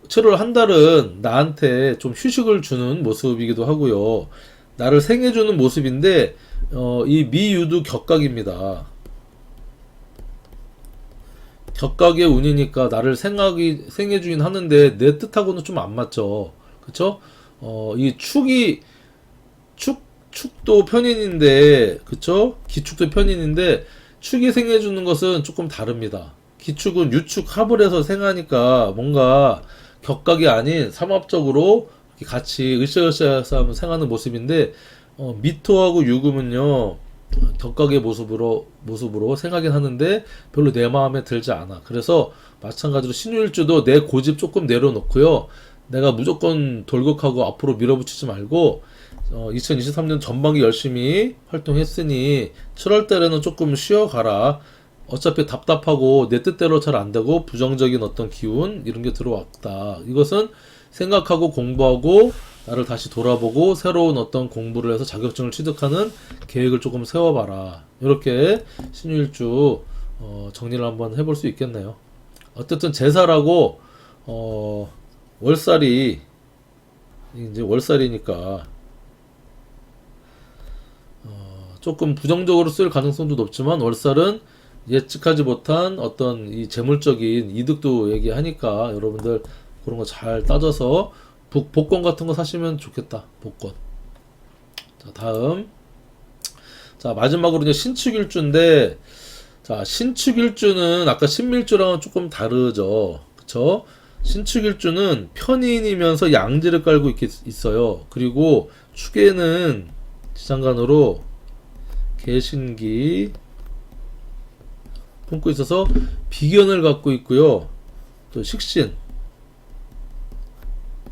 7월 한 달은 나한테 좀 휴식을 주는 모습이기도 하고요. 나를 생해주는 모습인데 이 미유도 격각입니다. 격각의 운이니까 나를 생해주긴 하는데 내 뜻하고는 좀 안 맞죠. 그쵸? 이 축도 편인인데, 그쵸? 기축도 편인인데, 축이 생해주는 것은 조금 다릅니다. 기축은 유축 합을 해서 생하니까 뭔가 격각이 아닌 삼합적으로 같이 으쌰으쌰해서 생하는 모습인데, 미토하고 유금은요, 격각의 모습으로 생하긴 하는데, 별로 내 마음에 들지 않아. 그래서 마찬가지로 신유일주도 내 고집 조금 내려놓고요. 내가 무조건 돌격하고 앞으로 밀어붙이지 말고 2023년 전반기 열심히 활동했으니 7월 달에는 조금 쉬어가라. 어차피 답답하고 내 뜻대로 잘 안 되고 부정적인 어떤 기운 이런 게 들어왔다. 이것은 생각하고 공부하고 나를 다시 돌아보고 새로운 어떤 공부를 해서 자격증을 취득하는 계획을 조금 세워봐라. 이렇게 신유일주 정리를 한번 해볼 수 있겠네요. 어쨌든 제사라고 월살이 이제 월살이니까 조금 부정적으로 쓸 가능성도 높지만 월살은 예측하지 못한 어떤 이 재물적인 이득도 얘기하니까 여러분들 그런 거 잘 따져서 복권 같은 거 사시면 좋겠다. 복권. 자, 다음. 자, 마지막으로 이제 신축일주인데, 자, 신축일주는 아까 신밀주랑은 조금 다르죠. 그쵸? 신축일주는 편인이면서 양지를 깔고 있어요. 그리고 축에는 지장간으로 개신기 품고 있어서 비견을 갖고 있고요. 또 식신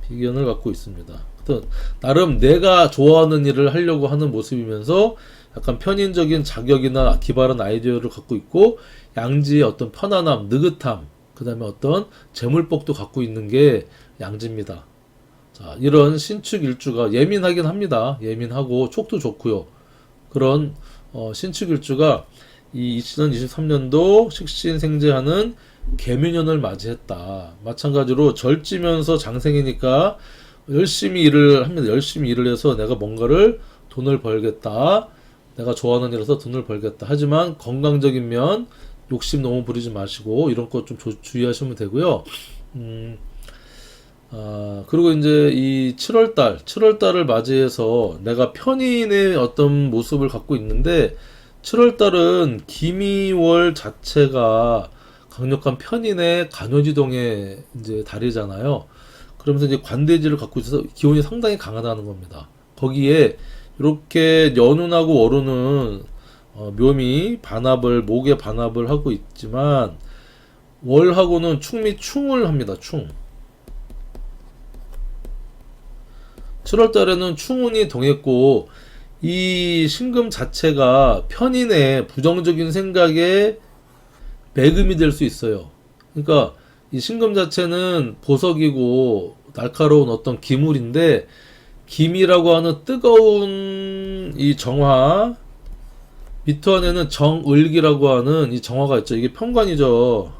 비견을 갖고 있습니다. 나름 내가 좋아하는 일을 하려고 하는 모습이면서 약간 편인적인 자격이나 기발한 아이디어를 갖고 있고 양지의 어떤 편안함, 느긋함, 그 다음에 어떤 재물복도 갖고 있는 게 양지입니다. 자, 이런 신축 일주가 예민하긴 합니다. 예민하고 촉도 좋고요. 그런 신축 일주가 이 2023년도 식신 생재하는 개묘년을 맞이했다. 마찬가지로 절지면서 장생이니까 열심히 일을 합니다. 열심히 일을 해서 내가 뭔가를 돈을 벌겠다. 내가 좋아하는 일을 해서 돈을 벌겠다. 하지만 건강적인 면 욕심 너무 부리지 마시고 이런 것 좀 주의하시면 되고요. 그리고 이제 이 7월달을 맞이해서 내가 편인의 어떤 모습을 갖고 있는데 7월달은 기미월 자체가 강력한 편인의 간요지동의 이제 달이잖아요. 그러면서 이제 관대지를 갖고 있어서 기운이 상당히 강하다는 겁니다. 거기에 이렇게 연운하고 월운은 묘미 반합을 목에 반합을 하고 있지만 월하고는 충미 충을 합니다. 충. 7월 달에는 충운이 동했고 이 신금 자체가 편인의 부정적인 생각에 매금이 될 수 있어요. 그러니까 이 신금 자체는 보석이고 날카로운 어떤 기물인데 기미라고 하는 뜨거운 이 정화 밑에 안에는 정을기라고 하는 이 정화가 있죠. 이게 편관이죠.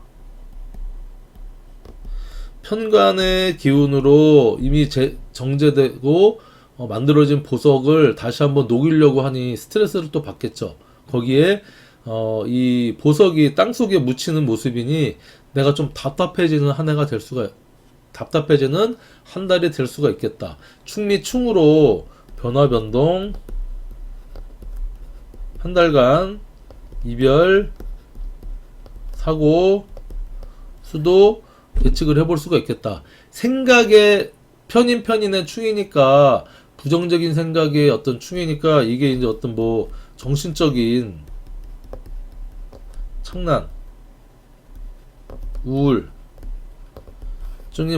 편관의 기운으로 이미 정제되고 만들어진 보석을 다시 한번 녹이려고 하니 스트레스를 또 받겠죠. 거기에 이 보석이 땅속에 묻히는 모습이니 내가 좀 답답해지는 한 달이 될 수가 있겠다. 충리충으로 변화 변동 한 달간 이별 사고 수도 예측을 해볼 수가 있겠다. 생각의 편인의 충이니까 부정적인 생각의 어떤 충이니까 이게 이제 어떤 뭐 정신적인 창난 우울증의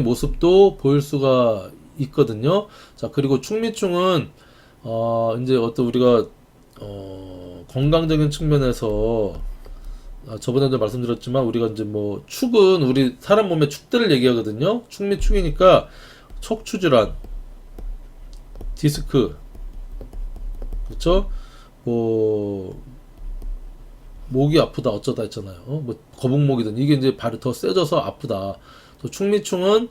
모습도 보일 수가 있거든요. 자, 그리고 충미충은 이제 어떤 우리가 건강적인 측면에서 저번에도 말씀드렸지만 우리가 이제 뭐 축은 우리 사람 몸의 축들을 얘기하거든요. 충미충이니까 척추질환, 디스크, 그렇죠? 뭐 목이 아프다 어쩌다 했잖아요. 뭐 거북목이든 이게 이제 발이 더 세져서 아프다. 또 충미충은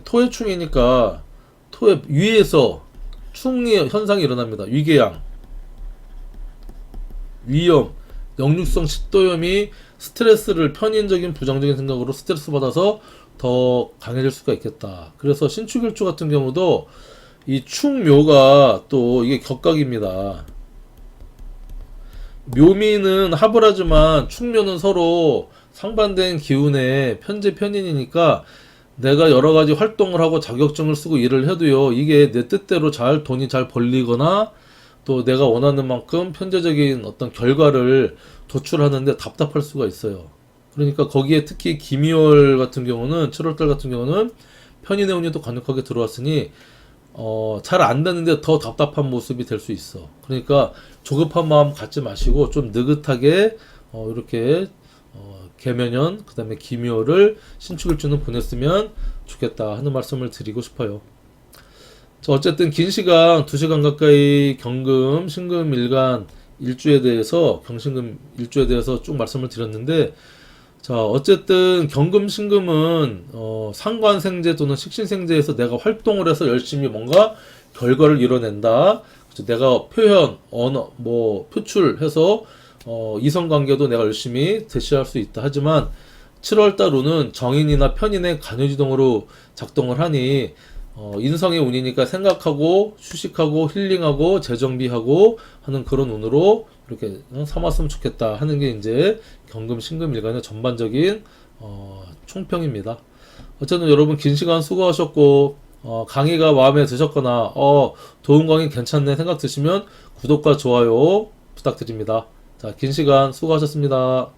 토의 충이니까 토의 위에서 충의 현상이 일어납니다. 위궤양, 위염, 역류성 식도염이 스트레스를 편인적인 부정적인 생각으로 스트레스 받아서 더 강해질 수가 있겠다. 그래서 신축일주 같은 경우도 이 충묘가 또 이게 격각입니다. 묘미는 합을 하지만 충묘는 서로 상반된 기운의 편재 편인이니까 내가 여러 가지 활동을 하고 자격증을 쓰고 일을 해도요, 이게 내 뜻대로 돈이 잘 벌리거나 또 내가 원하는 만큼 편재적인 어떤 결과를 도출하는데 답답할 수가 있어요. 그러니까 거기에 특히 김이월 같은 경우는 7월달 같은 경우는 편인의 운이 또 강력하게 들어왔으니 잘 안 되는데 더 답답한 모습이 될 수 있어. 그러니까 조급한 마음 갖지 마시고 좀 느긋하게 이렇게 개면연 그다음에 기묘를 신축일주는 보냈으면 좋겠다 하는 말씀을 드리고 싶어요. 자, 어쨌든 긴 시간 2시간 가까이 경금, 신금, 일간 일주에 대해서 경신금 일주에 대해서 쭉 말씀을 드렸는데, 자, 어쨌든 경금, 신금은 상관생재 또는 식신생재에서 내가 활동을 해서 열심히 뭔가 결과를 이뤄낸다. 그래서 내가 표현, 언어, 뭐 표출해서 이성관계도 내가 열심히 대시할 수 있다. 하지만 7월달 운은 정인이나 편인의 간요지동으로 작동을 하니 인성의 운이니까 생각하고 휴식하고 힐링하고 재정비하고 하는 그런 운으로 이렇게 삼았으면 좋겠다 하는 게 이제 경금, 신금, 일간의 전반적인 총평입니다. 어쨌든 여러분 긴 시간 수고하셨고 강의가 마음에 드셨거나 도움 강의 괜찮네 생각 드시면 구독과 좋아요 부탁드립니다. 자, 긴 시간 수고하셨습니다.